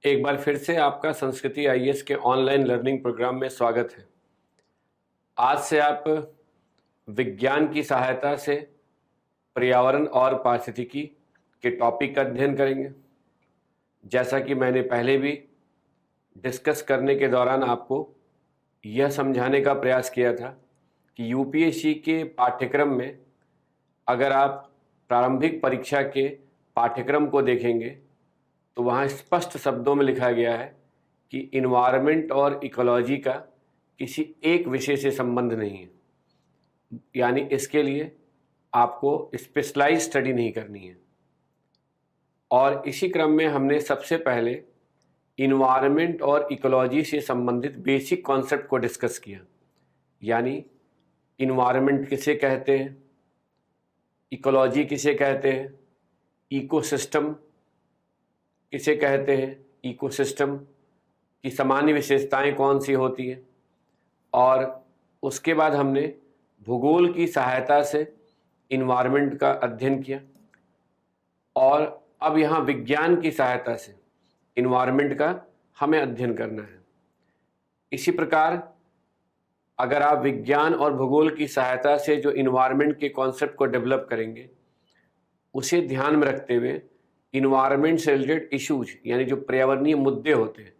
एक बार फिर से आपका संस्कृति आईएएस के ऑनलाइन लर्निंग प्रोग्राम में स्वागत है। आज से आप विज्ञान की सहायता से पर्यावरण और पारिस्थितिकी के टॉपिक का अध्ययन करेंगे। जैसा कि मैंने पहले भी डिस्कस करने के दौरान आपको यह समझाने का प्रयास किया था कि यूपीएससी के पाठ्यक्रम में अगर आप प्रारंभिक परीक्षा के पाठ्यक्रम को देखेंगे तो वहाँ स्पष्ट शब्दों में लिखा गया है कि इन्वायरमेंट और इकोलॉजी का किसी एक विषय से संबंध नहीं है, यानी इसके लिए आपको स्पेशलाइज स्टडी नहीं करनी है। और इसी क्रम में हमने सबसे पहले इन्वायरमेंट और इकोलॉजी से संबंधित बेसिक कॉन्सेप्ट को डिस्कस किया, यानी इन्वायरमेंट किसे कहते हैं, इकोलॉजी किसे कहते हैं, इकोसिस्टम किसे कहते हैं, इकोसिस्टम की सामान्य विशेषताएं कौन सी होती हैं, और उसके बाद हमने भूगोल की सहायता से इन्वायरमेंट का अध्ययन किया और अब यहाँ विज्ञान की सहायता से इन्वायरमेंट का हमें अध्ययन करना है। इसी प्रकार अगर आप विज्ञान और भूगोल की सहायता से जो इन्वायरमेंट के कॉन्सेप्ट को डेवलप करेंगे उसे ध्यान में रखते हुए इन्वायरमेंट से रिलेटेड इश्यूज यानी जो पर्यावरणीय मुद्दे होते हैं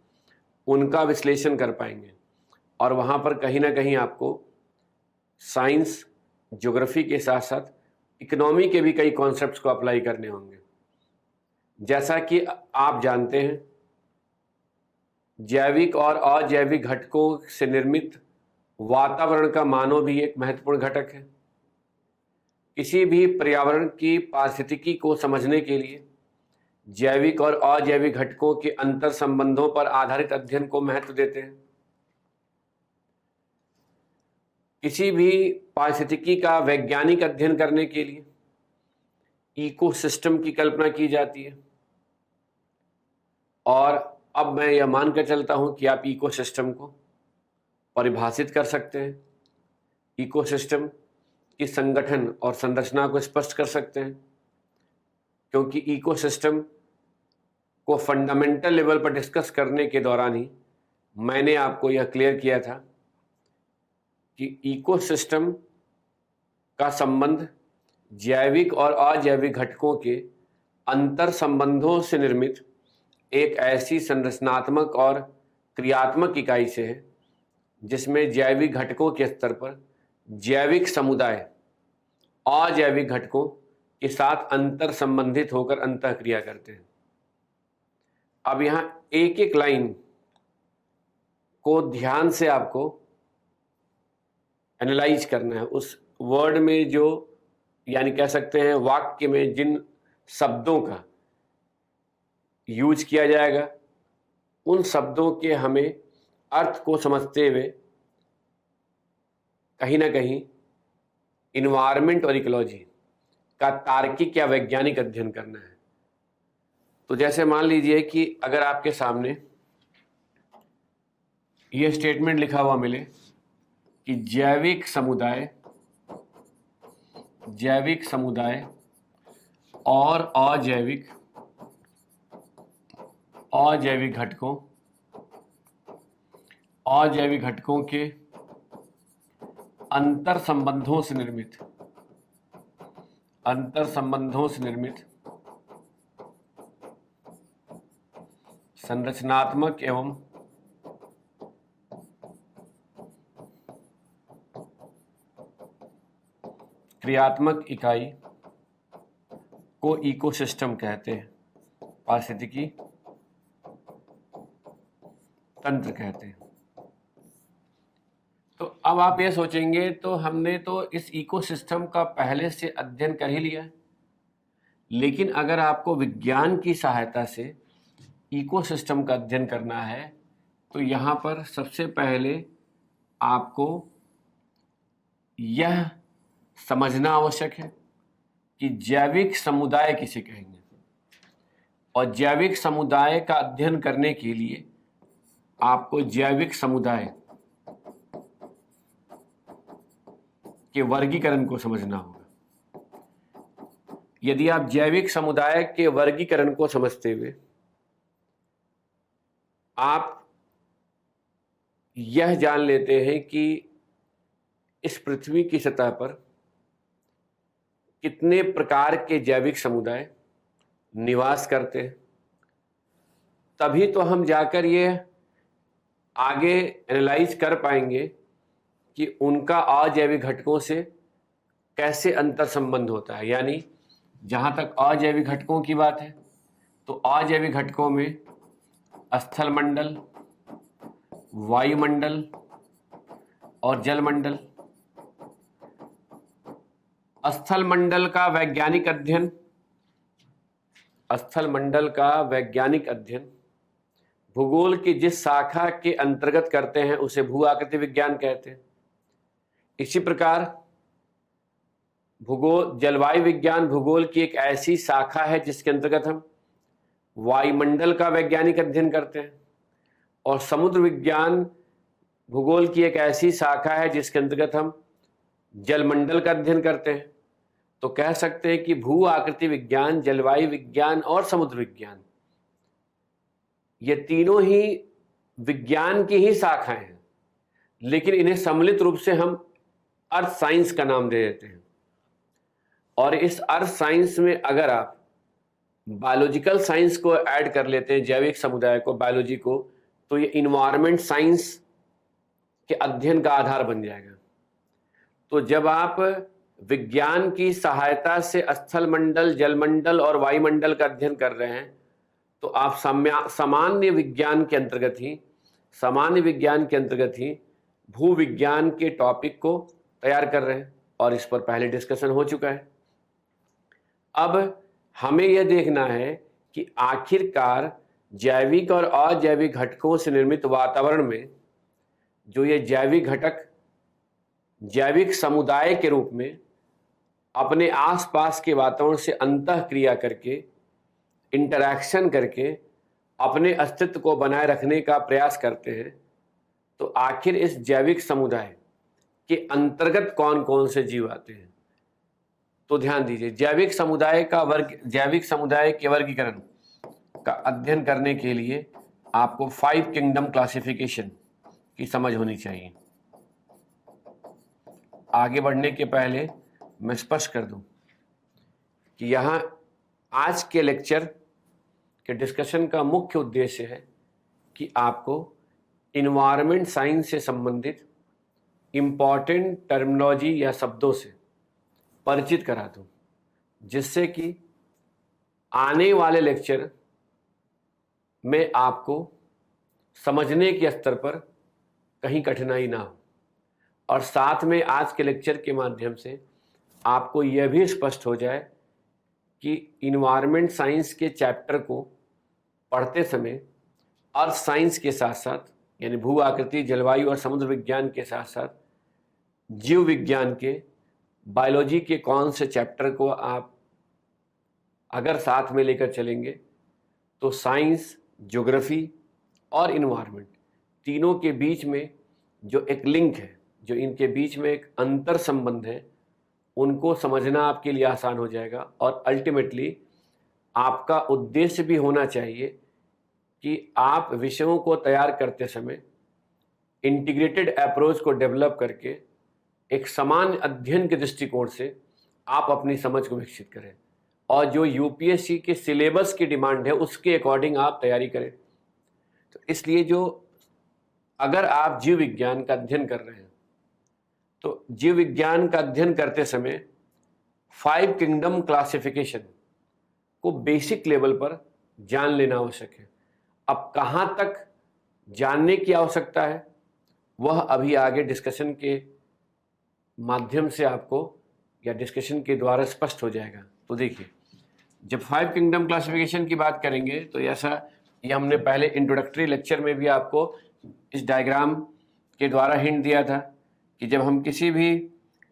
उनका विश्लेषण कर पाएंगे। और वहाँ पर कहीं ना कहीं आपको साइंस, ज्योग्राफी के साथ साथ इकोनॉमी के भी कई कॉन्सेप्ट्स को अप्लाई करने होंगे। जैसा कि आप जानते हैं, जैविक और अजैविक घटकों से निर्मित वातावरण का मानव भी एक महत्वपूर्ण घटक है। किसी भी पर्यावरण की पारिस्थितिकी को समझने के लिए जैविक और अजैविक घटकों के अंतर संबंधों पर आधारित अध्ययन को महत्व देते हैं। किसी भी पारिस्थितिकी का वैज्ञानिक अध्ययन करने के लिए इकोसिस्टम की कल्पना की जाती है। और अब मैं यह मानकर चलता हूं कि आप इकोसिस्टम को परिभाषित कर सकते हैं, इकोसिस्टम की संगठन और संरचना को स्पष्ट कर सकते हैं, क्योंकि इकोसिस्टम को फंडामेंटल लेवल पर डिस्कस करने के दौरान ही मैंने आपको यह क्लियर किया था कि इकोसिस्टम का संबंध जैविक और अजैविक घटकों के अंतर संबंधों से निर्मित एक ऐसी संरचनात्मक और क्रियात्मक इकाई से है जिसमें जैविक घटकों के स्तर पर जैविक समुदाय अजैविक घटकों के साथ अंतर संबंधित होकर अंतःक्रिया करते हैं। अब यहाँ एक एक लाइन को ध्यान से आपको एनालाइज करना है। उस वर्ड में जो यानी कह सकते हैं वाक्य में जिन शब्दों का यूज किया जाएगा उन शब्दों के हमें अर्थ को समझते हुए कहीं ना कहीं इन्वायरमेंट और इकोलॉजी का तार्किक या वैज्ञानिक अध्ययन करना है। तो जैसे मान लीजिए कि अगर आपके सामने यह स्टेटमेंट लिखा हुआ मिले कि जैविक समुदाय और अजैविक घटकों के अंतर संबंधों से निर्मित संरचनात्मक एवं क्रियात्मक इकाई को इकोसिस्टम कहते हैं, पारिस्थितिकी तंत्र कहते हैं। तो अब आप ये सोचेंगे तो हमने तो इस इकोसिस्टम का पहले से अध्ययन कर ही लिया है, लेकिन अगर आपको विज्ञान की सहायता से इकोसिस्टम का अध्ययन करना है तो यहाँ पर सबसे पहले आपको यह समझना आवश्यक है कि जैविक समुदाय किसे कहेंगे, और जैविक समुदाय का अध्ययन करने के लिए आपको जैविक समुदाय के वर्गीकरण को समझना होगा। यदि आप जैविक समुदाय के वर्गीकरण को समझते हुए आप यह जान लेते हैं कि इस पृथ्वी की सतह पर कितने प्रकार के जैविक समुदाय निवास करते हैं, तभी तो हम जाकर ये आगे एनालाइज कर पाएंगे कि उनका अजैविक घटकों से कैसे अंतर संबंध होता है। यानी जहाँ तक अजैविक घटकों की बात है तो अजैविक घटकों में स्थल मंडल, वायुमंडल और जलमंडल। स्थल मंडल का वैज्ञानिक अध्ययन भूगोल की जिस शाखा के अंतर्गत करते हैं उसे भू आकृति विज्ञान कहते हैं। इसी प्रकार जलवायु विज्ञान भूगोल की एक ऐसी शाखा है जिसके अंतर्गत हम वायुमंडल का वैज्ञानिक अध्ययन करते हैं, और समुद्र विज्ञान भूगोल की एक ऐसी शाखा है जिसके अंतर्गत हम जलमंडल का अध्ययन करते हैं। तो कह सकते हैं कि भू आकृति विज्ञान, जलवायु विज्ञान और समुद्र विज्ञान ये तीनों ही विज्ञान की ही शाखाएं हैं, लेकिन इन्हें सम्मिलित रूप से हम अर्थ साइंस का नाम दे देते हैं। और इस अर्थ साइंस में अगर आप बायोलॉजिकल साइंस को ऐड कर लेते हैं, जैविक समुदाय को, बायोलॉजी को, तो ये इन्वायरमेंट साइंस के अध्ययन का आधार बन जाएगा। तो जब आप विज्ञान की सहायता से स्थल मंडल, जलमंडल और वायुमंडल का अध्ययन कर रहे हैं तो आप सामान्य विज्ञान के अंतर्गत ही भू विज्ञान के टॉपिक को तैयार कर रहे हैं, और इस पर पहले डिस्कशन हो चुका है। अब हमें यह देखना है कि आखिरकार जैविक और अजैविक घटकों से निर्मित वातावरण में जो ये जैविक घटक जैविक समुदाय के रूप में अपने आसपास के वातावरण से अंतःक्रिया करके, इंटरैक्शन करके अपने अस्तित्व को बनाए रखने का प्रयास करते हैं, तो आखिर इस जैविक समुदाय के अंतर्गत कौन कौन से जीव आते हैं। तो ध्यान दीजिए, जैविक समुदाय के वर्गीकरण का अध्ययन करने के लिए आपको 5 किंगडम क्लासिफिकेशन की समझ होनी चाहिए। आगे बढ़ने के पहले मैं स्पष्ट कर दूं कि यहाँ आज के लेक्चर के डिस्कशन का मुख्य उद्देश्य है कि आपको इन्वायरमेंट साइंस से संबंधित इम्पॉर्टेंट टर्मिनोलॉजी या शब्दों से परिचित करा दूं, जिससे कि आने वाले लेक्चर में आपको समझने के स्तर पर कहीं कठिनाई ना हो, और साथ में आज के लेक्चर के माध्यम से आपको यह भी स्पष्ट हो जाए कि इन्वायरमेंट साइंस के चैप्टर को पढ़ते समय अर्थ साइंस के साथ साथ, यानी भू आकृति, जलवायु और समुद्र विज्ञान के साथ साथ जीव विज्ञान के, बायोलॉजी के कौन से चैप्टर को आप अगर साथ में लेकर चलेंगे तो साइंस, ज्योग्राफी और इन्वायरमेंट तीनों के बीच में जो एक लिंक है, जो इनके बीच में एक अंतर संबंध है, उनको समझना आपके लिए आसान हो जाएगा। और अल्टीमेटली आपका उद्देश्य भी होना चाहिए कि आप विषयों को तैयार करते समय इंटीग्रेटेड अप्रोच को डेवलप करके एक समान अध्ययन के दृष्टिकोण से आप अपनी समझ को विकसित करें, और जो यूपीएससी के सिलेबस की डिमांड है उसके अकॉर्डिंग आप तैयारी करें। तो इसलिए अगर आप जीव विज्ञान का अध्ययन कर रहे हैं तो जीव विज्ञान का अध्ययन करते समय 5 किंगडम क्लासिफिकेशन को बेसिक लेवल पर जान लेना आवश्यक है। अब कहाँ तक जानने की आवश्यकता है वह अभी आगे डिस्कशन के माध्यम से आपको या डिस्कशन के द्वारा स्पष्ट हो जाएगा। तो देखिए, जब 5 किंगडम क्लासिफिकेशन की बात करेंगे तो ये हमने पहले इंट्रोडक्टरी लेक्चर में भी आपको इस डायग्राम के द्वारा हिंट दिया था कि जब हम किसी भी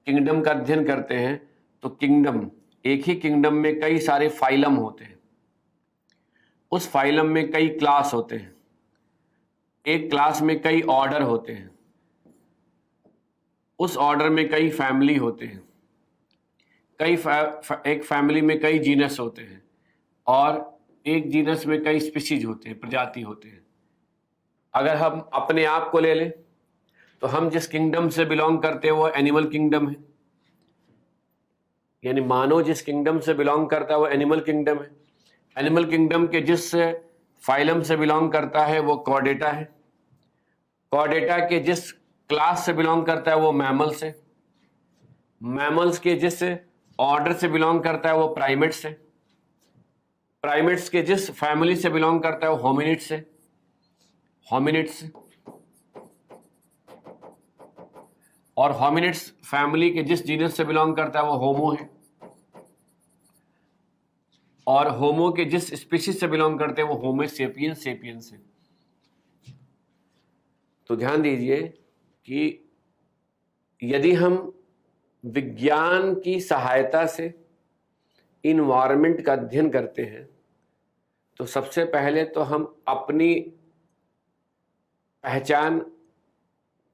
किंगडम का अध्ययन करते हैं तो एक ही किंगडम में कई सारे फाइलम होते हैं, उस फाइलम में कई क्लास होते हैं, एक क्लास में कई ऑर्डर होते हैं, उस ऑर्डर में कई फैमिली होते हैं, एक फैमिली में कई जीनस होते हैं, और एक जीनस में कई स्पीशीज होते हैं, प्रजाति होते हैं। अगर हम अपने आप को ले लें तो हम जिस किंगडम से बिलोंग करते हैं वो एनिमल किंगडम है, यानी मानव जिस किंगडम से बिलोंग करता है वो एनिमल किंगडम है। एनिमल किंगडम के जिस फाइलम से बिलोंग करता है वो कॉर्डेटा है। कॉर्डेटा के जिस क्लास से बिलोंग करता है वो मैमल्स है। मैमल्स के जिस ऑर्डर से बिलोंग करता है वो प्राइमेट्स है। प्राइमेट्स के जिस फैमिली से बिलोंग करता है वो होमिनिड्स है। होमिनिड्स और होमिनिड्स फैमिली के जिस जीनस से बिलोंग करता है वो होमो है। और होमो के जिस स्पीशीज से बिलोंग करते हैं वो होमो सेपियंस सेपियंस है। तो ध्यान दीजिए कि यदि हम विज्ञान की सहायता से इन्वायरमेंट का अध्ययन करते हैं तो सबसे पहले तो हम अपनी पहचान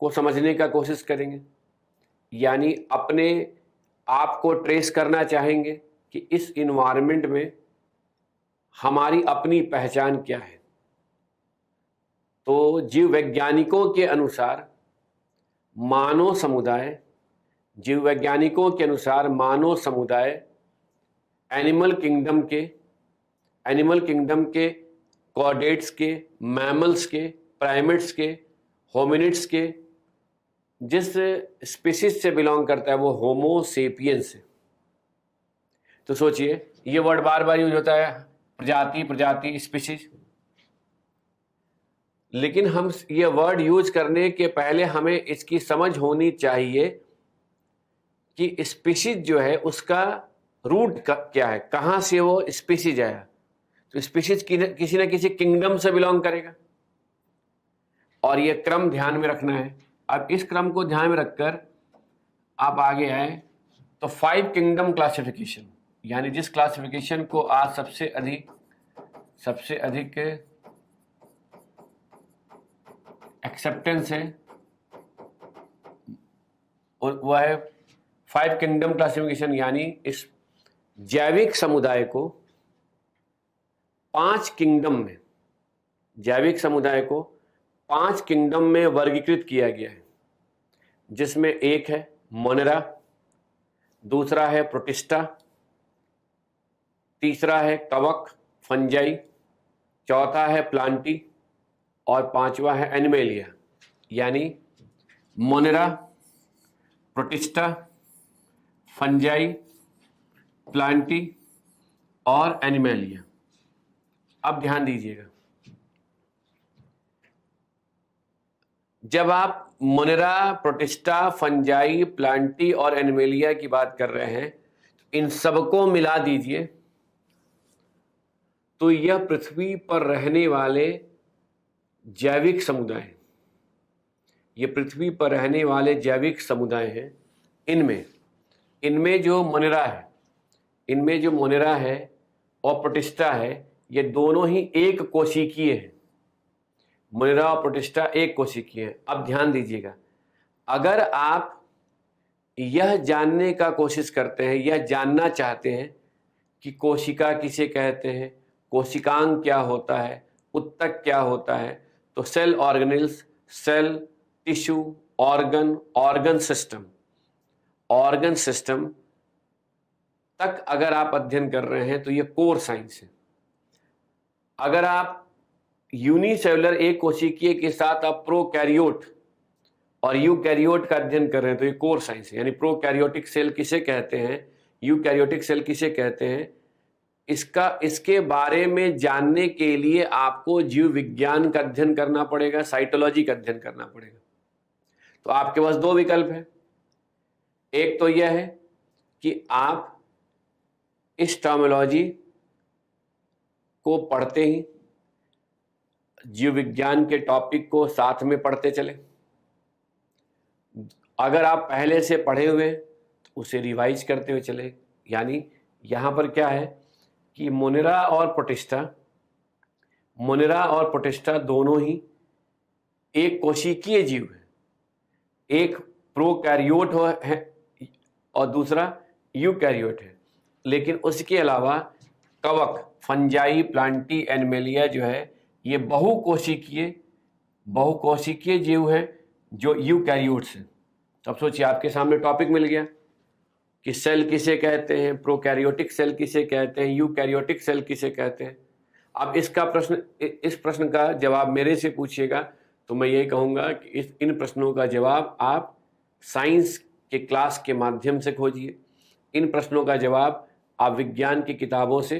को समझने का कोशिश करेंगे, यानी अपने आप को ट्रेस करना चाहेंगे कि इस इन्वायरमेंट में हमारी अपनी पहचान क्या है। तो जीव वैज्ञानिकों के अनुसार मानव समुदाय एनिमल किंगडम के कॉर्डेट्स के, मैमल्स के, प्राइमेट्स के, होमिनिड्स के जिस स्पीशीज से बिलोंग करता है वो होमो सेपियंस है। तो सोचिए, ये वर्ड बार बार यूज होता है, प्रजाति, स्पीशीज, लेकिन हम ये वर्ड यूज करने के पहले हमें इसकी समझ होनी चाहिए कि स्पीशीज जो है उसका रूट क्या है, कहां से वो स्पीशीज आया। तो स्पीशीज किसी न किसी किंगडम से बिलोंग करेगा और ये क्रम ध्यान में रखना है। अब इस क्रम को ध्यान में रखकर आप आगे आए तो 5 किंगडम क्लासिफिकेशन, यानी जिस क्लासिफिकेशन को आज सबसे अधिक एक्सेप्टेंस है और वह है 5 किंगडम क्लासिफिकेशन, यानी इस जैविक समुदाय को 5 किंगडम में वर्गीकृत किया गया है, जिसमें एक है मोनेरा, दूसरा है प्रोटिस्टा, तीसरा है कवक फंजाई, चौथा है प्लांटी और पांचवा है एनिमेलिया। यानी मोनेरा, प्रोटिस्टा, फंजाई, प्लांटी और एनिमेलिया। अब ध्यान दीजिएगा, जब आप मोनेरा, प्रोटिस्टा, फंजाई, प्लांटी और एनिमेलिया की बात कर रहे हैं तो इन सबको मिला दीजिए तो यह पृथ्वी पर रहने वाले जैविक समुदाय, ये पृथ्वी पर रहने वाले जैविक समुदाय हैं। इनमें जो मोनेरा है और प्रोटिस्टा है, ये दोनों ही एक कोशिकीय हैं। मोनेरा और प्रोटिस्टा एक कोशिकीय हैं। अब ध्यान दीजिएगा, अगर आप यह जानने का कोशिश करते हैं, यह जानना चाहते हैं कि कोशिका किसे कहते हैं, कोशिकांग क्या होता है, उत्तक क्या होता है, तो cell organelles, cell, tissue, organ system तक अगर आप अध्ययन कर रहे हैं तो ये कोर साइंस है। अगर आप यूनिसेलुलर एक कोशिकीय के साथ आप प्रोकैरियोट और यूकैरियोट का अध्ययन कर रहे हैं तो ये कोर साइंस है। यानी प्रोकैरियोटिक सेल किसे कहते हैं, यूकैरियोटिक सेल किसे कहते हैं, इसके बारे में जानने के लिए आपको जीव विज्ञान का अध्ययन करना पड़ेगा, साइटोलॉजी का अध्ययन करना पड़ेगा। तो आपके पास 2 विकल्प है। एक तो यह है कि आप इस टर्मिनोलॉजी को पढ़ते ही जीव विज्ञान के टॉपिक को साथ में पढ़ते चले। अगर आप पहले से पढ़े हुए तो उसे रिवाइज करते हुए चले। यानी यहां पर क्या है कि मोनेरा और प्रोटिस्टा दोनों ही एक कोशिकीय जीव है। एक प्रोकैरियोट है और दूसरा यूकैरियोट है। लेकिन उसके अलावा कवक, फंजाई, प्लांटी, एनिमेलिया जो है ये बहुकोशिकीय बहुकोशिकीय जीव हैं जो यूकैरियोट्स हैं। अब सोचिए, आपके सामने टॉपिक मिल गया कि सेल किसे कहते हैं, प्रोकैरियोटिक सेल किसे कहते हैं, यूकैरियोटिक सेल किसे कहते हैं। अब इस प्रश्न का जवाब मेरे से पूछिएगा तो मैं ये कहूँगा कि इन प्रश्नों का जवाब आप साइंस के क्लास के माध्यम से खोजिए। इन प्रश्नों का जवाब आप विज्ञान की किताबों से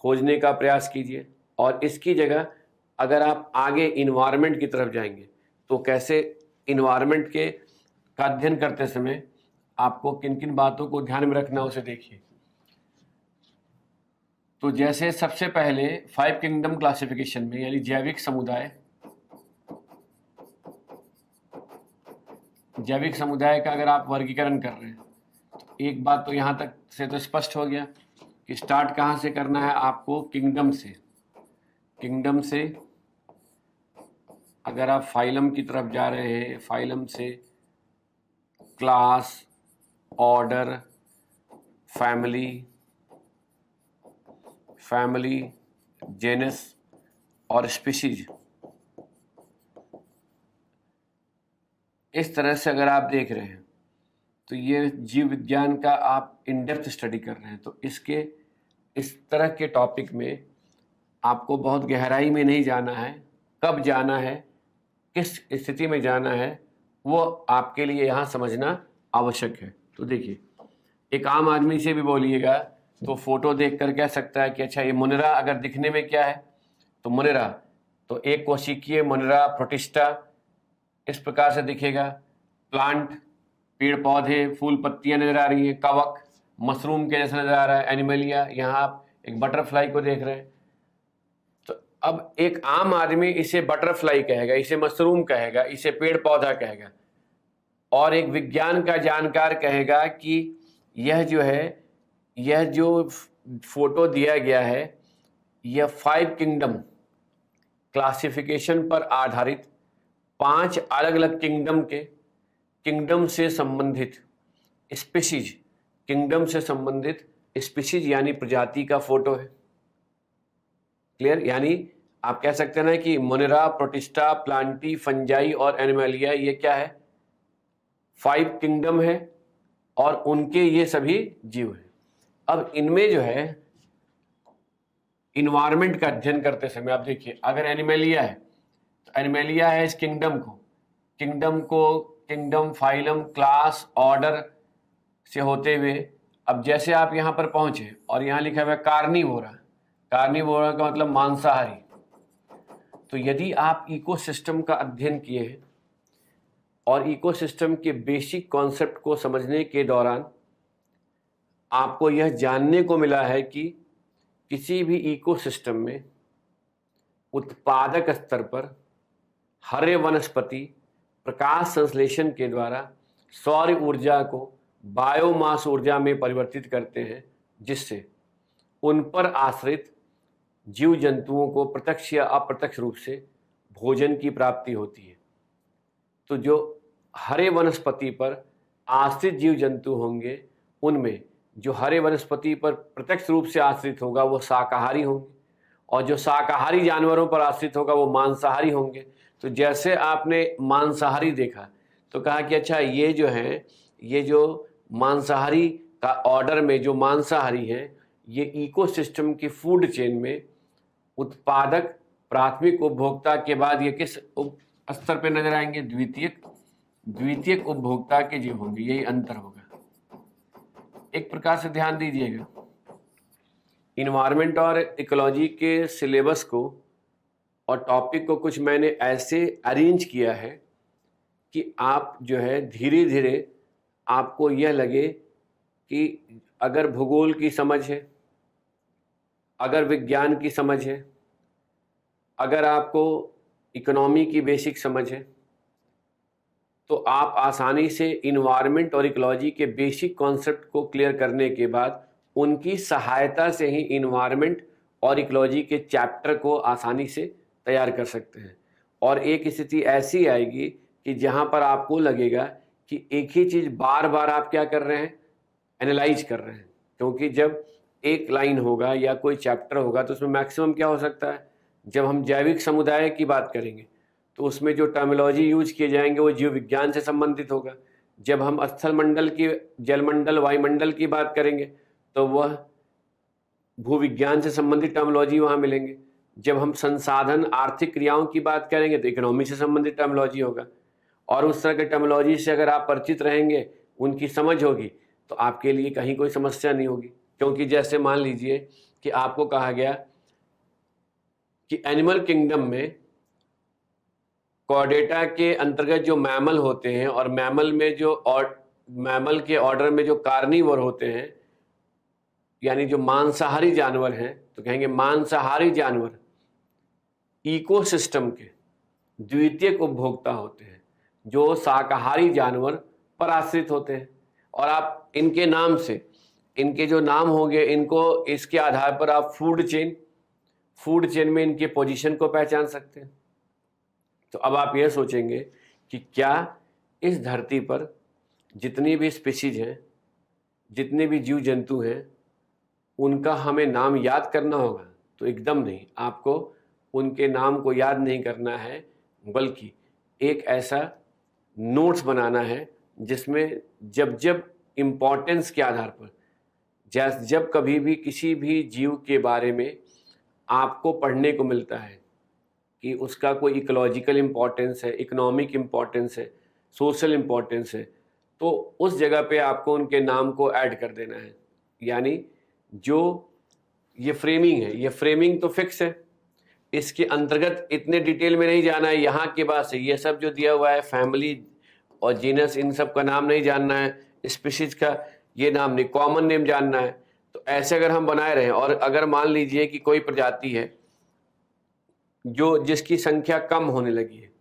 खोजने का प्रयास कीजिए। और इसकी जगह अगर आप आगे इन्वायरमेंट की तरफ जाएंगे तो कैसे इन्वायरमेंट का अध्ययन करते समय आपको किन किन बातों को ध्यान में रखना उसे देखिए। तो जैसे सबसे पहले 5 किंगडम क्लासिफिकेशन में, यानी जैविक समुदाय का अगर आप वर्गीकरण कर रहे हैं तो एक बात तो यहाँ तक से तो स्पष्ट हो गया कि स्टार्ट कहाँ से करना है आपको, किंगडम से। अगर आप फाइलम की तरफ जा रहे हैं, फाइलम से क्लास, ऑर्डर, फैमिली, जेनस और स्पीशीज, इस तरह से अगर आप देख रहे हैं तो ये जीव विज्ञान का आप इन डेप्थ स्टडी कर रहे हैं। तो इस तरह के टॉपिक में आपको बहुत गहराई में नहीं जाना है। कब जाना है, किस स्थिति में जाना है, वो आपके लिए यहाँ समझना आवश्यक है। तो देखिए, एक आम आदमी से भी बोलिएगा तो फोटो देख कर कह सकता है कि अच्छा ये मुनिरा अगर दिखने में क्या है, तो मुनिरा तो एक कोशिकीय मुनिरा प्रोटिस्टा इस प्रकार से दिखेगा। प्लांट, पेड़ पौधे, फूल पत्तियां नजर आ रही है, कवक मशरूम के जैसा नजर आ रहा है, एनिमलिया, यहाँ आप एक बटरफ्लाई को देख रहे हैं। तो अब एक आम आदमी इसे बटरफ्लाई कहेगा, इसे मशरूम कहेगा, इसे पेड़ पौधा कहेगा, और एक विज्ञान का जानकार कहेगा कि यह जो फोटो दिया गया है यह 5 किंगडम क्लासिफिकेशन पर आधारित 5 अलग अलग किंगडम से संबंधित स्पीशीज यानी प्रजाति का फोटो है। क्लियर? यानी आप कह सकते हैं ना कि मोनेरा, प्रोटिस्टा, प्लांटी, फंजाई और एनिमलिया, ये क्या है, 5 किंगडम है और उनके ये सभी जीव हैं। अब इनमें जो है इन्वायरमेंट का अध्ययन करते समय आप देखिए, अगर एनिमलिया है तो एनिमलिया है इस किंगडम, फाइलम, क्लास, ऑर्डर से होते हुए अब जैसे आप यहाँ पर पहुंचे और यहाँ लिखा हुआ है कार्निवोरा का मतलब मांसाहारी। तो यदि आप इकोसिस्टम का अध्ययन किए हैं और इकोसिस्टम के बेसिक कॉन्सेप्ट को समझने के दौरान आपको यह जानने को मिला है कि किसी भी इकोसिस्टम में उत्पादक स्तर पर हरे वनस्पति प्रकाश संश्लेषण के द्वारा सौर ऊर्जा को बायोमास ऊर्जा में परिवर्तित करते हैं, जिससे उन पर आश्रित जीव जंतुओं को प्रत्यक्ष या अप्रत्यक्ष रूप से भोजन की प्राप्ति होती है। तो जो हरे वनस्पति पर आश्रित जीव जंतु होंगे, उनमें जो हरे वनस्पति पर प्रत्यक्ष रूप से आश्रित होगा वो शाकाहारी होंगे, और जो शाकाहारी जानवरों पर आश्रित होगा वो मांसाहारी होंगे। तो जैसे आपने मांसाहारी देखा तो कहा कि अच्छा ये जो मांसाहारी का ऑर्डर में जो मांसाहारी हैं, ये इकोसिस्टम की फूड चेन में उत्पादक, प्राथमिक उपभोक्ता के बाद ये किस स्तर पे नजर आएंगे, द्वितीयक उपभोक्ता के जीव होंगे। यही अंतर होगा। एक प्रकार से ध्यान दीजिएगा, इन्वायरमेंट और इकोलॉजी के सिलेबस को और टॉपिक को कुछ मैंने ऐसे अरेंज किया है कि आप जो है धीरे धीरे आपको यह लगे कि अगर भूगोल की समझ है, अगर विज्ञान की समझ है, अगर आपको इकोनॉमी की बेसिक समझ है, तो आप आसानी से इन्वायरमेंट और इकोलॉजी के बेसिक कॉन्सेप्ट को क्लियर करने के बाद उनकी सहायता से ही इन्वायरमेंट और इकोलॉजी के चैप्टर को आसानी से तैयार कर सकते हैं। और एक स्थिति ऐसी आएगी कि जहां पर आपको लगेगा कि एक ही चीज़ बार बार आप क्या कर रहे हैं, एनालाइज कर रहे हैं। क्योंकि जब एक लाइन होगा या कोई चैप्टर होगा तो उसमें मैक्सिमम क्या हो सकता है, जब हम जैविक समुदाय की बात करेंगे तो उसमें जो टर्मिनोलॉजी यूज किए जाएंगे वो जीव विज्ञान से संबंधित होगा। जब हम स्थल मंडल की, जलमंडल, वायुमंडल की बात करेंगे तो वह भूविज्ञान से संबंधित टर्मिनोलॉजी वहाँ मिलेंगे। जब हम संसाधन, आर्थिक क्रियाओं की बात करेंगे तो इकोनॉमी से संबंधित टर्मिनोलॉजी होगा। और उस तरह के टर्मिनोलॉजी से अगर आप परिचित रहेंगे, उनकी समझ होगी, तो आपके लिए कहीं कोई समस्या नहीं होगी। क्योंकि जैसे मान लीजिए कि आपको कहा गया कि एनिमल किंगडम में कॉर्डेटा के अंतर्गत जो मैमल होते हैं और मैमल में जो मैमल के ऑर्डर में जो कार्निवोर होते हैं, यानी जो मांसाहारी जानवर हैं, तो कहेंगे मांसाहारी जानवर इकोसिस्टम के द्वितीयक उपभोक्ता होते हैं, जो शाकाहारी जानवर पर आश्रित होते हैं। और आप इनके नाम से, इनके जो नाम होंगे, इनको, इसके आधार पर आप फूड चेन में इनके पोजीशन को पहचान सकते हैं। तो अब आप यह सोचेंगे कि क्या इस धरती पर जितनी भी स्पीशीज हैं, जितने भी जीव जंतु हैं, उनका हमें नाम याद करना होगा? तो एकदम नहीं, आपको उनके नाम को याद नहीं करना है, बल्कि एक ऐसा नोट्स बनाना है जिसमें जब जब इम्पोर्टेंस के आधार पर, जब कभी भी किसी भी जीव के बारे में आपको पढ़ने को मिलता है कि उसका कोई इकोलॉजिकल इम्पोर्टेंस है, इकोनॉमिक इम्पोर्टेंस है, सोशल इम्पोर्टेंस है, तो उस जगह पे आपको उनके नाम को ऐड कर देना है। यानी जो ये फ्रेमिंग है, ये फ्रेमिंग तो फिक्स है, इसके अंतर्गत इतने डिटेल में नहीं जाना है। यहाँ के बाद से ये सब जो दिया हुआ है, फैमिली और जीनस, इन सब का नाम नहीं जानना है, स्पीशीज का ये नाम नहीं, कॉमन नेम जानना है। तो ऐसे अगर हम बनाए रहें, और अगर मान लीजिए कि कोई प्रजाति है जिसकी संख्या कम होने लगी है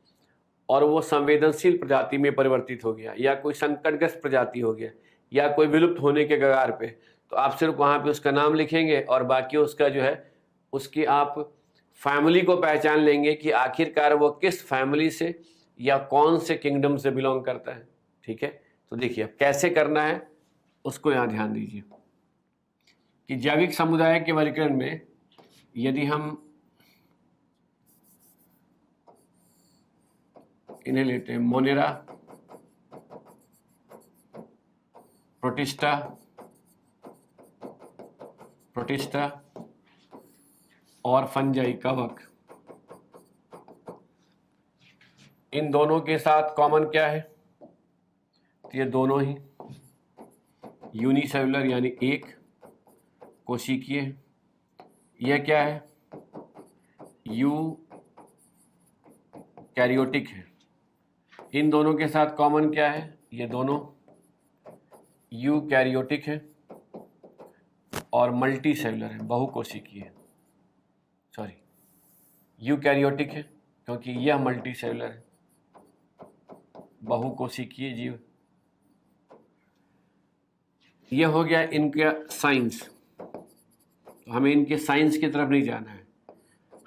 और वो संवेदनशील प्रजाति में परिवर्तित हो गया, या कोई संकटग्रस्त प्रजाति हो गया, या कोई विलुप्त होने के कगार पे, तो आप सिर्फ वहाँ पे उसका नाम लिखेंगे और बाकी उसका जो है, उसकी आप फैमिली को पहचान लेंगे कि आखिरकार वो किस फैमिली से या कौन से किंगडम से बिलोंग करता है। ठीक है, तो देखिए अब कैसे करना है उसको यहाँ ध्यान दीजिए कि जैविक समुदाय के वर्गीकरण में यदि हम इन्हें लेते हैं, मोनेरा, प्रोटिस्टा और फंजाई, कवक, इन दोनों के साथ कॉमन क्या है? तो ये दोनों ही यूनिसेलुलर यानी एक कोशिकीय। यह क्या है? यू कैरियोटिक है। इन दोनों के साथ कॉमन क्या है? ये दोनों यू कैरियोटिक है और मल्टी सेलुलर है, बहुकोशिकीय है। सॉरी, यू कैरियोटिक है क्योंकि यह मल्टी सेलुलर है, बहुकोशिकीय जीव। यह हो गया इनका साइंस। तो हमें इनके साइंस की तरफ नहीं जाना है,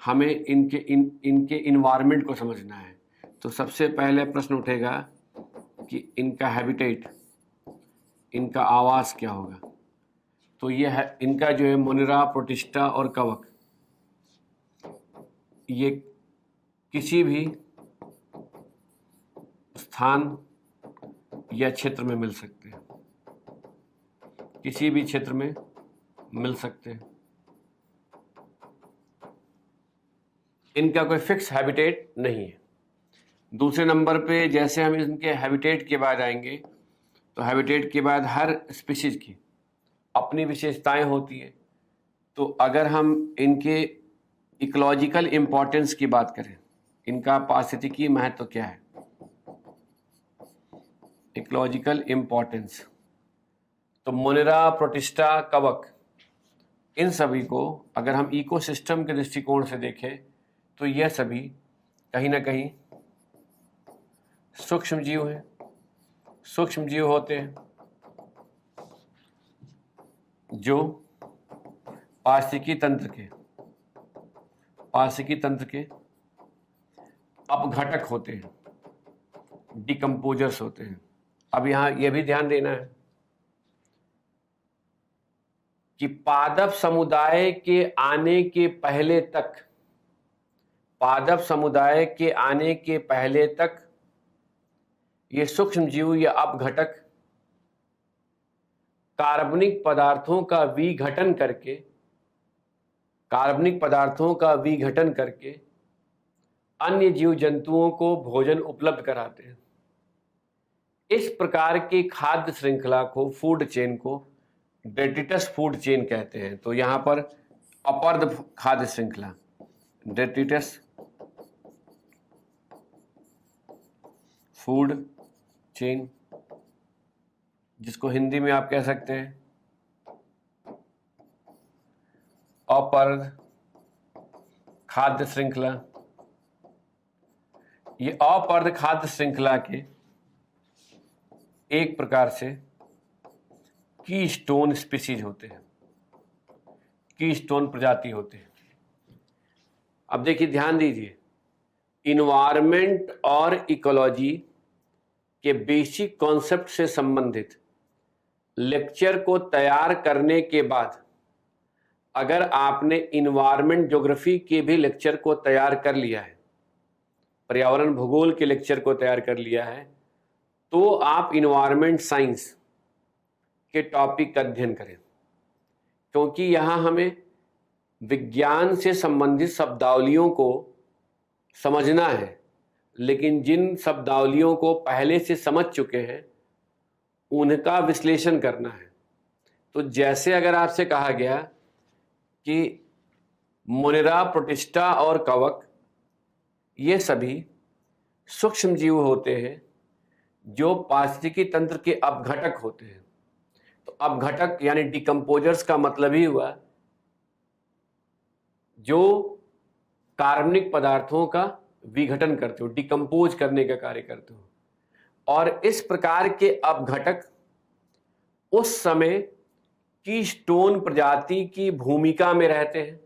हमें इनके इन्वायरमेंट को समझना है। तो सबसे पहले प्रश्न उठेगा कि इनका हैबिटेट, इनका आवास क्या होगा? तो ये है इनका जो है मोनेरा, प्रोटिस्टा और कवक, ये किसी भी स्थान या क्षेत्र में मिल सकते हैं, किसी भी क्षेत्र में मिल सकते हैं। इनका कोई फिक्स हैबिटेट नहीं है। दूसरे नंबर पे जैसे हम इनके हैबिटेट के बाद आएंगे, तो हैबिटेट के बाद हर स्पीशीज की अपनी विशेषताएं होती है। तो अगर हम इनके इकोलॉजिकल इम्पोर्टेंस की बात करें, इनका पारिस्थितिकी महत्व क्या है, इकोलॉजिकल इम्पोर्टेंस, तो मोनेरा, प्रोटिस्टा, कवक, इन सभी को अगर हम इकोसिस्टम के दृष्टिकोण से देखें तो यह सभी कहीं ना कहीं सूक्ष्म जीव हैं। सूक्ष्म जीव होते हैं जो पारिस्थितिकी तंत्र के अपघटक होते हैं, डिकम्पोजर्स होते हैं। अब यहाँ यह भी ध्यान देना है कि पादप समुदाय के आने के पहले तक पादप समुदाय के आने के पहले तक ये सूक्ष्म जीव या अपघटक कार्बनिक पदार्थों का विघटन करके अन्य जीव जंतुओं को भोजन उपलब्ध कराते हैं। इस प्रकार की खाद्य श्रृंखला को, फूड चेन को डेट्रिटस फूड चेन कहते हैं। तो यहां पर अपर्ध खाद्य श्रृंखला, डेट्रिटस फूड चेन, जिसको हिंदी में आप कह सकते हैं अपर्ध खाद्य श्रृंखला। ये अपर्ध खाद्य श्रृंखला के एक प्रकार से कीस्टोन स्पीशीज होते हैं, कीस्टोन प्रजाति होते हैं। अब देखिए, ध्यान दीजिए, इन्वायरमेंट और इकोलॉजी के बेसिक कॉन्सेप्ट से संबंधित लेक्चर को तैयार करने के बाद अगर आपने इन्वायरमेंट ज्योग्राफी के भी लेक्चर को तैयार कर लिया है, पर्यावरण भूगोल के लेक्चर को तैयार कर लिया है, तो आप इन्वायरमेंट साइंस के टॉपिक का अध्ययन करें, क्योंकि यहाँ हमें विज्ञान से संबंधित शब्दावलियों को समझना है, लेकिन जिन शब्दावलियों को पहले से समझ चुके हैं उनका विश्लेषण करना है। तो जैसे अगर आपसे कहा गया कि मोनेरा, प्रोटिस्टा और कवक ये सभी सूक्ष्म जीव होते हैं जो पारिस्थितिकी तंत्र के अपघटक होते हैं। तो अपघटक यानी डिकम्पोजर्स का मतलब ही हुआ जो कार्बनिक पदार्थों का विघटन करते हो, डिकम्पोज करने का कार्य करते हो। और इस प्रकार के अपघटक उस समय कीस्टोन प्रजाति की भूमिका में रहते हैं,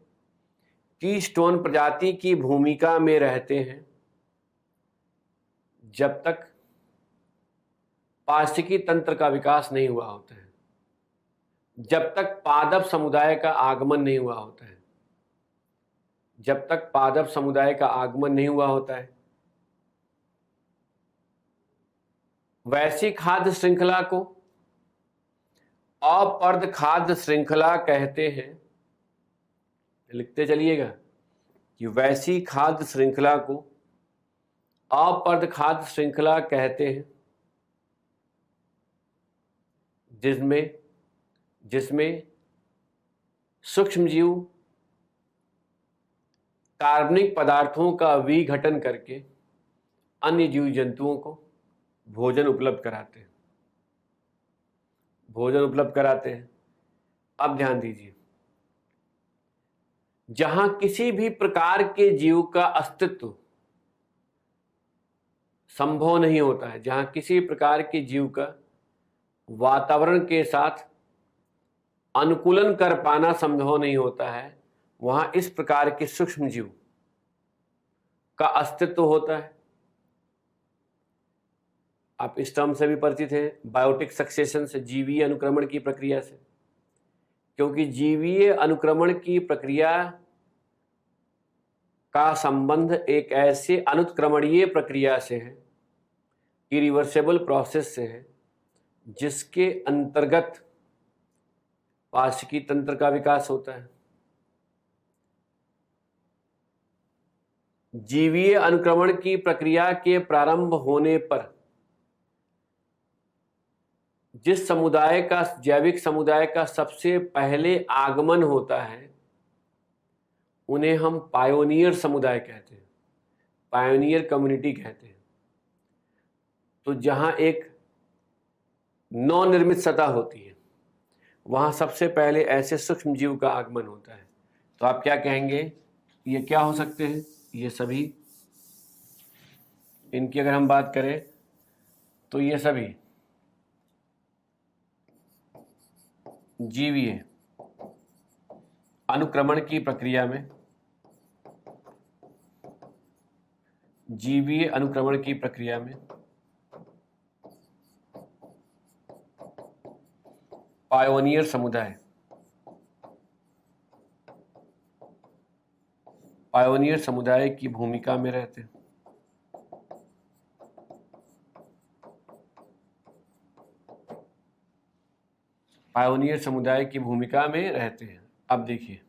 कीस्टोन प्रजाति की भूमिका में रहते हैं जब तक पारिस्थितिकी तंत्र का विकास नहीं हुआ होता है, जब तक पादप समुदाय का आगमन नहीं हुआ होता है, जब तक पादप समुदाय का आगमन नहीं हुआ होता है। वैसी खाद्य श्रृंखला को अपर्ध खाद्य श्रृंखला कहते हैं। लिखते चलिएगा कि वैसी खाद्य श्रृंखला को अपर्ध खाद्य श्रृंखला कहते हैं जिसमें सूक्ष्म जीव कार्बनिक पदार्थों का विघटन करके अन्य जीव जंतुओं को भोजन उपलब्ध कराते हैं। अब ध्यान दीजिए, जहां किसी भी प्रकार के जीव का अस्तित्व संभव नहीं होता है, जहां किसी प्रकार के जीव का वातावरण के साथ अनुकूलन कर पाना संभव नहीं होता है, वहां इस प्रकार के सूक्ष्म जीव का अस्तित्व होता है। आप इस टर्म से भी परिचित हैं, बायोटिक सक्सेशन से, जीवीय अनुक्रमण की प्रक्रिया से, क्योंकि जीवीय अनुक्रमण की प्रक्रिया का संबंध एक ऐसे अनुत्क्रमणीय प्रक्रिया से है, इरिवर्सिबल प्रोसेस से है, जिसके अंतर्गत पारिस्थितिकी तंत्र का विकास होता है। जीवीय अनुक्रमण की प्रक्रिया के प्रारंभ होने पर जिस समुदाय का, जैविक समुदाय का सबसे पहले आगमन होता है, उन्हें हम पायोनियर समुदाय कहते हैं, पायोनियर कम्युनिटी कहते हैं। तो जहां एक नवनिर्मित सतह होती है, वहां सबसे पहले ऐसे सूक्ष्म जीव का आगमन होता है। तो आप क्या कहेंगे, ये क्या हो सकते हैं? ये सभी, इनकी अगर हम बात करें तो ये सभी जीवीय अनुक्रमण की प्रक्रिया में, जीवीय अनुक्रमण की प्रक्रिया में पायोनियर समुदाय पायोनियर समुदाय की भूमिका में रहते हैं। पायोनियर समुदाय की भूमिका में रहते हैं। अब देखिए,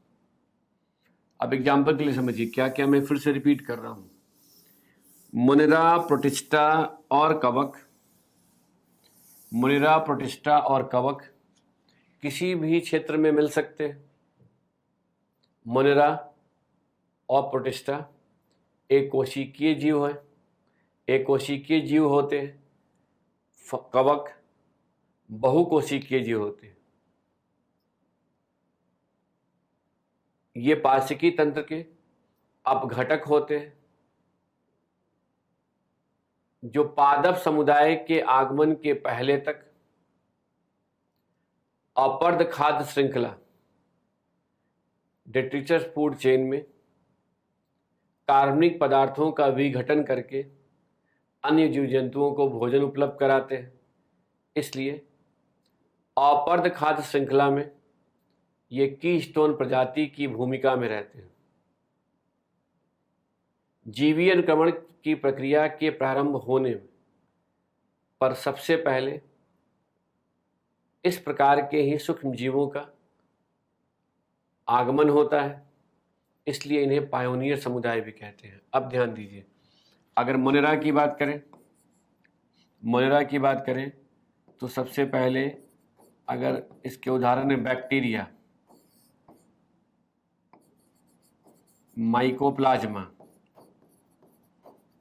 अब एग्जाम्पल के लिए समझिए, क्या क्या मैं फिर से रिपीट कर रहा हूं। मोनेरा, प्रोटिस्टा और कवक, मोनेरा, प्रोटिस्टा और कवक किसी भी क्षेत्र में मिल सकते हैं। मोनेरा और प्रोटिस्टा एक कोशिकीय जीव है, एक कोशिकीय जीव होते हैं। कवक बहुकोशिकीय जीव होते हैं। ये पार्श्विकी तंत्र के अपघटक होते हैं, जो पादप समुदाय के आगमन के पहले तक अपर्द खाद्य श्रृंखला डेट्रिचस फूड चेन में कार्बनिक पदार्थों का विघटन करके अन्य जीव जंतुओं को भोजन उपलब्ध कराते हैं। इसलिए अपर्द खाद्य श्रृंखला में ये कीस्टोन प्रजाति की भूमिका में रहते हैं। जीवी अनुक्रमण की प्रक्रिया के प्रारंभ होने पर सबसे पहले इस प्रकार के ही सूक्ष्म जीवों का आगमन होता है, इसलिए इन्हें पायोनियर समुदाय भी कहते हैं। अब ध्यान दीजिए, अगर मोनेरा की बात करें, मोनेरा की बात करें तो सबसे पहले अगर इसके उदाहरण है बैक्टीरिया, माइकोप्लाज्मा,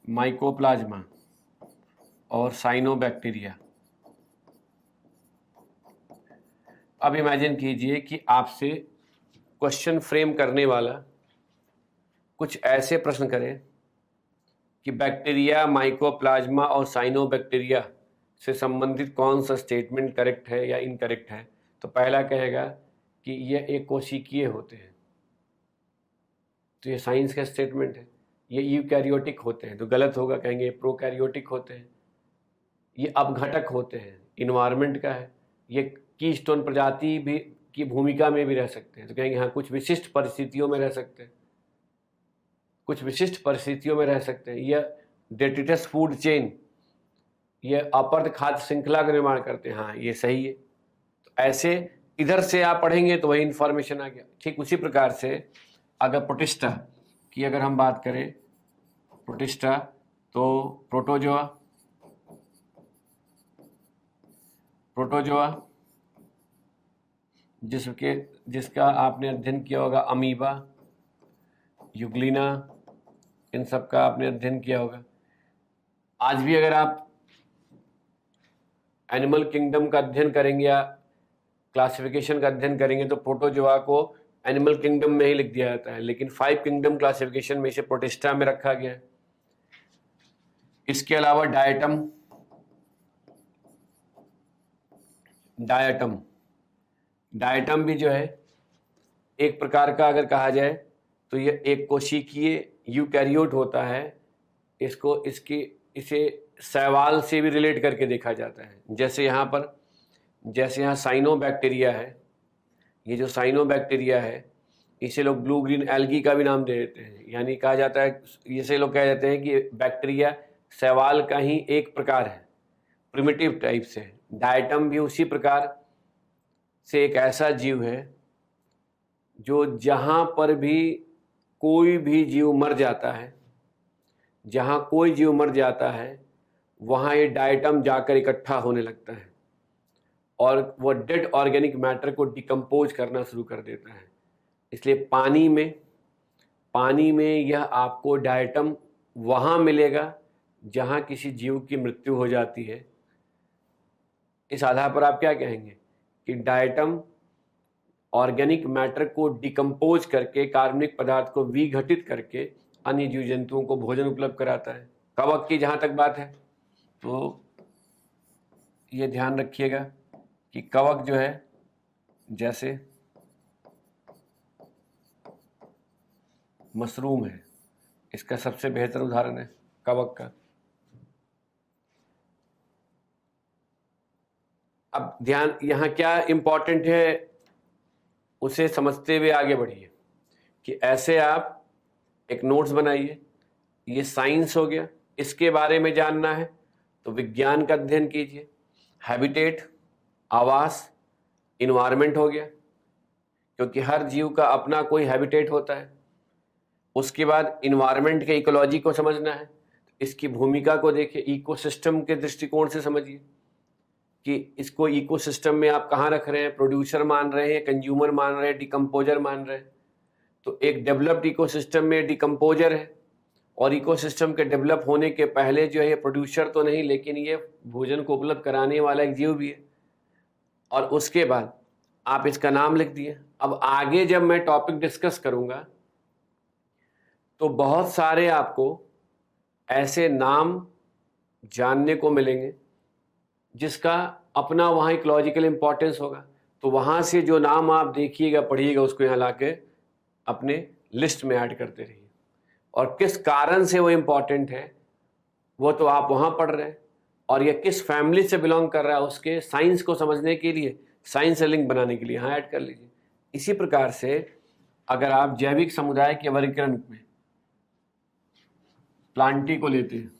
माइकोप्लाज्मा और साइनोबैक्टीरिया। अब इमेजिन कीजिए कि आपसे क्वेश्चन फ्रेम करने वाला कुछ ऐसे प्रश्न करे कि बैक्टीरिया, माइकोप्लाज्मा और साइनोबैक्टीरिया से संबंधित कौन सा स्टेटमेंट करेक्ट है या इनकरेक्ट है, तो पहला कहेगा कि ये एक कोशिकीय होते हैं, तो ये साइंस का स्टेटमेंट है। ये यूकैरियोटिक होते हैं, तो गलत होगा, कहेंगे प्रोकैरियोटिक होते हैं। ये अपघटक होते हैं, इन्वायरमेंट का है। ये कीस्टोन प्रजाति भी की भूमिका में भी रह सकते हैं, तो कहेंगे हाँ कुछ विशिष्ट परिस्थितियों में रह सकते हैं, कुछ विशिष्ट परिस्थितियों में रह सकते हैं। यह डेट्रिटस फूड चेन, ये अपर्द खाद्य श्रृंखला का निर्माण करते हैं, हाँ ये सही है। तो ऐसे इधर से आप पढ़ेंगे तो वही इंफॉर्मेशन आ गया। ठीक उसी प्रकार से अगर प्रोटिस्टा की अगर हम बात करें, प्रोटिस्टा तो प्रोटोजोआ, प्रोटोजोआ जिसका आपने अध्ययन किया होगा, अमीबा, यूग्लिना, इन सब का आपने अध्ययन किया होगा। आज भी अगर आप एनिमल किंगडम का अध्ययन करेंगे या क्लासिफिकेशन का अध्ययन करेंगे तो प्रोटोजोआ को एनिमल किंगडम में ही लिख दिया जाता है, लेकिन 5 किंगडम क्लासिफिकेशन में इसे प्रोटिस्टा में रखा गया है। इसके अलावा डायटम, डायटम, डायटम भी जो है एक प्रकार का अगर कहा जाए तो यह एक कोशिकीय यूकैरियोट होता है। इसे शैवाल से भी रिलेट करके देखा जाता है। जैसे यहाँ साइनोबैक्टीरिया है, ये जो साइनोबैक्टीरिया है इसे लोग ब्लू ग्रीन एल्गी का भी नाम दे देते हैं, यानी कहा जाता है, इसे लोग कह देते हैं कि बैक्टीरिया शैवाल का ही एक प्रकार है, प्रिमिटिव टाइप से। डायटम भी उसी प्रकार से एक ऐसा जीव है जो जहाँ पर भी कोई भी जीव मर जाता है, जहाँ कोई जीव मर जाता है वहाँ ये डायटम जाकर इकट्ठा होने लगता है और वो डेड ऑर्गेनिक मैटर को डिकम्पोज करना शुरू कर देता है। इसलिए पानी में यह आपको डायटम वहाँ मिलेगा जहाँ किसी जीव की मृत्यु हो जाती है। इस आधार पर आप क्या कहेंगे कि डायटम ऑर्गेनिक मैटर को डिकम्पोज करके, कार्बनिक पदार्थ को विघटित करके अन्य जीव जंतुओं को भोजन उपलब्ध कराता है। कवक की जहाँ तक बात है तो ये ध्यान रखिएगा कि कवक जो है, जैसे मशरूम है, इसका सबसे बेहतर उदाहरण है कवक का। अब ध्यान, यहाँ क्या इंपॉर्टेंट है उसे समझते हुए आगे बढ़िए कि ऐसे आप एक नोट्स बनाइए। ये साइंस हो गया, इसके बारे में जानना है तो विज्ञान का अध्ययन कीजिए। हैबिटेट, आवास, इन्वायरमेंट हो गया, क्योंकि हर जीव का अपना कोई हैबिटेट होता है। उसके बाद इन्वायरमेंट के इकोलॉजी को समझना है, इसकी भूमिका को देखिए, इकोसिस्टम के दृष्टिकोण से समझिए कि इसको इकोसिस्टम में आप कहाँ रख रहे हैं, प्रोड्यूसर मान रहे हैं, कंज्यूमर मान रहे हैं, डिकम्पोजर मान रहे हैं। तो एक डेवलप्ड इकोसिस्टम में डिकम्पोजर है, और इकोसिस्टम के डेवलप होने के पहले जो है ये प्रोड्यूसर तो नहीं, लेकिन ये भोजन को उपलब्ध कराने वाला एक जीव भी है। और उसके बाद आप इसका नाम लिख दिए। अब आगे जब मैं टॉपिक डिस्कस करूंगा तो बहुत सारे आपको ऐसे नाम जानने को मिलेंगे जिसका अपना वहाँ इकोलॉजिकल इम्पोर्टेंस होगा। तो वहाँ से जो नाम आप देखिएगा, पढ़िएगा, उसको यहाँ लाके अपने लिस्ट में ऐड करते रहिए। और किस कारण से वो इम्पोर्टेंट है वो तो आप वहाँ पढ़ रहे हैं, और ये किस फैमिली से बिलोंग कर रहा है उसके साइंस को समझने के लिए, साइंस से लिंक बनाने के लिए यहाँ ऐड कर लीजिए। इसी प्रकार से अगर आप जैविक समुदाय के वर्गीकरण में प्लांटी को लेते हैं,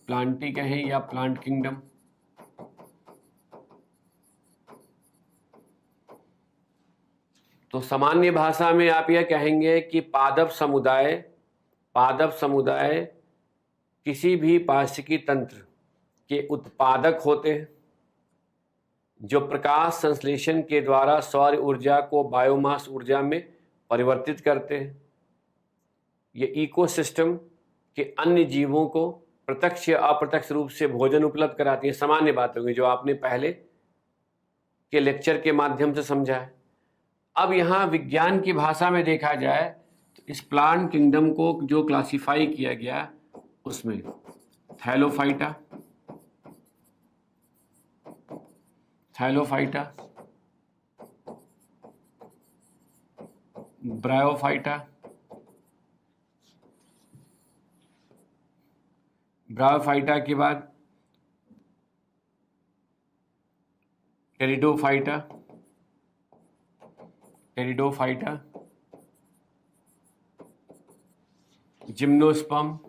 प्लांटी कहें या प्लांट किंगडम, तो सामान्य भाषा में आप यह कहेंगे कि पादप समुदाय किसी भी पारिस्थितिकी तंत्र के उत्पादक होते हैं, जो प्रकाश संश्लेषण के द्वारा सौर ऊर्जा को बायोमास ऊर्जा में परिवर्तित करते हैं। ये इकोसिस्टम के अन्य जीवों को प्रत्यक्ष या अप्रत्यक्ष रूप से भोजन उपलब्ध कराती है। सामान्य बात होगी जो आपने पहले के लेक्चर के माध्यम से समझा है। अब यहाँ विज्ञान की भाषा में देखा जाए तो इस प्लांट किंगडम को जो क्लासिफाई किया गया उसमें थैलोफाइटा, ब्रायोफाइटा के बाद टेरिडोफाइटा, जिम्नोस्पर्म,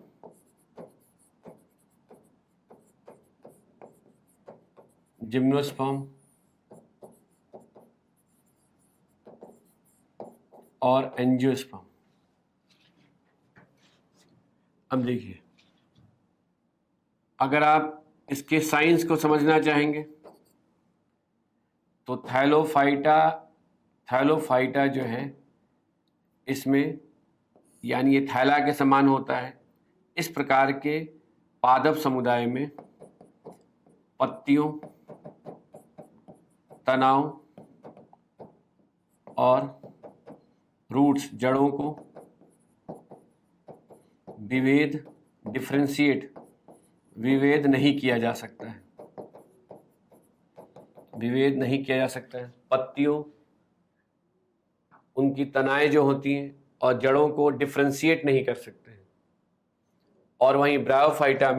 और एंजियोस्पर्म। अब देखिए, अगर आप इसके साइंस को समझना चाहेंगे तो थैलोफाइटा जो है इसमें, यानी ये थैला के समान होता है। इस प्रकार के पादप समुदाय में पत्तियों, तनाव और रूट्स, जड़ों को विभेद नहीं किया जा सकता है। पत्तियों, उनकी तनाएं जो होती हैं, और जड़ों को डिफ्रेंशिएट नहीं कर सकते हैं। और वहीं ब्रायोफाइटा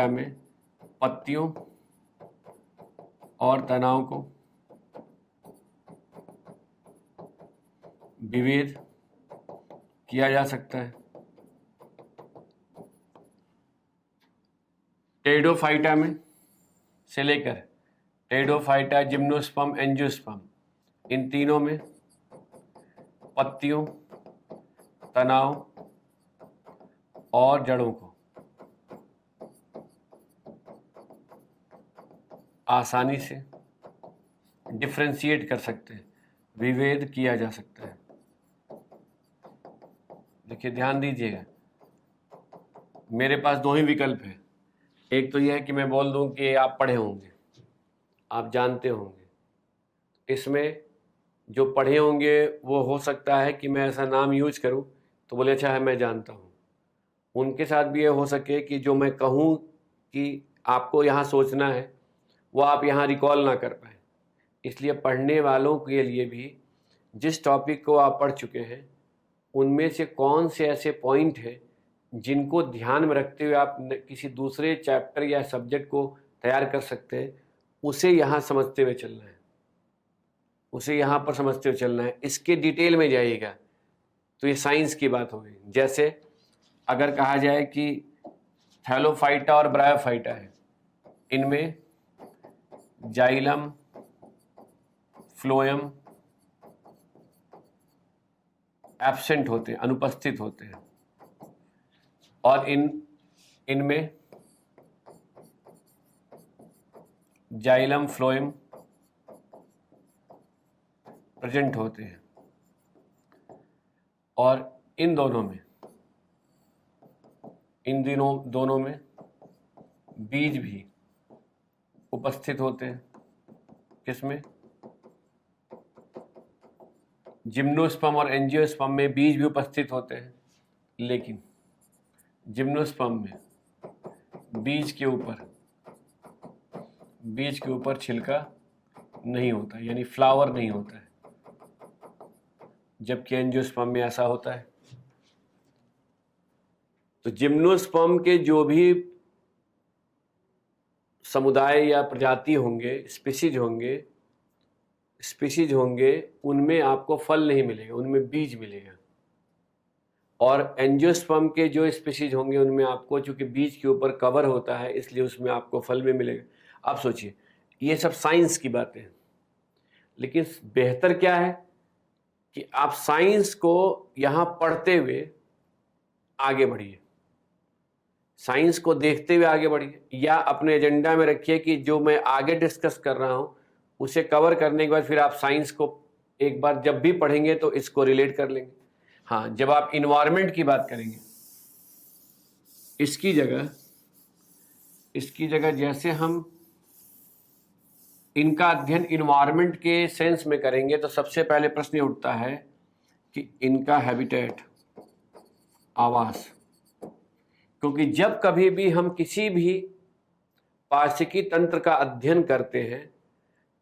में पत्तियों और तनाव को विभेद किया जा सकता है। टेरिडोफाइटा में से लेकर टेरिडोफाइटा, जिम्नोस्पर्म, एंजियोस्पर्म, इन तीनों में पत्तियों, तनाव और जड़ों को आसानी से डिफ्रेंशिएट कर सकते हैं, विभेद किया जा सकता है। देखिए, ध्यान दीजिएगा, मेरे पास दो ही विकल्प हैं। एक तो यह है कि मैं बोल दूं कि आप पढ़े होंगे, आप जानते होंगे। इसमें जो पढ़े होंगे वो हो सकता है कि मैं ऐसा नाम यूज करूं तो बोले अच्छा है मैं जानता हूं। उनके साथ भी ये हो सके कि जो मैं कहूं कि आपको यहाँ सोचना है वो आप यहाँ रिकॉल ना कर पाए। इसलिए पढ़ने वालों के लिए भी जिस टॉपिक को आप पढ़ चुके हैं उनमें से कौन से ऐसे पॉइंट हैं जिनको ध्यान में रखते हुए आप किसी दूसरे चैप्टर या सब्जेक्ट को तैयार कर सकते हैं, उसे यहाँ समझते हुए चलना है, उसे यहाँ पर समझते हुए चलना है। इसके डिटेल में जाइएगा तो ये साइंस की बात होगी। जैसे अगर कहा जाए कि थैलोफाइटा और ब्रायोफाइटा है, इनमें जाइलम, फ्लोएम एब्सेंट होते हैं, अनुपस्थित होते हैं, और इनमें जाइलम, फ्लोएम प्रेजेंट होते हैं, और इन दोनों में बीज भी उपस्थित होते हैं। किसमें? जिम्नोस्पर्म और एंजियोस्पर्म में बीज भी उपस्थित होते हैं, लेकिन जिम्नोस्पर्म में बीज के ऊपर छिलका नहीं होता, यानी फ्लावर नहीं होता है, जबकि एंजियोस्पर्म में ऐसा होता है। तो जिम्नोस्पर्म के जो भी समुदाय या प्रजाति होंगे, स्पीशीज होंगे, उनमें आपको फल नहीं मिलेगा, उनमें बीज मिलेगा। और एंजियोस्पर्म के जो स्पीशीज होंगे उनमें आपको, चूंकि बीज के ऊपर कवर होता है, इसलिए उसमें आपको फल भी मिलेगा। आप सोचिए, ये सब साइंस की बातें हैं, लेकिन बेहतर क्या है कि आप साइंस को यहाँ पढ़ते हुए आगे बढ़िए, साइंस को देखते हुए आगे बढ़िए, या अपने एजेंडा में रखिए कि जो मैं आगे डिस्कस कर रहा हूँ उसे कवर करने के बाद फिर आप साइंस को एक बार जब भी पढ़ेंगे तो इसको रिलेट कर लेंगे। हाँ, जब आप इन्वायरमेंट की बात करेंगे, इसकी जगह जैसे हम इनका अध्ययन इन्वायरमेंट के सेंस में करेंगे तो सबसे पहले प्रश्न उठता है कि इनका हैबिटेट, आवास। क्योंकि जब कभी भी हम किसी भी पारिस्थितिकी तंत्र का अध्ययन करते हैं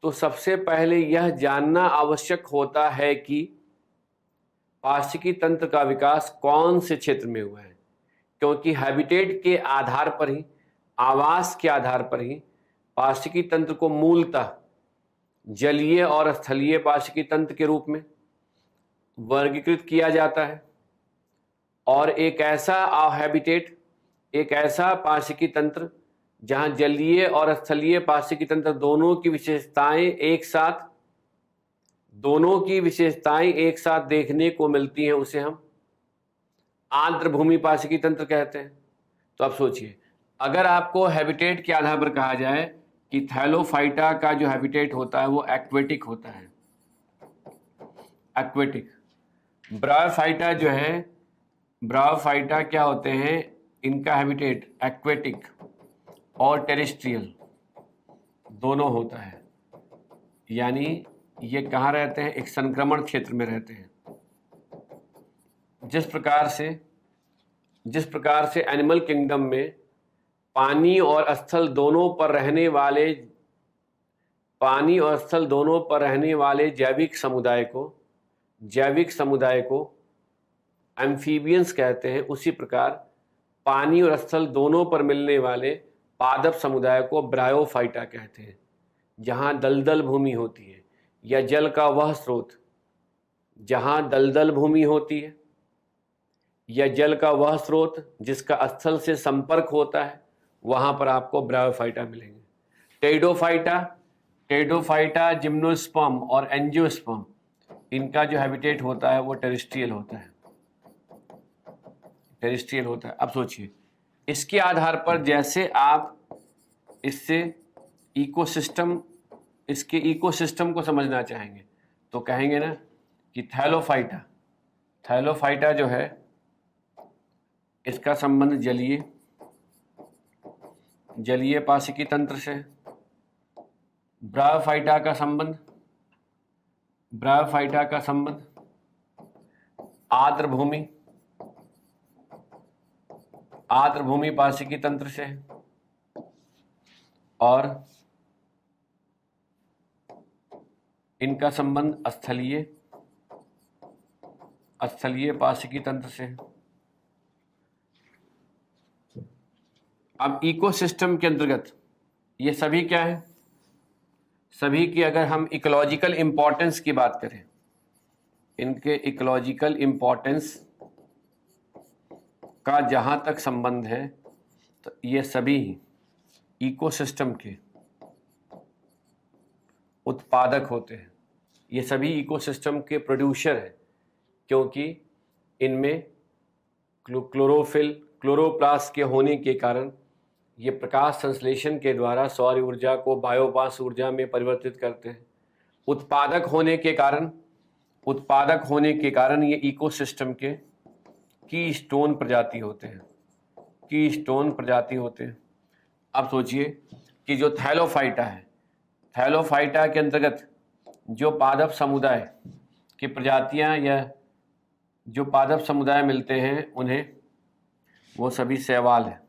तो सबसे पहले यह जानना आवश्यक होता है कि पारिस्थितिकी तंत्र का विकास कौन से क्षेत्र में हुआ है, क्योंकि हैबिटेट के आधार पर ही, आवास के आधार पर ही पारिस्थितिकी तंत्र को मूलतः जलीय और स्थलीय पारिस्थितिकी तंत्र के रूप में वर्गीकृत किया जाता है। और एक ऐसा हैबिटेट, एक ऐसा पारिस्थितिकी तंत्र जहां जलीय और स्थलीय पारिस्थितिकी तंत्र दोनों की विशेषताएं एक साथ देखने को मिलती हैं, उसे हम आर्द्र भूमि पारिस्थितिकी तंत्र कहते हैं। तो आप सोचिए, अगर आपको हैबिटेट के आधार पर कहा जाए कि थैलोफाइटा का जो हैबिटेट होता है वो एक्वेटिक होता है, एक्वेटिक। ब्रायोफाइटा जो है, ब्रायोफाइटा क्या होते हैं, इनका हैबिटेट एक्वेटिक और टेरेस्ट्रियल दोनों होता है, यानी ये कहाँ रहते हैं, एक संक्रमण क्षेत्र में रहते हैं। जिस प्रकार से एनिमल किंगडम में पानी और स्थल दोनों पर रहने वाले जैविक समुदाय को एम्फीबियंस कहते हैं, उसी प्रकार पानी और स्थल दोनों पर मिलने वाले पादप समुदाय को ब्रायोफाइटा कहते हैं। जहाँ दलदल भूमि होती है या जल का वह स्रोत, जहाँ दलदल भूमि होती है या जल का वह स्रोत जिसका स्थल से संपर्क होता है, वहाँ पर आपको ब्रायोफाइटा मिलेंगे। टेरिडोफाइटा, जिम्नोस्पर्म और एंजियोस्पर्म, इनका जो हैबिटेट होता है वो टेरेस्ट्रियल होता है, अब सोचिए, इसके आधार पर जैसे आप इसके इकोसिस्टम को समझना चाहेंगे तो कहेंगे ना कि थैलोफाइटा जो है, इसका संबंध जलीय पारिस्थितिकी तंत्र से। ब्रायोफाइटा का संबंध आर्द्र भूमि पारिस्थितिकी तंत्र से, और इनका संबंध स्थलीय पारिस्थितिकी तंत्र से। अब इकोसिस्टम के अंतर्गत ये सभी क्या है, सभी की अगर हम इकोलॉजिकल इम्पोर्टेंस की बात करें, इनके इकोलॉजिकल इम्पोर्टेंस का जहाँ तक संबंध है, तो ये सभी इकोसिस्टम के उत्पादक होते हैं, ये सभी इकोसिस्टम के प्रोड्यूसर हैं, क्योंकि इनमें क्लोरोप्लास्ट के होने के कारण ये प्रकाश संश्लेषण के द्वारा सौर ऊर्जा को बायोमास ऊर्जा में परिवर्तित करते हैं। उत्पादक होने के कारण ये इकोसिस्टम के कीस्टोन प्रजाति होते हैं। अब सोचिए कि जो थैलोफाइटा है, थैलोफाइटा के अंतर्गत जो पादप समुदाय की प्रजातियां या जो पादप समुदाय मिलते हैं उन्हें वो सभी शैवाल है।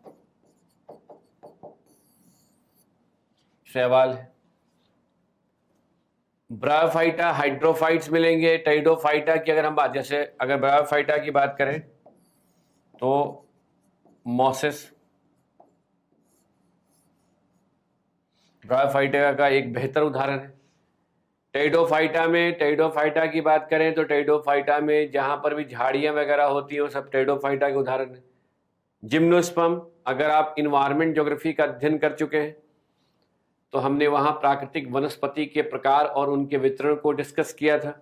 ब्रायोफाइटा हाइड्रोफाइट्स मिलेंगे। टेरिडोफाइटा की अगर हम बात, जैसे अगर ब्रायोफाइटा की बात करें तो मॉसेस ब्रायोफाइटा का एक बेहतर उदाहरण है। टेरिडोफाइटा की बात करें तो टेरिडोफाइटा में जहां पर भी झाड़ियां वगैरह होती हैं वो सब टेरिडोफाइटा के उदाहरण है। जिम्नोस्पर्म, अगर आप इन्वायरमेंट ज्योग्राफी का अध्ययन कर चुके हैं तो हमने वहां प्राकृतिक वनस्पति के प्रकार और उनके वितरण को डिस्कस किया था।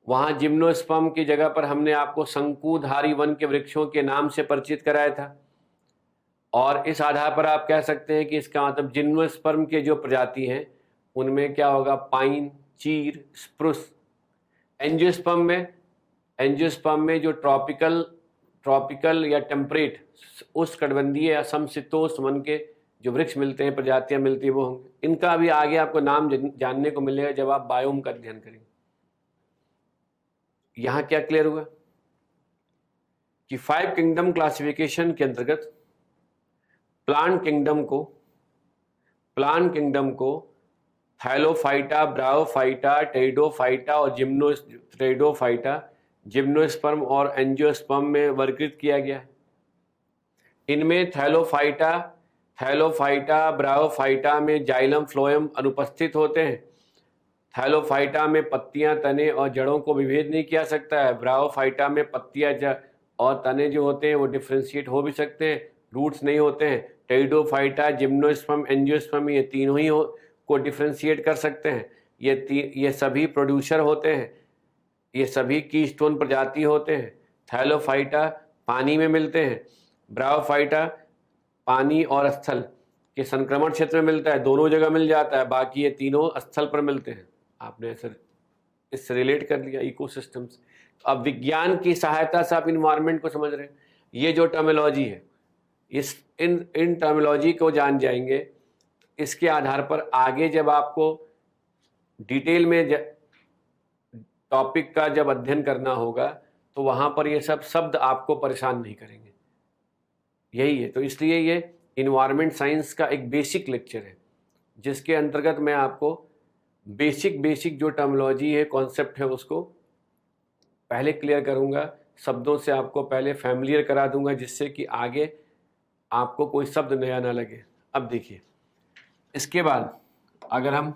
वहां जिम्नोस्पर्म की जगह पर हमने आपको शंकुधारी वन के वृक्षों के नाम से परिचित कराया था, और इस आधार पर आप कह सकते हैं कि इसका मतलब जिम्नोस्पर्म के जो प्रजाति हैं उनमें क्या होगा, पाइन, चीर, स्प्रूस। एंजियोस्पर्म में जो ट्रॉपिकल या टेम्परेट उष्णकटिबंधीय या समशीतोष्ण वन के जो वृक्ष मिलते हैं, प्रजातियां मिलती है, वो होंगे। इनका भी आगे आपको नाम जानने को मिलेगा जब आप बायोम का अध्ययन करेंगे। यहां क्या क्लियर हुआ कि 5 किंगडम क्लासिफिकेशन के अंतर्गत प्लांट किंगडम को थैलोफाइटा, ब्रायोफाइटा, टेरिडोफाइटा और जिम्नोस्पर्म और एंजियोस्पर्म में वर्गीकृत किया गया है। इनमें थैलोफाइटा, ब्रायोफाइटा में जाइलम फ्लोएम अनुपस्थित होते हैं। थैलोफाइटा में पत्तियां, तने और जड़ों को विभेद नहीं किया सकता है। ब्रायोफाइटा में पत्तियां और तने जो होते हैं वो डिफ्रेंशिएट हो भी सकते हैं, रूट्स नहीं होते हैं। टेरिडोफाइटा, जिम्नोस्पर्म, एंजियोस्पर्म ये तीनों ही को डिफ्रेंशिएट कर सकते हैं। ये सभी प्रोड्यूसर होते हैं, ये सभी कीस्टोन प्रजाति होते हैं। थैलोफाइटा पानी में मिलते हैं, ब्रायोफाइटा पानी और स्थल के संक्रमण क्षेत्र में मिलता है, दोनों जगह मिल जाता है, बाकी ये तीनों स्थल पर मिलते हैं। आपने इससे रिलेट कर लिया इकोसिस्टम्स। अब विज्ञान की सहायता से आप इन्वायरमेंट को समझ रहे हैं। ये जो टर्मिनोलॉजी है, इन टर्मिनोलॉजी को जान जाएंगे, इसके आधार पर आगे जब आपको डिटेल में टॉपिक का जब अध्ययन करना होगा तो वहां पर ये सब शब्द आपको परेशान नहीं करेंगे। यही है, तो इसलिए ये इन्वायरमेंट साइंस का एक बेसिक लेक्चर है जिसके अंतर्गत मैं आपको बेसिक जो टर्मिनोलॉजी है, कॉन्सेप्ट है, उसको पहले क्लियर करूंगा, शब्दों से आपको पहले फैमिलियर करा दूंगा, जिससे कि आगे आपको कोई शब्द नया ना लगे। अब देखिए, इसके बाद अगर हम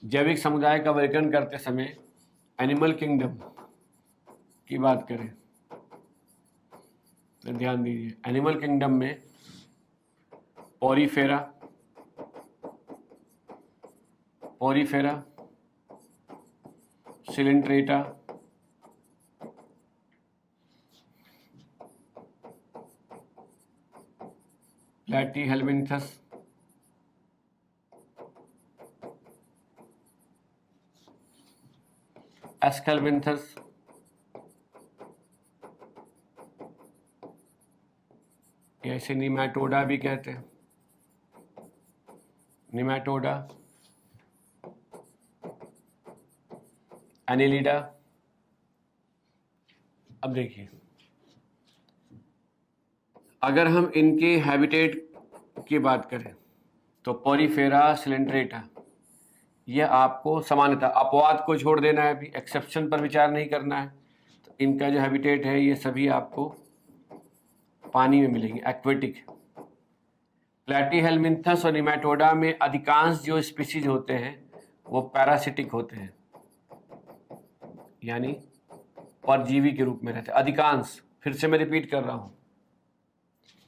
जैविक समुदाय का वर्णन करते समय एनिमल किंगडम की बात करें तो ध्यान दीजिए, एनिमल किंगडम में पोरीफेरा, सिलेंट्रेटा, प्लैटीहेल्मिन्थस, एस्केल्मिन्थस, ऐसे निमैटोडा भी कहते हैं, निमैटोडा, एनिलिडा। अब देखिए, अगर हम इनके हैबिटेट की बात करें तो पोरीफेरा, सिलेंट्रेटा, यह आपको सामान्यतः, अपवाद को छोड़ देना है, अभी एक्सेप्शन पर विचार नहीं करना है। तो इनका जो हैबिटेट है ये सभी आपको पानी में मिलेंगे, एक्वेटिक। प्लैटीहेलमिन्थस और निमेटोडा में अधिकांश जो स्पीशीज होते हैं वो पैरासिटिक होते हैं, यानी परजीवी के रूप में रहते हैं अधिकांश। फिर से मैं रिपीट कर रहा हूं,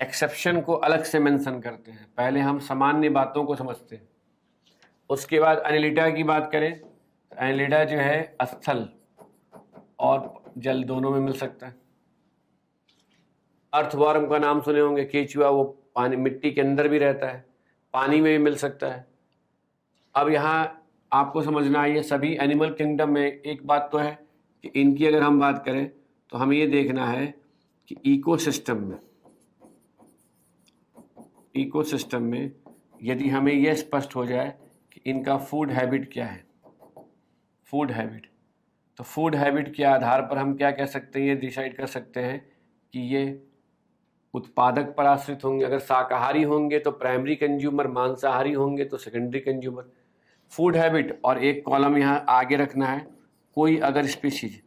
एक्सेप्शन को अलग से मेंशन करते हैं। पहले हम सामान्य बातों को समझते हैं, उसके बाद एनिलिडा की बात करें। एनिलिडा जो है स्थल और जल दोनों में मिल सकता है। अर्थवर्म का नाम सुने होंगे, केचुआ, वो पानी मिट्टी के अंदर भी रहता है, पानी में भी मिल सकता है। अब यहाँ आपको समझना है, ये सभी एनिमल किंगडम में एक बात तो है कि इनकी अगर हम बात करें तो हमें ये देखना है कि इकोसिस्टम में यदि हमें यह स्पष्ट हो जाए कि इनका फूड हैबिट क्या है, फूड हैबिट, तो फूड हैबिट के आधार पर हम क्या कह सकते हैं, ये डिसाइड कर सकते हैं कि ये उत्पादक पर आश्रित होंगे। अगर शाकाहारी होंगे तो प्राइमरी कंज्यूमर, मांसाहारी होंगे तो सेकेंडरी कंज्यूमर। फूड हैबिट, और एक कॉलम यहाँ आगे रखना है, कोई अगर स्पीशीज,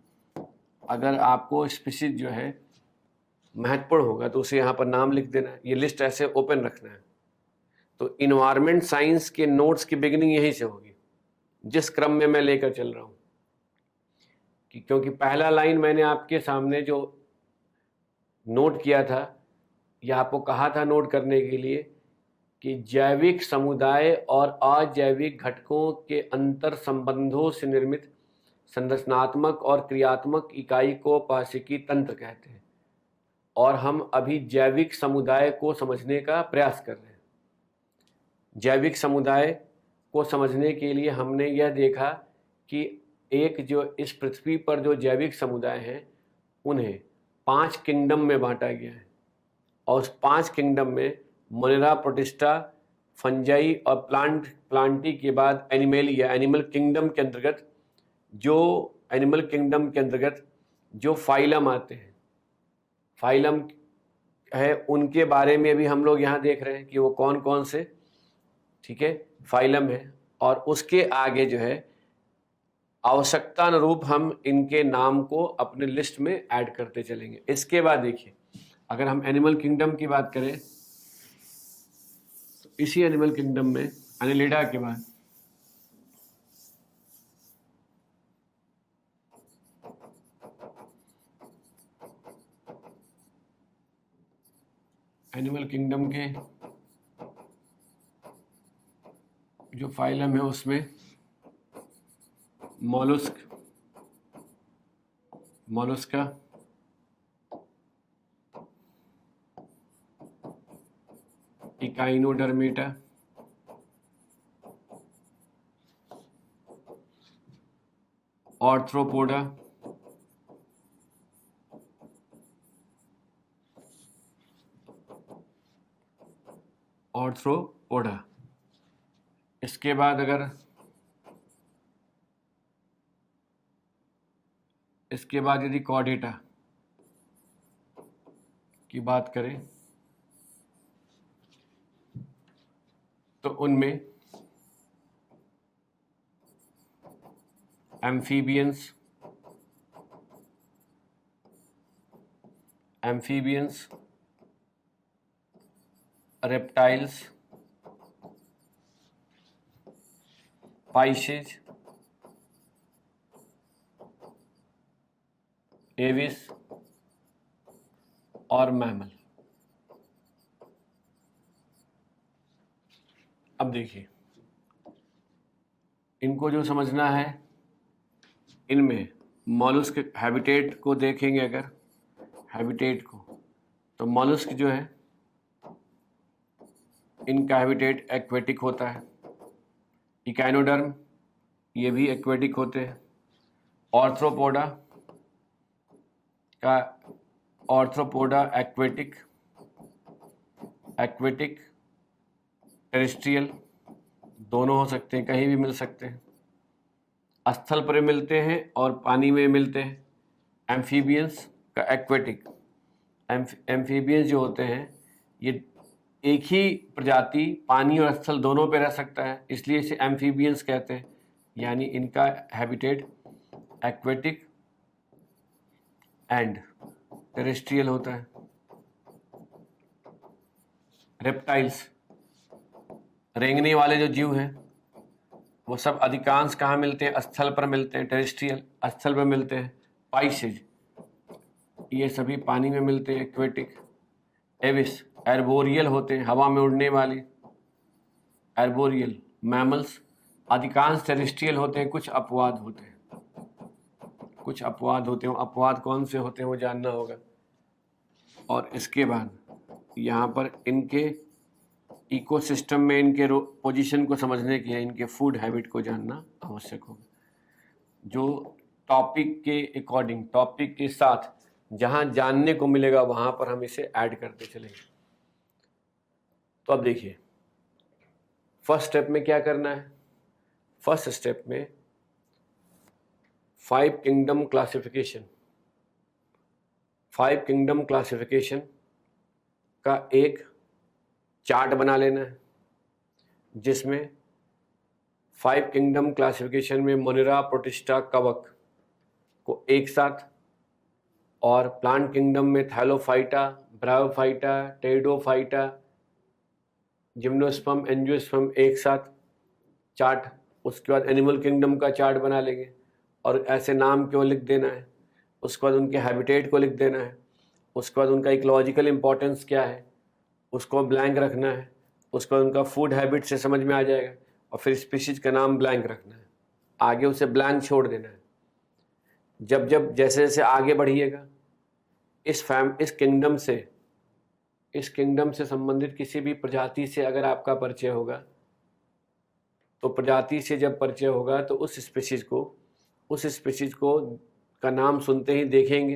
अगर आपको स्पीशीज जो है महत्वपूर्ण होगा तो उसे यहाँ पर नाम लिख देना है। ये लिस्ट ऐसे ओपन रखना है। तो इन्वायरमेंट साइंस के नोट्स की बिगिनिंग यहीं से होगी, जिस क्रम में मैं लेकर चल रहा हूँ, क्योंकि पहला लाइन मैंने आपके सामने जो नोट किया था, यह आपको कहा था नोट करने के लिए कि जैविक समुदाय और अजैविक घटकों के अंतर संबंधों से निर्मित संरचनात्मक और क्रियात्मक इकाई को पारिस्थितिकी तंत्र कहते हैं। और हम अभी जैविक समुदाय को समझने का प्रयास कर रहे हैं। जैविक समुदाय को समझने के लिए हमने यह देखा कि एक जो इस पृथ्वी पर जो जैविक समुदाय हैं उन्हें 5 किंगडम में बांटा गया है, और उस 5 किंगडम में मोनेरा, प्रोटिस्टा, फंजाई और प्लांटी के बाद एनिमेलिया, एनिमल किंगडम के अंतर्गत जो फाइलम आते हैं, फाइलम है, उनके बारे में भी हम लोग यहाँ देख रहे हैं कि वो कौन कौन से, ठीक है, फाइलम है। और उसके आगे जो है आवश्यकता अनुरूप हम इनके नाम को अपने लिस्ट में ऐड करते चलेंगे। इसके बाद देखिए, अगर हम एनिमल किंगडम की बात करें तो इसी एनिमल किंगडम में एनिलिडा के बाद एनिमल किंगडम के जो फाइलम है उसमें मोलस्का, इकाइनोडर्मेटा, आर्थ्रोपोडा, इसके बाद अगर यदि कॉर्डेटा की बात करें तो उनमें एम्फीबियंस, रेप्टाइल्स, पाइसेज, एविस और मैमल। अब देखिए, इनको जो समझना है, इनमें मॉलस्क हैबिटेट को देखेंगे। अगर हैबिटेट को, तो मॉलस्क जो है इनका हैबिटेट एक्वेटिक होता है। इकाइनोडर्म, ये भी एक्वेटिक होते हैं। ऑर्थ्रोपोडा एक्वेटिक, टेरेस्ट्रियल, दोनों हो सकते हैं, कहीं भी मिल सकते हैं, स्थल पर मिलते हैं और पानी में मिलते हैं। एम्फीबियंस का एक्वेटिक, एम्फीबियंस जो होते हैं ये एक ही प्रजाति पानी और स्थल दोनों पे रह सकता है, इसलिए इसे एम्फीबियंस कहते हैं, यानी इनका हैबिटेट एक्वेटिक एंड टेरेस्ट्रियल होता है। रेप्टाइल्स रेंगने वाले जो जीव हैं वो सब अधिकांश कहाँ मिलते हैं? स्थल पर मिलते हैं, टेरेस्ट्रियल, स्थल पर मिलते हैं। पाइसेज ये सभी पानी में मिलते हैं, एक्वेटिक। एविस एर्बोरियल होते हैं, हवा में उड़ने वाले एर्बोरियल। मैमल्स अधिकांश टेरेस्ट्रियल होते हैं, कुछ अपवाद होते हैं, कुछ अपवाद होते हैं। अपवाद कौन से होते हैं वो जानना होगा। और इसके बाद यहाँ पर इनके इकोसिस्टम में इनके पोजीशन को समझने के लिए इनके फूड हैबिट को जानना आवश्यक होगा, जो टॉपिक के अकॉर्डिंग, टॉपिक के साथ जहाँ जानने को मिलेगा वहाँ पर हम इसे ऐड करते चलेंगे। तो अब देखिए फर्स्ट स्टेप में क्या करना है। फर्स्ट स्टेप में 5 किंगडम क्लासिफिकेशन, 5 किंगडम क्लासिफिकेशन का एक चार्ट बना लेना है, जिसमें 5 किंगडम क्लासिफिकेशन में मोनिरा, प्रोटिस्टा, कवक को एक साथ, और प्लांट किंगडम में Thallophyta, bryophyta, pteridophyta, gymnosperm, angiosperm एक साथ चार्ट। उसके बाद एनिमल किंगडम का चार्ट बना लेंगे और ऐसे नाम क्यों लिख देना है। उसके बाद उनके हैबिटेट को लिख देना है। उसके बाद उनका इकोलॉजिकल इंपॉर्टेंस क्या है उसको ब्लैंक रखना है। उसके बाद उनका फूड हैबिट से समझ में आ जाएगा, और फिर स्पीशीज का नाम ब्लैंक रखना है, आगे उसे ब्लैंक छोड़ देना है। जब जब जैसे जैसे आगे बढ़िएगा इस किंगडम से संबंधित किसी भी प्रजाति से अगर आपका परिचय होगा, तो प्रजाति से जब परिचय होगा तो उस स्पीशीज को का नाम सुनते ही देखेंगे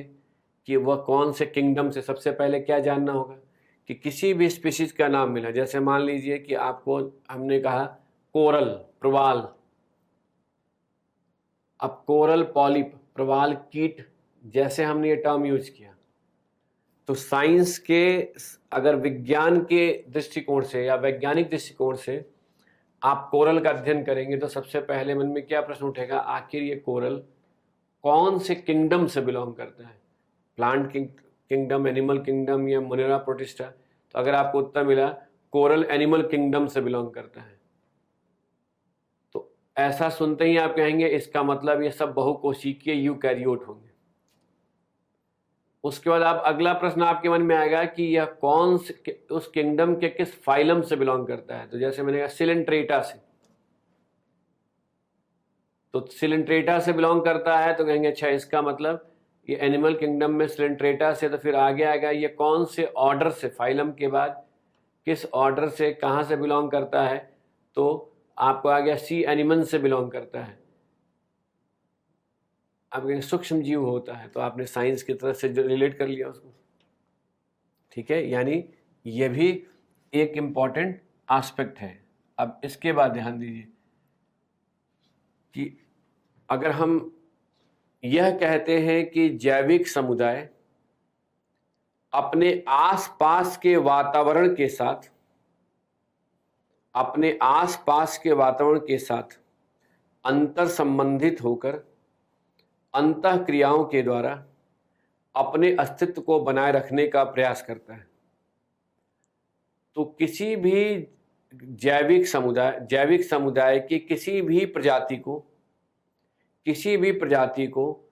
कि वह कौन से किंगडम से। सबसे पहले क्या जानना होगा कि किसी भी स्पीशीज का नाम मिला, जैसे मान लीजिए कि आपको हमने कहा कोरल, प्रवाल। अब कोरल पॉलिप, प्रवाल कीट, जैसे हमने ये टर्म यूज किया, तो साइंस के अगर विज्ञान के दृष्टिकोण से या वैज्ञानिक दृष्टिकोण से आप कोरल का अध्ययन करेंगे तो सबसे पहले मन में क्या प्रश्न उठेगा, आखिर ये कोरल कौन से किंगडम से बिलोंग करता है? प्लांट किंगडम, एनिमल किंगडम या मोनेरा, प्रोटिस्टा? तो अगर आपको उत्तर मिला कोरल एनिमल किंगडम से बिलोंग करता है, तो ऐसा सुनते ही आप कहेंगे इसका मतलब ये सब बहुकोशिकीय यूकैरियोट होंगे। उसके बाद आप अगला प्रश्न आपके मन में आएगा कि यह कौन से उस किंगडम के किस फाइलम से बिलोंग करता है। तो जैसे मैंने कहा सिलेंट्रेटा से, तो सिलेंट्रेटा से बिलोंग करता है तो कहेंगे अच्छा इसका मतलब ये एनिमल किंगडम में सिलेंट्रेटा से। तो फिर आगे आएगा ये कौन से ऑर्डर से, फाइलम के बाद किस ऑर्डर से, कहाँ से बिलोंग करता है, तो आपको आ गया सी एनिमन से बिलोंग करता है। आपके सूक्ष्म जीव होता है, तो आपने साइंस की तरफ से रिलेट कर लिया उसको, ठीक है। यानी ये भी एक इम्पॉर्टेंट एस्पेक्ट है। अब इसके बाद ध्यान दीजिए कि अगर हम यह कहते हैं कि जैविक समुदाय अपने आसपास के वातावरण के साथ, अंतर संबंधित होकर अंतः क्रियाओं के द्वारा अपने अस्तित्व को बनाए रखने का प्रयास करता है, तो किसी भी जैविक समुदाय की किसी भी प्रजाति को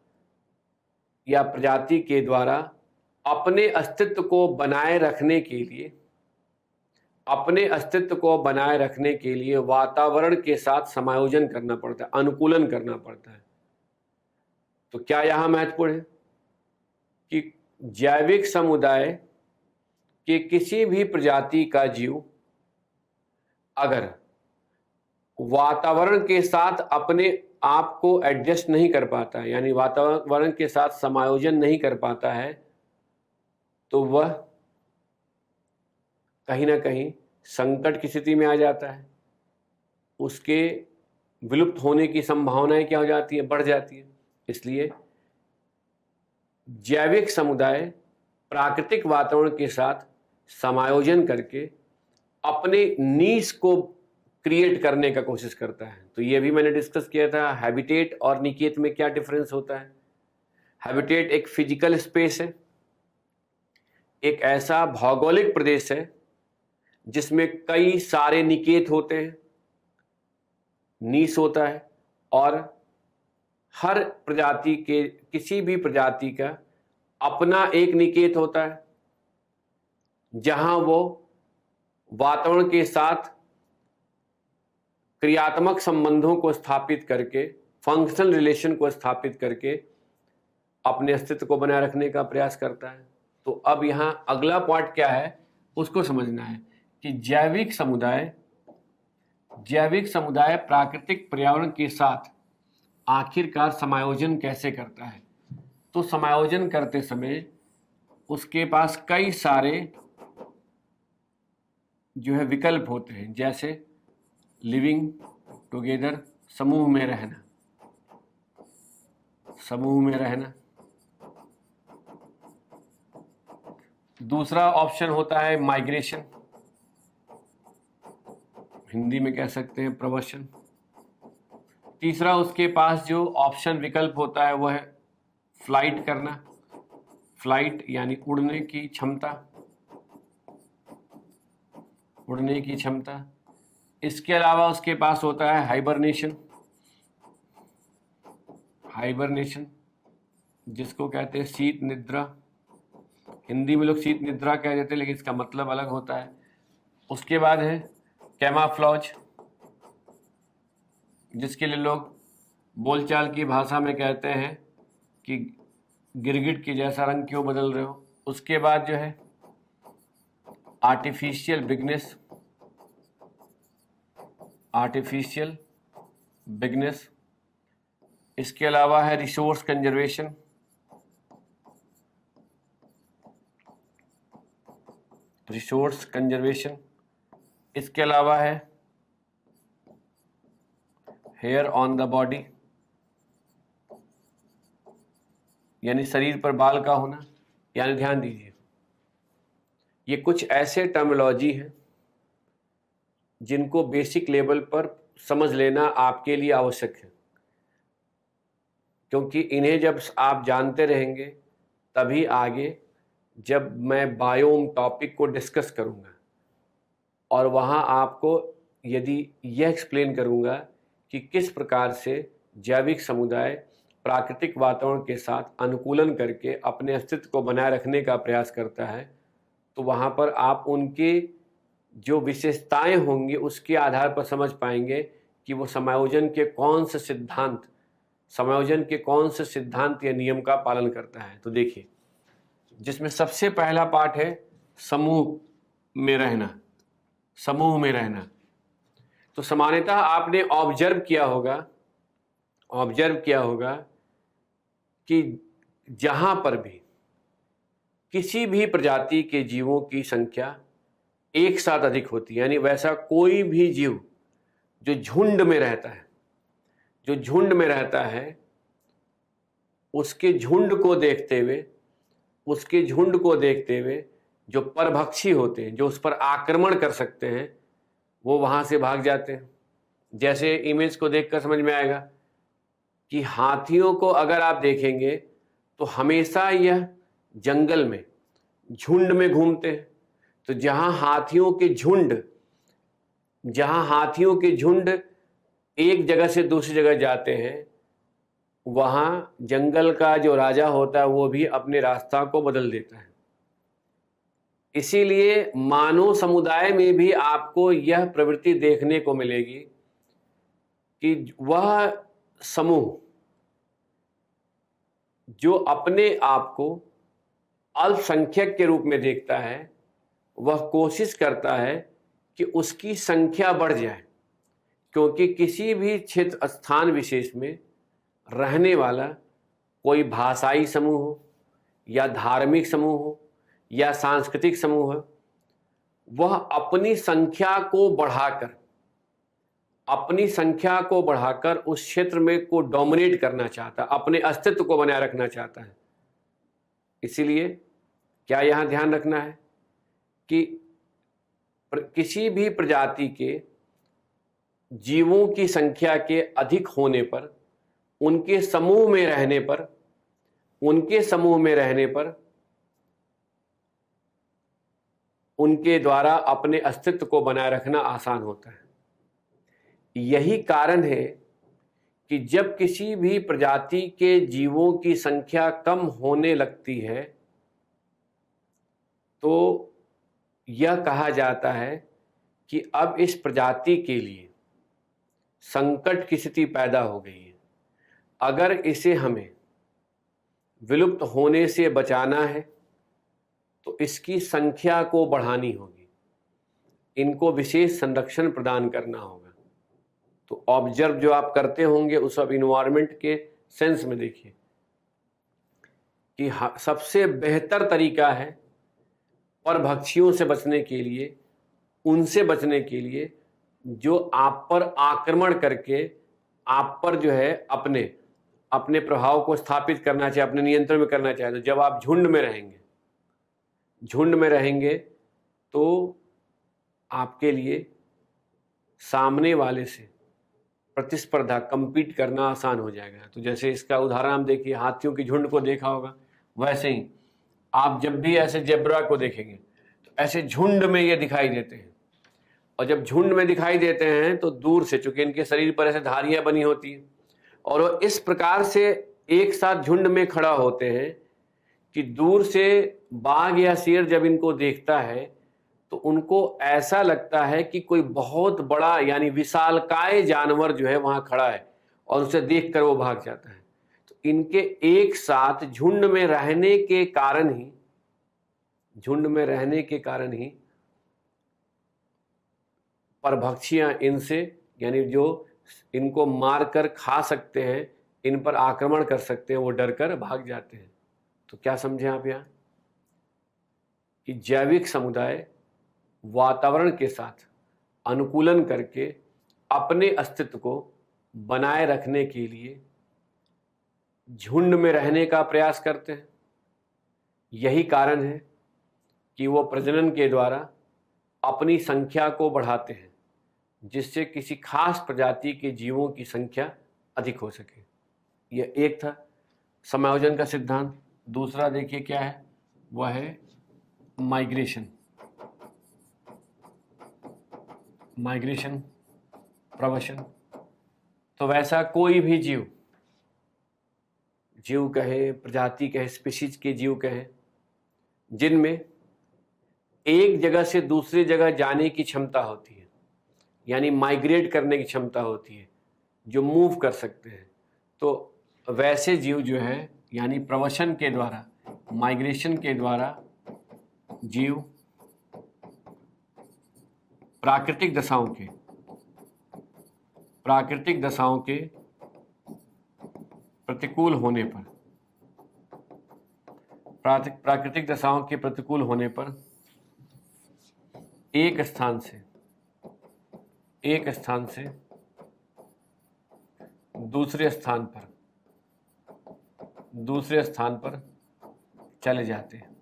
या प्रजाति के द्वारा अपने अस्तित्व को बनाए रखने के लिए वातावरण के साथ समायोजन करना पड़ता है, अनुकूलन करना पड़ता है। तो क्या यहां महत्वपूर्ण है कि जैविक समुदाय के किसी भी प्रजाति का जीव अगर वातावरण के साथ अपने आप को एडजस्ट नहीं कर पाता है, यानी वातावरण के साथ समायोजन नहीं कर पाता है, तो वह कहीं ना कहीं संकट की स्थिति में आ जाता है। उसके विलुप्त होने की संभावनाएं क्या हो जाती है, बढ़ जाती है। इसलिए जैविक समुदाय प्राकृतिक वातावरण के साथ समायोजन करके अपने नीश को क्रिएट करने का कोशिश करता है। तो ये भी मैंने डिस्कस किया था, हैबिटेट और निकेत में क्या डिफरेंस होता है। हैबिटेट एक फिजिकल स्पेस है, एक ऐसा भौगोलिक प्रदेश है जिसमें कई सारे निकेत होते हैं, नीस होता है, और हर प्रजाति के, किसी भी प्रजाति का अपना एक निकेत होता है, जहां वो वातावरण के साथ क्रियात्मक संबंधों को स्थापित करके, फंक्शनल रिलेशन को स्थापित करके अपने अस्तित्व को बनाए रखने का प्रयास करता है। तो अब यहां अगला पार्ट क्या है उसको समझना है कि जैविक समुदाय प्राकृतिक पर्यावरण के साथ आखिरकार समायोजन कैसे करता है। तो समायोजन करते समय उसके पास कई सारे जो है विकल्प होते हैं, जैसे लिविंग टुगेदर, समूह में रहना, दूसरा ऑप्शन होता है माइग्रेशन, हिंदी में कह सकते हैं प्रवसन। तीसरा उसके पास जो ऑप्शन विकल्प होता है वह है फ्लाइट करना, फ्लाइट यानी उड़ने की क्षमता। इसके अलावा उसके पास होता है हाइबरनेशन, जिसको कहते हैं शीत निद्रा। हिंदी में लोग शीत निद्रा कह देते हैं, लेकिन इसका मतलब अलग होता है। उसके बाद है कैमाफ्लॉज, जिसके लिए लोग बोलचाल की भाषा में कहते हैं कि गिरगिट के जैसा रंग क्यों बदल रहे हो। उसके बाद जो है आर्टिफिशियल बिगनेस। इसके अलावा है रिसोर्स कंजर्वेशन, इसके अलावा है हेयर ऑन द बॉडी, यानी शरीर पर बाल का होना। यानी ध्यान दीजिए, ये कुछ ऐसे टर्मिनोलॉजी हैं जिनको बेसिक लेवल पर समझ लेना आपके लिए आवश्यक है, क्योंकि इन्हें जब आप जानते रहेंगे तभी आगे जब मैं बायोम टॉपिक को डिस्कस करूंगा और वहां आपको यदि यह एक्सप्लेन करूंगा कि किस प्रकार से जैविक समुदाय प्राकृतिक वातावरण के साथ अनुकूलन करके अपने अस्तित्व को बनाए रखने का प्रयास करता है, तो वहाँ पर आप उनके जो विशेषताएं होंगी उसके आधार पर समझ पाएंगे कि वो समायोजन के कौन से सिद्धांत या नियम का पालन करता है। तो देखिए, जिसमें सबसे पहला पार्ट है समूह में रहना। तो सामान्यतः आपने ऑब्जर्व किया होगा कि जहां पर भी किसी भी प्रजाति के जीवों की संख्या एक साथ अधिक होती है, यानी वैसा कोई भी जीव जो झुंड में रहता है, उसके झुंड को देखते हुए जो परभक्षी होते हैं, जो उस पर आक्रमण कर सकते हैं, वो वहां से भाग जाते हैं। जैसे इमेज को देखकर समझ में आएगा कि हाथियों को अगर आप देखेंगे तो हमेशा यह जंगल में झुंड में घूमते हैं। तो जहां हाथियों के झुंड एक जगह से दूसरी जगह जाते हैं, वहां जंगल का जो राजा होता है वो भी अपने रास्ता को बदल देता है। इसीलिए मानव समुदाय में भी आपको यह प्रवृत्ति देखने को मिलेगी कि वह समूह जो अपने आप को अल्पसंख्यक के रूप में देखता है, वह कोशिश करता है कि उसकी संख्या बढ़ जाए, क्योंकि किसी भी क्षेत्र स्थान विशेष में रहने वाला कोई भाषाई समूह हो या धार्मिक समूह हो या सांस्कृतिक समूह हो, वह अपनी संख्या को बढ़ाकर उस क्षेत्र में को डोमिनेट करना चाहता है, अपने अस्तित्व को बनाए रखना चाहता है। इसीलिए क्या यहां ध्यान रखना है कि किसी भी प्रजाति के जीवों की संख्या के अधिक होने पर, उनके समूह में रहने पर उनके द्वारा अपने अस्तित्व को बनाए रखना आसान होता है। यही कारण है कि जब किसी भी प्रजाति के जीवों की संख्या कम होने लगती है तो यह कहा जाता है कि अब इस प्रजाति के लिए संकट की स्थिति पैदा हो गई है। अगर इसे हमें विलुप्त होने से बचाना है तो इसकी संख्या को बढ़ानी होगी, इनको विशेष संरक्षण प्रदान करना होगा। तो ऑब्जर्व जो आप करते होंगे उस अब इन्वायरमेंट के सेंस में देखिए कि सबसे बेहतर तरीका है परभक्षियों से बचने के लिए, उनसे बचने के लिए जो आप पर आक्रमण करके आप पर जो है अपने प्रभाव को स्थापित करना चाहे, अपने नियंत्रण में करना चाहे। तो जब आप झुंड में रहेंगे तो आपके लिए सामने वाले से प्रतिस्पर्धा, compete करना आसान हो जाएगा। तो जैसे इसका उदाहरण हम देखिए, हाथियों की झुंड को देखा होगा, वैसे ही आप जब भी ऐसे जेब्रा को देखेंगे तो ऐसे झुंड में ये दिखाई देते हैं। और जब झुंड में दिखाई देते हैं तो दूर से, चूंकि इनके शरीर पर ऐसे धारियां बनी होती हैं और वो इस प्रकार से एक साथ झुंड में खड़ा होते हैं कि दूर से बाघ या शेर जब इनको देखता है तो उनको ऐसा लगता है कि कोई बहुत बड़ा यानी विशालकाय जानवर जो है वहां खड़ा है और उसे देखकर वो भाग जाता है। तो इनके एक साथ झुंड में रहने के कारण ही परभक्षियां इनसे, यानी जो इनको मारकर खा सकते हैं, इन पर आक्रमण कर सकते हैं, वो डरकर भाग जाते हैं। तो क्या समझे आप यहाँ कि जैविक समुदाय वातावरण के साथ अनुकूलन करके अपने अस्तित्व को बनाए रखने के लिए झुंड में रहने का प्रयास करते हैं। यही कारण है कि वो प्रजनन के द्वारा अपनी संख्या को बढ़ाते हैं जिससे किसी खास प्रजाति के जीवों की संख्या अधिक हो सके। यह एक था समायोजन का सिद्धांत। दूसरा देखिए क्या है, वह है माइग्रेशन, प्रवसन। तो वैसा कोई भी जीव कहे, प्रजाति कहे, स्पीशीज के जीव कहे, जिनमें एक जगह से दूसरी जगह जाने की क्षमता होती है, यानी माइग्रेट करने की क्षमता होती है, जो मूव कर सकते हैं, तो वैसे जीव जो है यानी प्रवसन के द्वारा, माइग्रेशन के द्वारा जीव प्राकृतिक दशाओं के प्रतिकूल होने पर एक स्थान से दूसरे स्थान पर चले जाते हैं।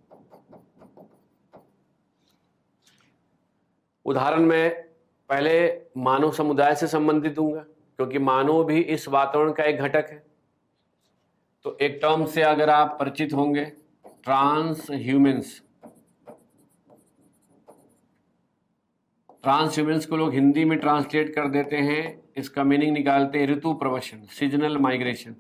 उदाहरण में पहले मानव समुदाय से संबंधित दूंगा क्योंकि मानव भी इस वातावरण का एक घटक है। तो एक टर्म से अगर आप परिचित होंगे, ट्रांसह्यूमंस को लोग हिंदी में ट्रांसलेट कर देते हैं, इसका मीनिंग निकालते हैं ऋतु प्रवसन, सीजनल माइग्रेशन।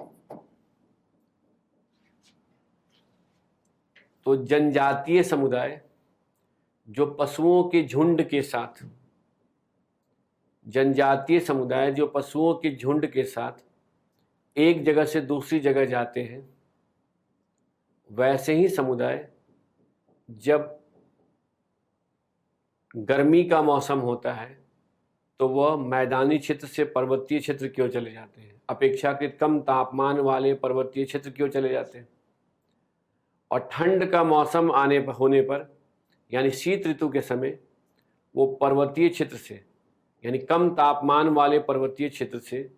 तो जनजातीय समुदाय जो पशुओं के झुंड के साथ एक जगह से दूसरी जगह जाते हैं, वैसे ही समुदाय जब गर्मी का मौसम होता है तो वह मैदानी क्षेत्र से पर्वतीय क्षेत्र की ओर चले जाते हैं, अपेक्षाकृत कम तापमान वाले पर्वतीय क्षेत्र की ओर चले जाते हैं। और ठंड का मौसम होने पर यानी शीत ऋतु के समय वो पर्वतीय क्षेत्र से यानी कम तापमान वाले पर्वतीय क्षेत्र से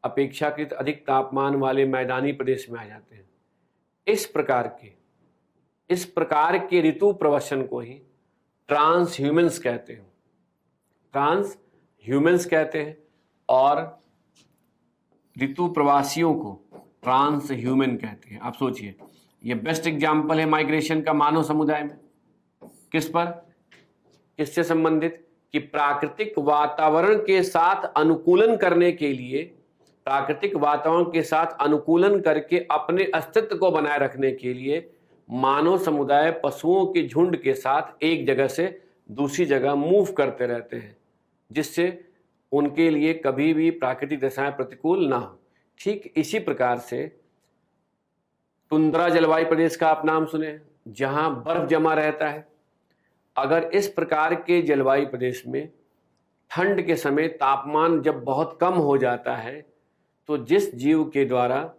अपेक्षाकृत अधिक तापमान वाले मैदानी प्रदेश में आ जाते हैं। इस प्रकार के ऋतु प्रवसन को ही ट्रांसह्यूमंस कहते हैं और ऋतु प्रवासियों को ट्रांसह्यूमन कहते हैं। आप सोचिए, ये बेस्ट एग्जाम्पल है माइग्रेशन का मानव समुदाय में। किस पर? किससे संबंधित? कि प्राकृतिक वातावरण के साथ अनुकूलन करने के लिए, प्राकृतिक वातावरण के साथ अनुकूलन करके अपने अस्तित्व को बनाए रखने के लिए मानव समुदाय पशुओं के झुंड के साथ एक जगह से दूसरी जगह मूव करते रहते हैं, जिससे उनके लिए कभी भी प्राकृतिक दशाएं प्रतिकूल ना हो। ठीक इसी प्रकार से टुंड्रा जलवायु प्रदेश का आप नाम सुने, जहां बर्फ जमा रहता है। अगर इस प्रकार के जलवायु प्रदेश में ठंड के समय तापमान जब बहुत कम हो जाता है, तो जिस जीव के द्वारा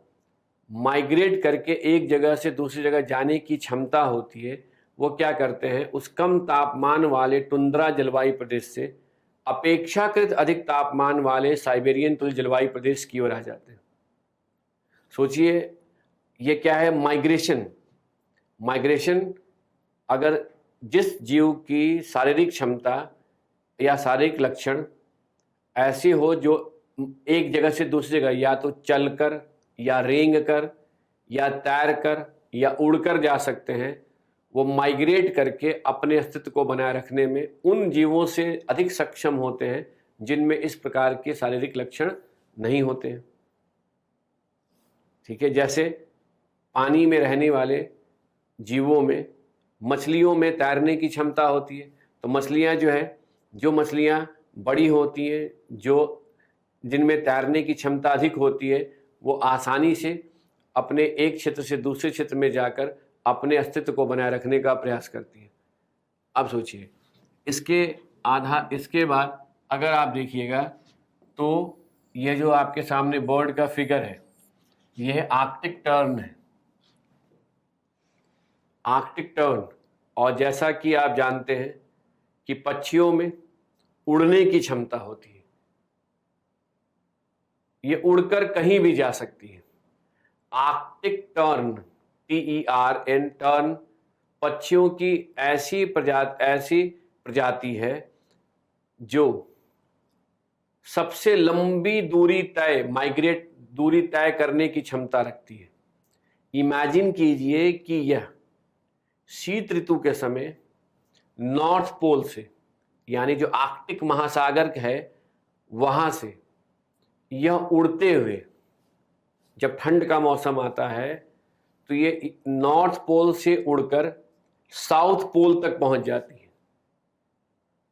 माइग्रेट करके एक जगह से दूसरी जगह जाने की क्षमता होती है, वो क्या करते हैं, उस कम तापमान वाले टुंड्रा जलवायु प्रदेश से अपेक्षाकृत अधिक तापमान वाले साइबेरियन तुल्य जलवायु प्रदेश की ओर आ जाते हैं। सोचिए, ये क्या है? माइग्रेशन। माइग्रेशन, अगर जिस जीव की शारीरिक क्षमता या शारीरिक लक्षण ऐसी हो जो एक जगह से दूसरी जगह या तो चलकर या रेंग कर या तैर कर या उड़कर जा सकते हैं, वो माइग्रेट करके अपने अस्तित्व को बनाए रखने में उन जीवों से अधिक सक्षम होते हैं जिनमें इस प्रकार के शारीरिक लक्षण नहीं होते हैं। ठीक है, जैसे पानी में रहने वाले जीवों में, मछलियों में तैरने की क्षमता होती है, तो मछलियां जो मछलियां बड़ी होती हैं, जो जिनमें तैरने की क्षमता अधिक होती है, वो आसानी से अपने एक क्षेत्र से दूसरे क्षेत्र में जाकर अपने अस्तित्व को बनाए रखने का प्रयास करती है। अब सोचिए, इसके बाद अगर आप देखिएगा तो ये जो आपके सामने बर्ड का फिगर है, यह आर्कटिक टर्न है, आर्कटिक टर्न। और जैसा कि आप जानते हैं कि पक्षियों में उड़ने की क्षमता होती है, ये उड़कर कहीं भी जा सकती है। आर्कटिक टर्न, TERN, टर्न पक्षियों की ऐसी प्रजाति है जो सबसे लंबी दूरी तय करने की क्षमता रखती है। इमेजिन कीजिए कि यह शीत ऋतु के समय नॉर्थ पोल से, यानी जो आर्कटिक महासागर है वहां से यह उड़ते हुए, जब ठंड का मौसम आता है तो ये नॉर्थ पोल से उड़कर साउथ पोल तक पहुंच जाती है।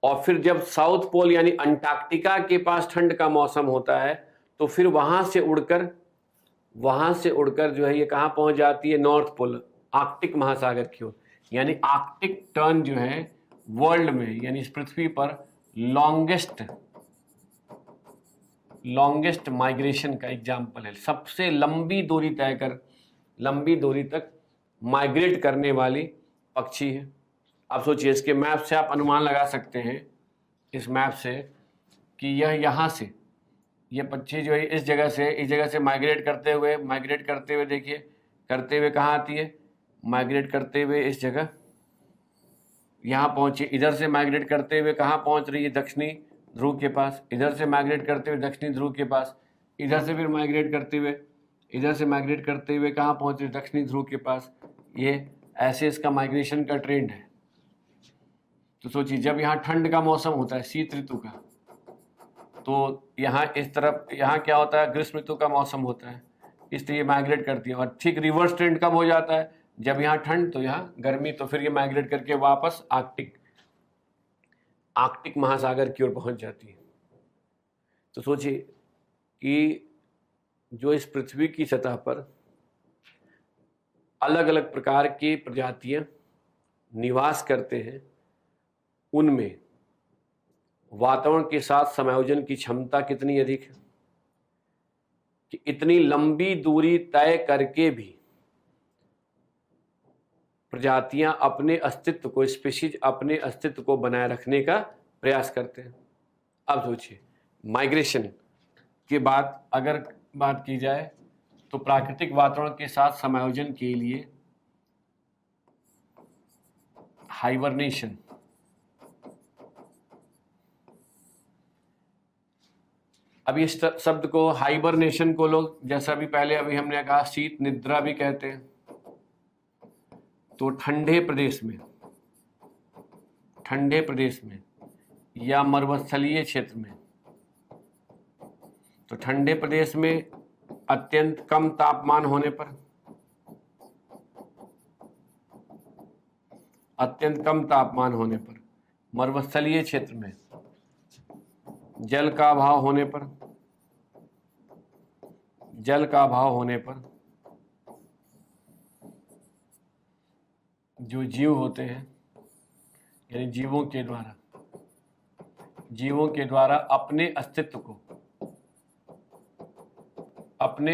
और फिर जब साउथ पोल यानी अंटार्कटिका के पास ठंड का मौसम होता है, तो फिर वहां से उड़कर जो है ये कहां पहुंच जाती है? नॉर्थ पोल, आर्कटिक महासागर की ओर। यानी आर्कटिक टर्न जो है वर्ल्ड में, यानी इस पृथ्वी पर लॉन्गेस्ट माइग्रेशन का एग्जाम्पल है। सबसे लंबी दूरी तक माइग्रेट करने वाली पक्षी है। अब सोचिए, इसके मैप से आप अनुमान लगा सकते हैं, इस मैप से, कि यह यहाँ से, ये पक्षी जो है इस जगह से माइग्रेट करते हुए देखिए, करते हुए कहाँ आती है? माइग्रेट करते हुए इस जगह यहाँ पहुँची। इधर से माइग्रेट करते हुए कहाँ पहुँच रही है? दक्षिणी ध्रुव के पास। इधर से माइग्रेट करते हुए दक्षिणी ध्रुव के पास। इधर से फिर माइग्रेट करते हुए कहाँ पहुँच रही है? दक्षिणी ध्रुव के पास। ये ऐसे इसका माइग्रेशन का ट्रेंड है। तो सोचिए, जब यहाँ ठंड का मौसम होता है, शीत ऋतु का, तो यहाँ इस तरफ यहाँ क्या होता है? ग्रीष्म ऋतु का मौसम होता है, इसलिए माइग्रेट करती है। और ठीक रिवर्स ट्रेंड कब हो जाता है? जब यहाँ ठंड तो यहाँ गर्मी, तो फिर ये माइग्रेट करके वापस आर्कटिक महासागर की ओर पहुंच जाती है। तो सोचिए कि जो इस पृथ्वी की सतह पर अलग अलग प्रकार की प्रजातियां निवास करते हैं, उनमें वातावरण के साथ समायोजन की क्षमता कितनी अधिक है कि इतनी लंबी दूरी तय करके भी प्रजातियां अपने अस्तित्व को, स्पीशीज अपने अस्तित्व को बनाए रखने का प्रयास करते हैं। अब सोचिए, माइग्रेशन के बाद अगर बात की जाए तो प्राकृतिक वातावरण के साथ समायोजन के लिए हाइबरनेशन, अब इस शब्द को, हाइबरनेशन को लोग, जैसा भी पहले अभी हमने कहा, शीत निद्रा भी कहते हैं। तो ठंडे ठंडे प्रदेश में या मरुस्थलीय क्षेत्र में, तो ठंडे प्रदेश में अत्यंत कम तापमान होने पर, अत्यंत कम तापमान होने पर, मरुस्थलीय क्षेत्र में जल का अभाव होने पर, जल का अभाव होने पर जो जीव होते हैं, यानी जीवों के द्वारा अपने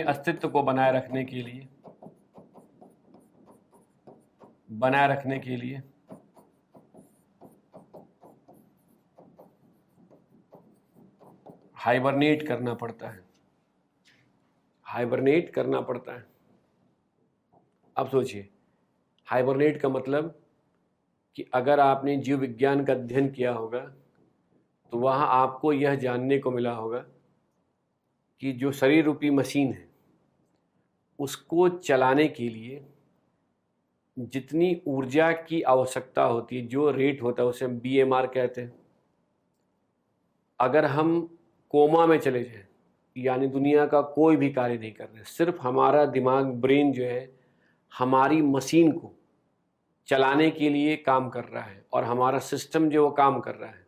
अस्तित्व को बनाए रखने के लिए हाइबरनेट करना पड़ता है। अब सोचिए, हाइबरनेट का मतलब कि अगर आपने जीव विज्ञान का अध्ययन किया होगा तो वहाँ आपको यह जानने को मिला होगा कि जो शरीर रूपी मशीन है उसको चलाने के लिए जितनी ऊर्जा की आवश्यकता होती है, जो रेट होता है उसे हम BMR कहते हैं। अगर हम कोमा में चले जाएं, यानी दुनिया का कोई भी कार्य नहीं कर रहे, सिर्फ हमारा दिमाग, ब्रेन जो है हमारी मशीन को चलाने के लिए काम कर रहा है और हमारा सिस्टम जो वो काम कर रहा है,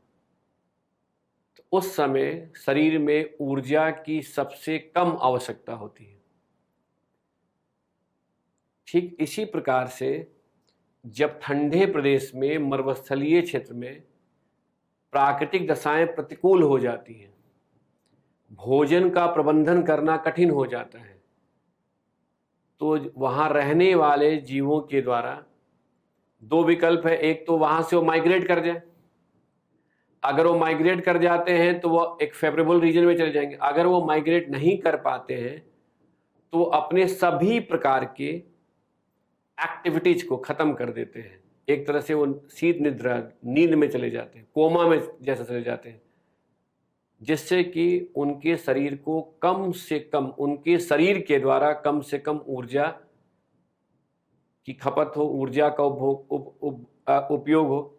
तो उस समय शरीर में ऊर्जा की सबसे कम आवश्यकता होती है। ठीक इसी प्रकार से जब ठंडे प्रदेश में, मरुस्थलीय क्षेत्र में प्राकृतिक दशाएं प्रतिकूल हो जाती हैं, भोजन का प्रबंधन करना कठिन हो जाता है, तो वहाँ रहने वाले जीवों के द्वारा दो विकल्प है। एक तो वहाँ से वो माइग्रेट कर जाए, अगर वो माइग्रेट कर जाते हैं तो वो एक फेवरेबल रीजन में चले जाएंगे। अगर वो माइग्रेट नहीं कर पाते हैं तो अपने सभी प्रकार के एक्टिविटीज को खत्म कर देते हैं। एक तरह से वो शीत निद्रा, नींद में चले जाते हैं, कोमा में जैसे चले जाते हैं, जिससे कि उनके शरीर को कम से कम, उनके शरीर के द्वारा कम से कम ऊर्जा की खपत हो, ऊर्जा का उपयोग हो।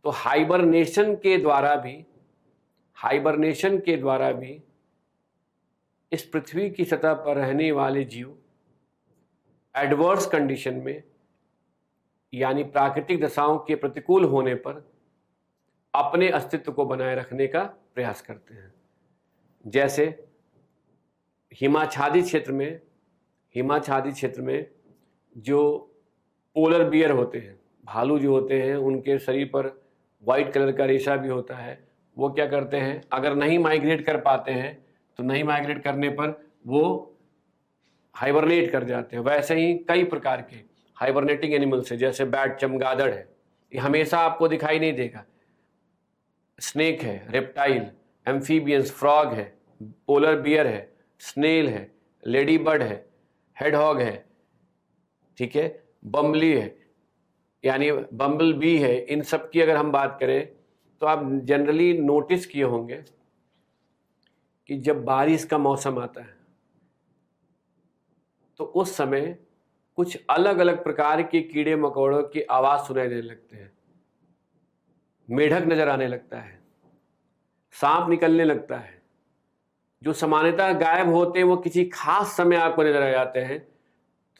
तो हाइबरनेशन के द्वारा भी इस पृथ्वी की सतह पर रहने वाले जीव एडवर्स कंडीशन में, यानी प्राकृतिक दशाओं के प्रतिकूल होने पर अपने अस्तित्व को बनाए रखने का प्रयास करते हैं। जैसे हिमाच्छादित क्षेत्र में जो पोलर बियर होते हैं, भालू जो होते हैं, उनके शरीर पर वाइट कलर का रेशा भी होता है। वो क्या करते हैं, अगर नहीं माइग्रेट कर पाते हैं तो नहीं माइग्रेट करने पर वो हाइबरनेट कर जाते हैं। वैसे ही कई प्रकार के हाइबरनेटिंग एनिमल्स है, जैसे बैट, चमगादड़ है, ये हमेशा आपको दिखाई नहीं देगा। स्नेक है, रेप्टाइल, एम्फीबियंस, फ्रॉग है, पोलर बियर है, स्नेल है, लेडी बर्ड है, हेडहॉग है, ठीक है, बम्बली है, यानी बम्बल बी है। इन सब की अगर हम बात करें तो आप जनरली नोटिस किए होंगे कि जब बारिश का मौसम आता है तो उस समय कुछ अलग अलग प्रकार के कीड़े मकोड़ों की आवाज सुनाई देने लगते हैं, मेढक नजर आने लगता है, सांप निकलने लगता है। जो सामान्यतः गायब होते हैं वो किसी खास समय आपको नजर आ जाते हैं।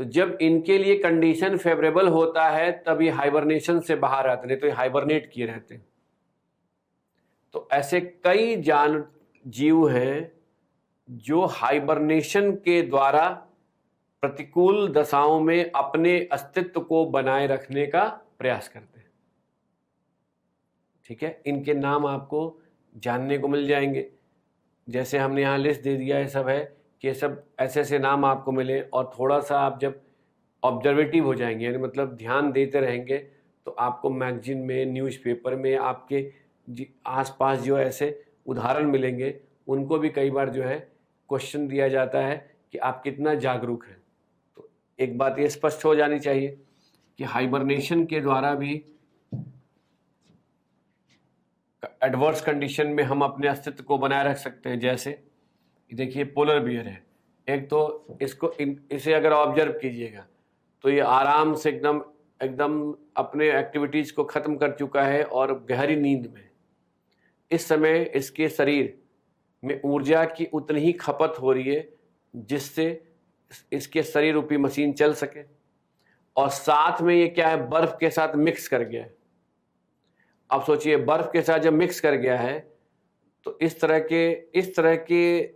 तो जब इनके लिए कंडीशन फेवरेबल होता है तब ये हाइबरनेशन से बाहर आते, नहीं तो ये हाइबरनेट किए रहते हैं। तो ऐसे कई जीव हैं जो हाइबरनेशन के द्वारा प्रतिकूल दशाओं में अपने अस्तित्व को बनाए रखने का प्रयास करते हैं। ठीक है, इनके नाम आपको जानने को मिल जाएंगे। जैसे हमने यहाँ लिस्ट दे दिया है, सब है कि सब ऐसे ऐसे नाम आपको मिले, और थोड़ा सा आप जब ऑब्जर्वेटिव हो जाएंगे, यानी मतलब ध्यान देते रहेंगे, तो आपको मैगजीन में, न्यूज़पेपर में आपके आसपास जो ऐसे उदाहरण मिलेंगे। उनको भी कई बार जो है क्वेश्चन दिया जाता है कि आप कितना जागरूक हैं। तो एक बात ये स्पष्ट हो जानी चाहिए कि हाइबरनेशन के द्वारा भी एडवर्स कंडीशन में हम अपने अस्तित्व को बनाए रख सकते हैं। जैसे देखिए पोलर बियर है, एक तो इसे अगर ऑब्जर्व कीजिएगा तो ये आराम से एकदम एकदम अपने एक्टिविटीज़ को ख़त्म कर चुका है और गहरी नींद में। इस समय इसके शरीर में ऊर्जा की उतनी ही खपत हो रही है जिससे इसके शरीर रूपी मशीन चल सके, और साथ में ये क्या है, बर्फ के साथ मिक्स कर गया है। अब सोचिए, बर्फ के साथ जब मिक्स कर गया है तो इस तरह के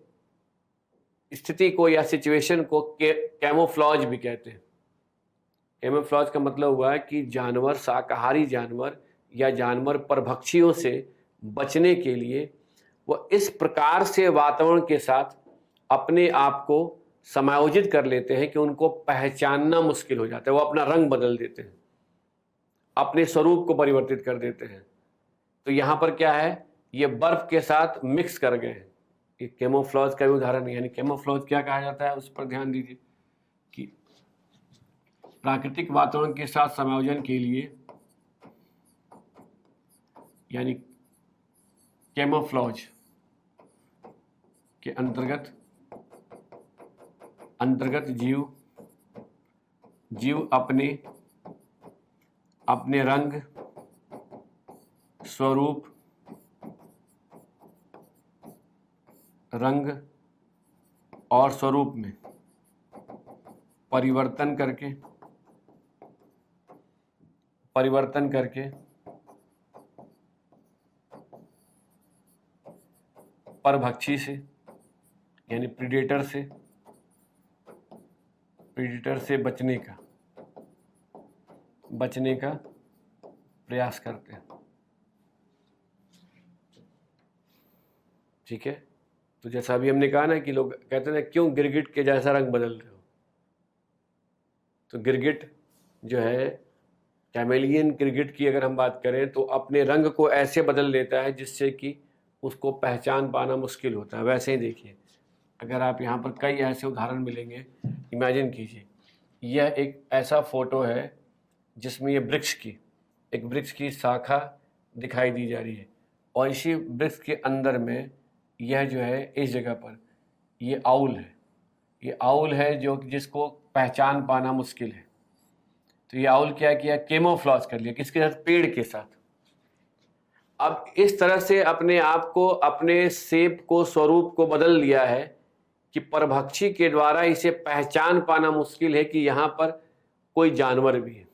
स्थिति को या सिचुएशन को कैमोफ्लॉज भी कहते हैं। कैमोफ्लॉज का मतलब हुआ है कि जानवर, शाकाहारी जानवर या जानवर परभक्षियों से बचने के लिए वो इस प्रकार से वातावरण के साथ अपने आप को समायोजित कर लेते हैं कि उनको पहचानना मुश्किल हो जाता है। वो अपना रंग बदल देते हैं, अपने स्वरूप को परिवर्तित कर देते हैं। तो यहाँ पर क्या है, ये बर्फ के साथ मिक्स कर गए हैं। ये कैमोफ्लॉज का भी उदाहरण है। यानी कैमोफ्लॉज क्या कहा जाता है, उस पर ध्यान दीजिए कि प्राकृतिक वातावरण के साथ समायोजन के लिए, यानी कैमोफ्लॉज के अंतर्गत जीव अपने रंग, स्वरूप, रंग और स्वरूप में परिवर्तन करके परभक्षी से, यानी प्रीडेटर से बचने का प्रयास करते हैं। ठीक है, तो जैसा अभी हमने कहा ना कि लोग कहते हैं ना, क्यों गिरगिट के जैसा रंग बदल रहे हो। तो गिरगिट जो है, कैमेलियन गिरगिट की अगर हम बात करें तो अपने रंग को ऐसे बदल लेता है जिससे कि उसको पहचान पाना मुश्किल होता है। वैसे ही देखिए, अगर आप यहाँ पर कई ऐसे उदाहरण मिलेंगे। इमेजिन कीजिए, यह एक ऐसा फोटो है जिसमें ये वृक्ष की शाखा दिखाई दी जा रही है, और इसी वृक्ष के अंदर में यह जो है, इस जगह पर ये आउल है जो जिसको पहचान पाना मुश्किल है। तो ये आउल क्या किया, कैमोफ्लॉज कर लिया, किसके साथ, पेड़ के साथ। अब इस तरह से अपने आप को, अपने शेप को, स्वरूप को बदल लिया है कि परभक्षी के द्वारा इसे पहचान पाना मुश्किल है कि यहाँ पर कोई जानवर भी है।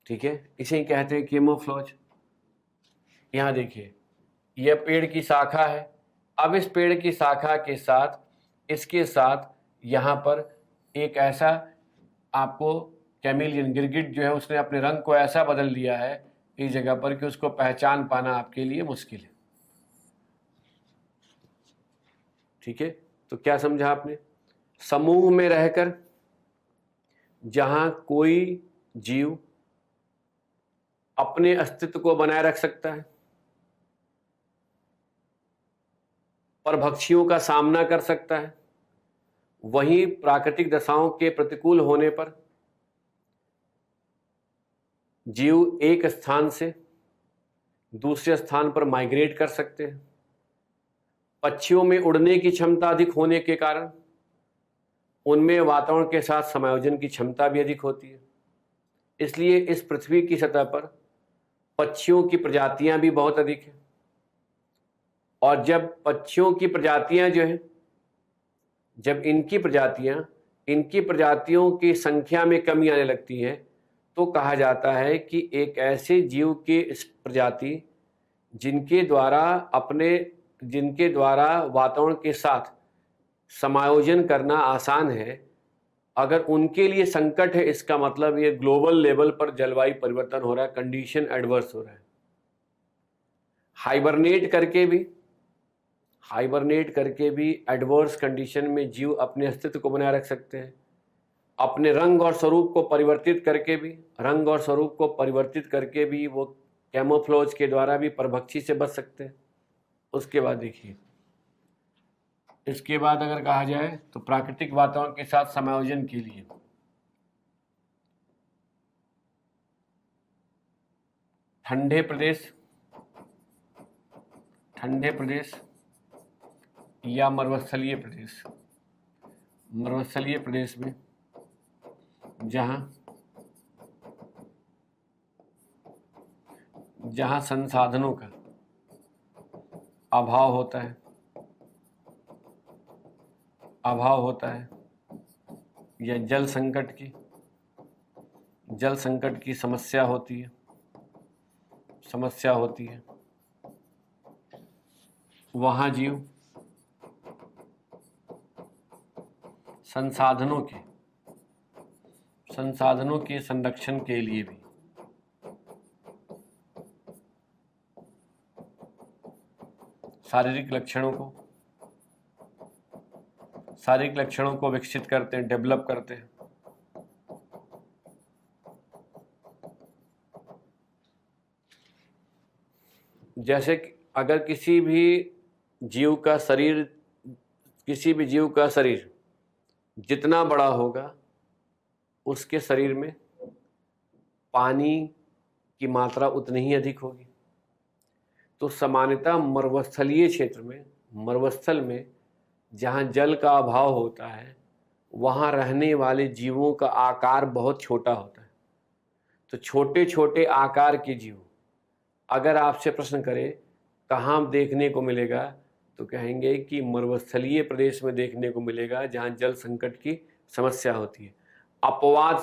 ठीक है, इसे ही कहते हैं कैमोफ्लॉज। यहाँ देखिए, यह पेड़ की शाखा है। अब इस पेड़ की शाखा के साथ, इसके साथ यहाँ पर एक ऐसा आपको कैमेलियन गिरगिट जो है, उसने अपने रंग को ऐसा बदल दिया है इस जगह पर कि उसको पहचान पाना आपके लिए मुश्किल है। ठीक है, तो क्या समझा आपने? समूह में रहकर जहां कोई जीव अपने अस्तित्व को बनाए रख सकता है, परभक्षियों का सामना कर सकता है, वहीं प्राकृतिक दशाओं के प्रतिकूल होने पर जीव एक स्थान से दूसरे स्थान पर माइग्रेट कर सकते हैं। पक्षियों में उड़ने की क्षमता अधिक होने के कारण उनमें वातावरण के साथ समायोजन की क्षमता भी अधिक होती है। इसलिए इस पृथ्वी की सतह पर पक्षियों की प्रजातियां भी बहुत अधिक हैं। और जब पक्षियों की प्रजातियां जो हैं, जब इनकी प्रजातियों की संख्या में कमी आने लगती है, तो कहा जाता है कि एक ऐसे जीव की प्रजाति जिनके द्वारा वातावरण के साथ समायोजन करना आसान है, अगर उनके लिए संकट है, इसका मतलब ये ग्लोबल लेवल पर जलवायु परिवर्तन हो रहा है, कंडीशन एडवर्स हो रहा है। हाइबरनेट करके भी एडवर्स कंडीशन में जीव अपने अस्तित्व को बनाए रख सकते हैं। अपने रंग और स्वरूप को परिवर्तित करके भी वो कैमोफ्लॉज के द्वारा भी परभक्षी से बच सकते हैं। उसके बाद देखिए, इसके बाद अगर कहा जाए तो प्राकृतिक वातावरण के साथ समायोजन के लिए ठंडे प्रदेश या मरुस्थलीय प्रदेश में जहां जहाँ संसाधनों का अभाव होता है या जल संकट की समस्या होती है, वहाँ जीव संसाधनों के संरक्षण के लिए भी शारीरिक लक्षणों को विकसित करते हैं, डेवलप करते हैं। जैसे कि अगर किसी भी जीव का शरीर जितना बड़ा होगा, उसके शरीर में पानी की मात्रा उतनी ही अधिक होगी। तो सामान्यतः मरुस्थल में जहाँ जल का अभाव होता है, वहाँ रहने वाले जीवों का आकार बहुत छोटा होता है। तो छोटे छोटे आकार के जीव अगर आपसे प्रश्न करें कहाँ देखने को मिलेगा, तो कहेंगे कि मरुस्थलीय प्रदेश में देखने को मिलेगा, जहाँ जल संकट की समस्या होती है। अपवाद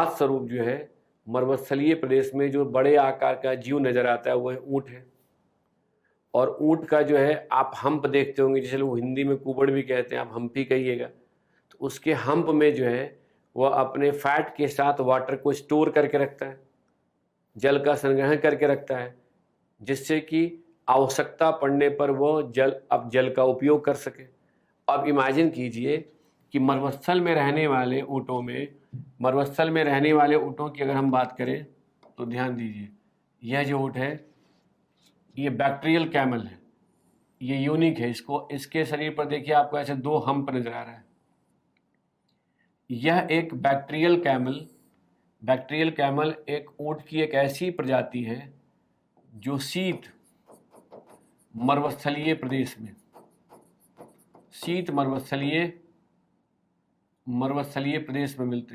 स्वरूप जो है मरुस्थलीय प्रदेश में जो बड़े आकार का जीव नजर आता है वह ऊँट है। और ऊँट का जो है आप हम्प देखते होंगे, जिसे लोग हिंदी में कुबड़ भी कहते हैं, आप हम्पी कहिएगा। तो उसके हम्प में जो है वह अपने फैट के साथ वाटर को स्टोर करके रखता है, जल का संग्रहण करके रखता है, जिससे कि आवश्यकता पड़ने पर वो जल का उपयोग कर सके। अब इमेजिन कीजिए कि मरुस्थल में रहने वाले ऊँटों की अगर हम बात करें तो ध्यान दीजिए, यह जो ऊँट है ये बैक्टीरियल कैमल है, ये यूनिक है। इसके शरीर पर देखिए आपको ऐसे 2 हम्प नजर आ रहा है। यह एक बैक्टीरियल कैमल एक ऊँट की एक ऐसी प्रजाति है जो शीत मरुस्थलीय प्रदेश में मिलते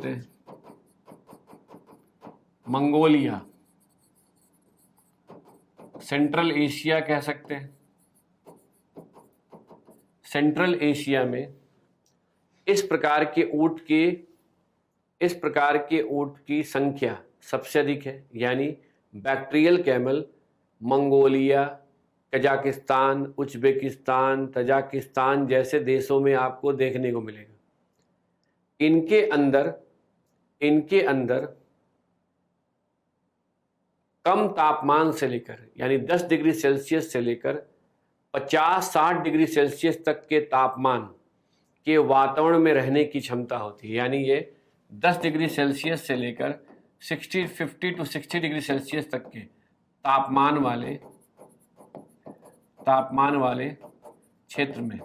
हैं। मंगोलिया, सेंट्रल एशिया कह सकते हैं। सेंट्रल एशिया में इस प्रकार के ऊँट की संख्या सबसे अधिक है। यानी bacterial camel Mongolia, Kazakhstan, Uzbekistan, Tajikistan जैसे देशों में आपको देखने को मिलेगा। इनके अंदर कम तापमान से लेकर यानी 10 डिग्री सेल्सियस से लेकर 50-60 डिग्री सेल्सियस तक के तापमान के वातावरण में रहने की क्षमता होती है। यानी ये 10 डिग्री सेल्सियस से लेकर 50 to 60 डिग्री सेल्सियस तक के तापमान वाले क्षेत्र में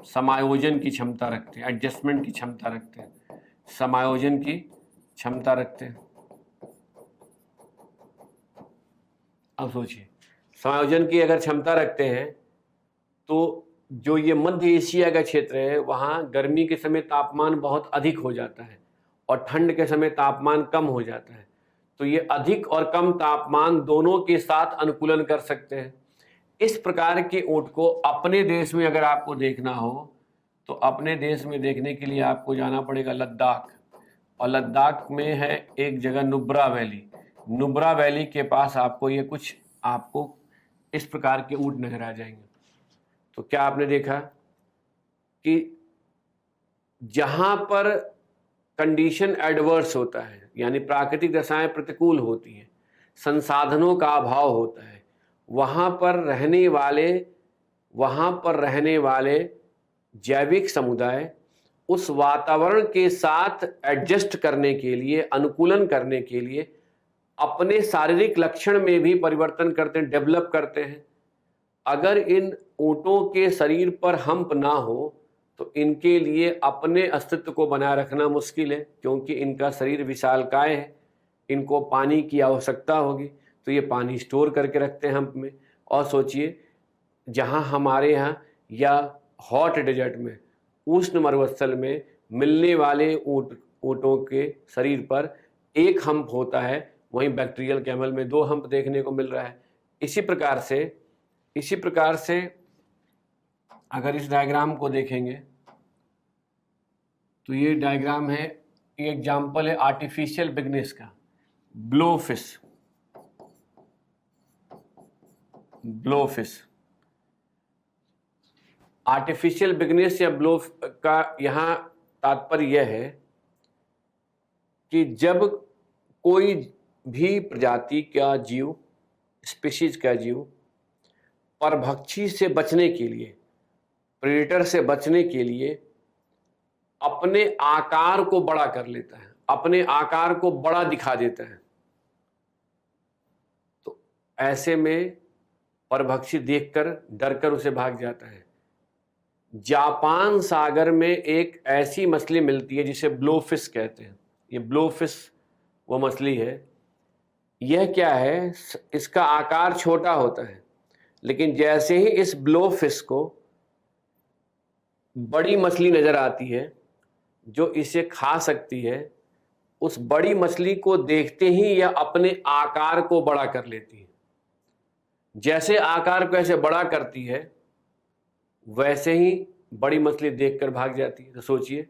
समायोजन की क्षमता रखते हैं, एडजस्टमेंट की क्षमता रखते हैं, समायोजन की क्षमता रखते हैं। अब सोचिए, समायोजन की अगर क्षमता रखते हैं तो जो ये मध्य एशिया का क्षेत्र है, वहाँ गर्मी के समय तापमान बहुत अधिक हो जाता है और ठंड के समय तापमान कम हो जाता है। तो ये अधिक और कम तापमान दोनों के साथ अनुकूलन कर सकते हैं। इस प्रकार के ऊँट को अपने देश में अगर आपको देखना हो तो अपने देश में देखने के लिए आपको जाना पड़ेगा लद्दाख। और लद्दाख में है एक जगह नुब्रा वैली के पास आपको इस प्रकार के ऊँट नजर आ जाएंगे। तो क्या आपने देखा कि जहां पर कंडीशन एडवर्स होता है, यानी प्राकृतिक दशाएं प्रतिकूल होती हैं, संसाधनों का अभाव होता है, वहां पर रहने वाले जैविक समुदाय उस वातावरण के साथ एडजस्ट करने के लिए, अनुकूलन करने के लिए अपने शारीरिक लक्षण में भी परिवर्तन करते हैं, डेवलप करते हैं। अगर इन ऊँटों के शरीर पर हम्प ना हो तो इनके लिए अपने अस्तित्व को बनाए रखना मुश्किल है, क्योंकि इनका शरीर विशालकाय है, इनको पानी की आवश्यकता होगी, तो ये पानी स्टोर करके रखते हैं हम्प में। और सोचिए, जहाँ हमारे यहाँ या हॉट डेजर्ट में उष्ण मरुस्थल में मिलने वाले ऊँटों के शरीर पर एक हम्प होता है, वहीं बैक्टीरियल कैमल में 2 हम्प देखने को मिल रहा है। इसी प्रकार से अगर इस डायग्राम को देखेंगे तो ये डायग्राम है, ये एग्जाम्पल है आर्टिफिशियल बिगनेस का। ब्लोफिश आर्टिफिशियल बिगनेस या ब्लो का यहाँ तात्पर्य यह है कि जब कोई भी प्रजाति का जीव, स्पीशीज का जीव परभक्षी से बचने के लिए, प्रेडेटर से बचने के लिए अपने आकार को बड़ा कर लेता है, अपने आकार को बड़ा दिखा देता है, तो ऐसे में परभक्षी देखकर डरकर उसे भाग जाता है। जापान सागर में एक ऐसी मछली मिलती है जिसे ब्लोफिश कहते हैं। ये ब्लोफिश वो मछली है। यह क्या है, इसका आकार छोटा होता है, लेकिन जैसे ही इस ब्लोफिश को बड़ी मछली नजर आती है जो इसे खा सकती है, उस बड़ी मछली को देखते ही यह अपने आकार को बड़ा कर लेती है। जैसे आकार को ऐसे बड़ा करती है, वैसे ही बड़ी मछली देखकर भाग जाती है। तो सोचिए,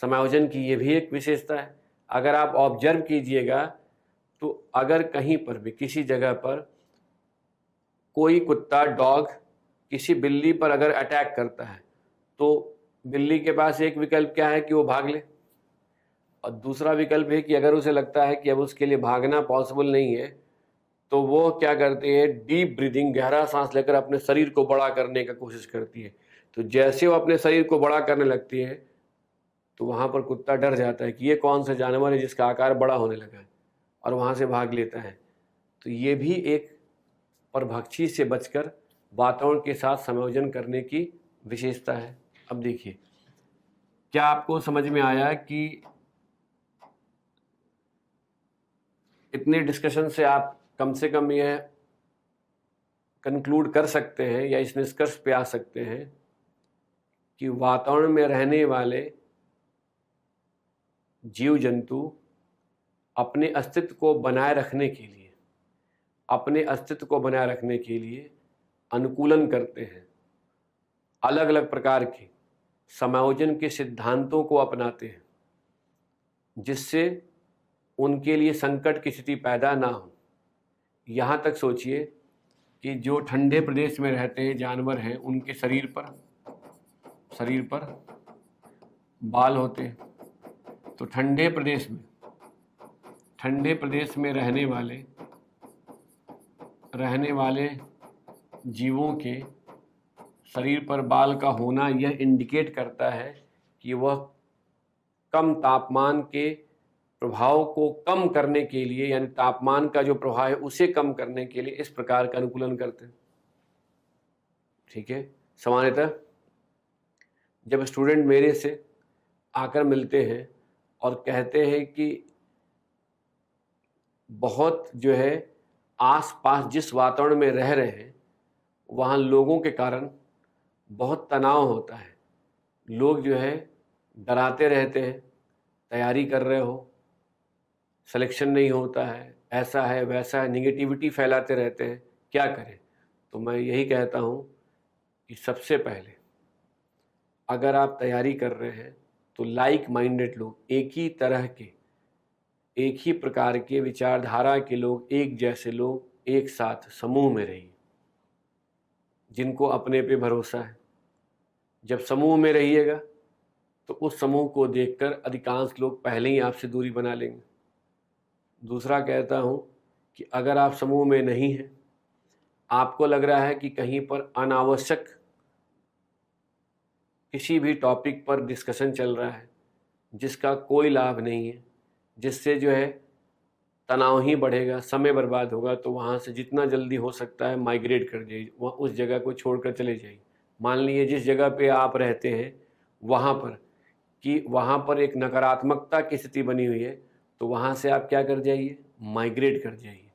समायोजन की यह भी एक विशेषता है। अगर आप ऑब्जर्व कीजिएगा तो अगर कहीं पर भी किसी जगह पर कोई कुत्ता, डॉग किसी बिल्ली पर अगर अटैक करता है तो बिल्ली के पास एक विकल्प क्या है कि वो भाग ले, और दूसरा विकल्प है कि अगर उसे लगता है कि अब उसके लिए भागना पॉसिबल नहीं है तो वो क्या करती है, डीप ब्रीदिंग, गहरा सांस लेकर अपने शरीर को बड़ा करने का कोशिश करती है। तो जैसे वो अपने शरीर को बड़ा करने लगती है तो वहाँ पर कुत्ता डर जाता है कि ये कौन सा जानवर है जिसका आकार बड़ा होने लगा है, और वहाँ से भाग लेता है। तो ये भी एक परभक्षी से बचकर वातावरण के साथ संयोजन करने की विशेषता है। अब देखिए, क्या आपको समझ में आया कि इतने डिस्कशन से आप कम से कम यह कंक्लूड कर सकते हैं या इस निष्कर्ष पे आ सकते हैं कि वातावरण में रहने वाले जीव जंतु अपने अस्तित्व को बनाए रखने के लिए अनुकूलन करते हैं, अलग अलग प्रकार के समायोजन के सिद्धांतों को अपनाते हैं, जिससे उनके लिए संकट की स्थिति पैदा ना हो। यहाँ तक सोचिए कि जो ठंडे प्रदेश में रहते हैं जानवर हैं, उनके शरीर पर बाल होते हैं। तो ठंडे प्रदेश में रहने वाले जीवों के शरीर पर बाल का होना यह इंडिकेट करता है कि वह कम तापमान के प्रभाव को कम करने के लिए, यानी तापमान का जो प्रभाव है उसे कम करने के लिए इस प्रकार का अनुकूलन करते हैं। ठीक है। सामान्यतः जब स्टूडेंट मेरे से आकर मिलते हैं और कहते हैं कि बहुत जो है आसपास जिस वातावरण में रह रहे हैं वहाँ लोगों के कारण बहुत तनाव होता है, लोग जो है डराते रहते हैं, तैयारी कर रहे हो, सिलेक्शन नहीं होता है, ऐसा है वैसा है, निगेटिविटी फैलाते रहते हैं, क्या करें। तो मैं यही कहता हूँ कि सबसे पहले अगर आप तैयारी कर रहे हैं तो लाइक माइंडेड लोग, एक ही तरह के, एक ही प्रकार के विचारधारा के लोग, एक जैसे लोग एक साथ समूह में रहिए, जिनको अपने पे भरोसा है। जब समूह में रहिएगा तो उस समूह को देखकर अधिकांश लोग पहले ही आपसे दूरी बना लेंगे। दूसरा कहता हूँ कि अगर आप समूह में नहीं हैं, आपको लग रहा है कि कहीं पर अनावश्यक किसी भी टॉपिक पर डिस्कशन चल रहा है जिसका कोई लाभ नहीं है, जिससे जो है तनाव ही बढ़ेगा, समय बर्बाद होगा, तो वहाँ से जितना जल्दी हो सकता है माइग्रेट कर जाइए, वहाँ उस जगह को छोड़कर चले जाइए। मान लीजिए जिस जगह पे आप रहते हैं वहाँ पर एक नकारात्मकता की स्थिति बनी हुई है, तो वहाँ से आप क्या कर जाइए, माइग्रेट कर जाइए।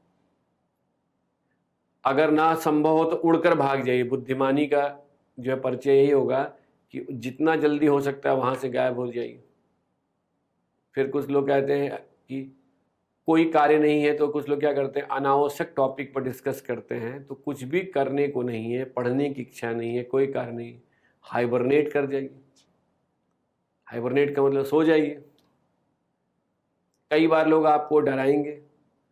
अगर ना संभव हो तो उड़कर भाग जाइए। बुद्धिमानी का जो है परिचय यही होगा कि जितना जल्दी हो सकता है वहाँ से गायब हो जाइए। फिर कुछ लोग कहते हैं कि कोई कार्य नहीं है, तो कुछ लोग क्या करते हैं, अनावश्यक टॉपिक पर डिस्कस करते हैं। तो कुछ भी करने को नहीं है, पढ़ने की इच्छा नहीं है, कोई कार्य नहीं, हाइबरनेट कर जाइए। हाइबरनेट का मतलब सो जाइए। कई बार लोग आपको डराएंगे,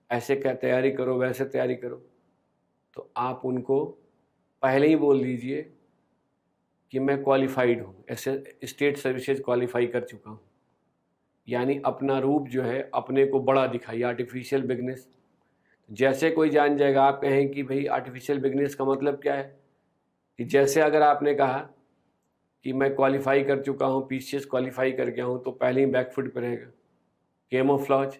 ऐसे क्या तैयारी करो, वैसे तैयारी करो, तो आप उनको पहले ही बोल दीजिए कि मैं क्वालिफाइड हूँ, ऐसे स्टेट सर्विसेज क्वालिफाई कर चुका हूँ। यानी अपना रूप जो है अपने को बड़ा दिखाइए, आर्टिफिशियल बिगनेस। जैसे कोई जान जाएगा, आप कहें कि भाई आर्टिफिशियल बिगनेस का मतलब क्या है, कि जैसे अगर आपने कहा कि मैं क्वालिफाई कर चुका हूँ, पीसीएस क्वालिफाई कर गया हूँ, तो पहले ही बैकफुट पर रहेगा। कैमोफ्लेज,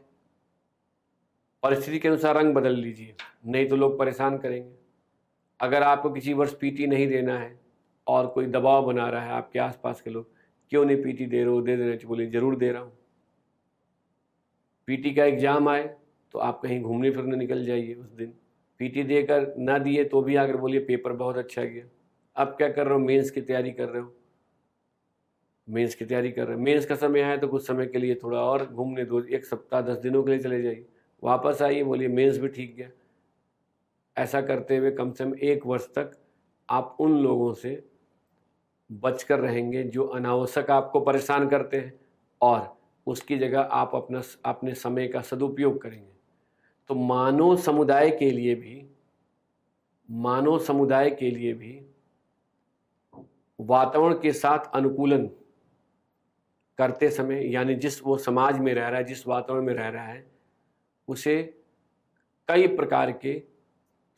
परिस्थिति के अनुसार रंग बदल लीजिए, नहीं तो लोग परेशान करेंगे। अगर आपको किसी वर्ष पीटी नहीं देना है और कोई दबाव बना रहा है आपके आसपास के लोग, क्यों नहीं पीटी दे रहे हो, दे देना चाहिए, बोलिए जरूर दे रहा हूँ। पीटी का एग्जाम आए तो आप कहीं घूमने फिरने निकल जाइए उस दिन। पीटी देकर ना दिए तो भी आकर बोलिए पेपर बहुत अच्छा गया। अब क्या कर रहे हो, मेंस की तैयारी कर रहे हो, मेंस की तैयारी कर रहे हो, मेंस का समय है तो कुछ समय के लिए थोड़ा और घूमने दो, 1 सप्ताह 10 दिनों के लिए चले जाइए, वापस आइए, बोलिए मेंस भी ठीक गया। ऐसा करते हुए कम से कम 1 वर्ष तक आप उन लोगों से बचकर रहेंगे जो अनावश्यक आपको परेशान करते हैं, और उसकी जगह आप अपने समय का सदुपयोग करेंगे। तो मानव समुदाय के लिए भी वातावरण के साथ अनुकूलन करते समय, यानी जिस वो समाज में रह रहा है, जिस वातावरण में रह रहा है, उसे कई प्रकार के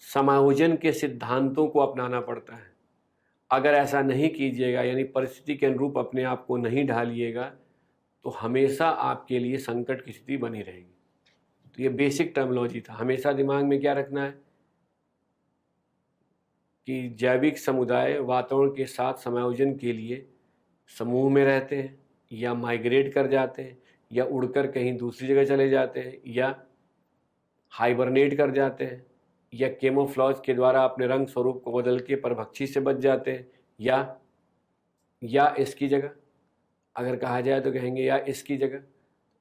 समायोजन के सिद्धांतों को अपनाना पड़ता है। अगर ऐसा नहीं कीजिएगा, यानी परिस्थिति के अनुरूप अपने आप को नहीं ढालिएगा, तो हमेशा आपके लिए संकट की स्थिति बनी रहेगी। तो ये बेसिक टर्मिनोलॉजी था। हमेशा दिमाग में क्या रखना है कि जैविक समुदाय वातावरण के साथ समायोजन के लिए समूह में रहते हैं, या माइग्रेट कर जाते हैं, या उड़कर कहीं दूसरी जगह चले जाते हैं, या हाइबरनेट कर जाते हैं, या कैमोफ्लेज के द्वारा अपने रंग स्वरूप को बदल के परभक्षी से बच जाते हैं, या इसकी जगह अगर कहा जाए तो कहेंगे या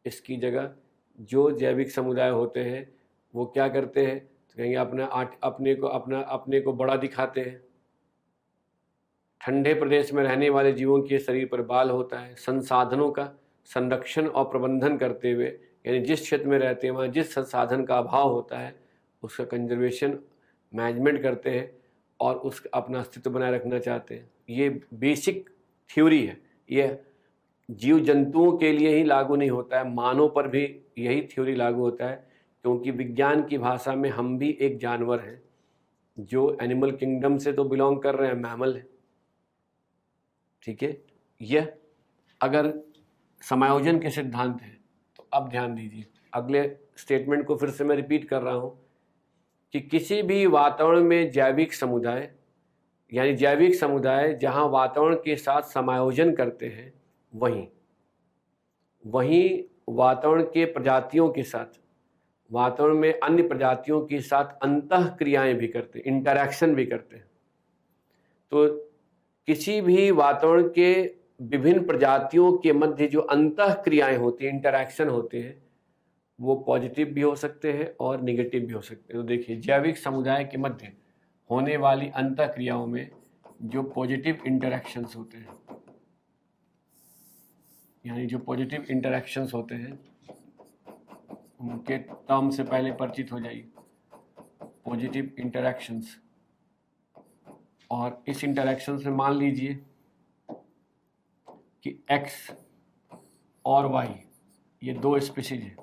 इसकी जगह जो जैविक समुदाय होते हैं वो क्या करते हैं, तो कहेंगे अपने को बड़ा दिखाते हैं। ठंडे प्रदेश में रहने वाले जीवों के शरीर पर बाल होता है। संसाधनों का संरक्षण और प्रबंधन करते हुए, यानी जिस क्षेत्र में रहते हैं वहाँ जिस संसाधन का अभाव होता है उसका कंजर्वेशन मैनेजमेंट करते हैं और अपना अस्तित्व बनाए रखना चाहते हैं। ये बेसिक थ्योरी है। ये जीव जंतुओं के लिए ही लागू नहीं होता है, मानव पर भी यही थ्योरी लागू होता है, क्योंकि विज्ञान की भाषा में हम भी एक जानवर हैं जो एनिमल किंगडम से तो बिलोंग कर रहे हैं, मैमल है। ठीक है, यह अगर समायोजन के सिद्धांत है तो अब ध्यान दीजिए, अगले स्टेटमेंट को फिर से मैं रिपीट कर रहा हूं कि किसी भी वातावरण में जैविक समुदाय, यानी जैविक समुदाय जहां वातावरण के साथ समायोजन करते हैं, वहीं वातावरण के प्रजातियों के साथ, वातावरण में अन्य प्रजातियों के साथ अंतः क्रियाएं भी करते हैं, इंटरैक्शन भी करते हैं। तो किसी भी वातावरण के विभिन्न प्रजातियों के मध्य जो अंतः क्रियाएं होती हैं, इंटरैक्शन होते हैं, वो पॉजिटिव भी हो सकते हैं और नेगेटिव भी हो सकते हैं। तो देखिए, जैविक समुदाय के मध्य होने वाली अंतः क्रियाओं में जो पॉजिटिव इंटरैक्शंस होते हैं, यानी जो पॉजिटिव इंटरैक्शंस होते हैं उनके टर्म से पहले परिचित हो जाइए। पॉजिटिव इंटरैक्शंस, और इस इंटरैक्शन में मान लीजिए कि X और Y ये 2 स्पीशीज हैं।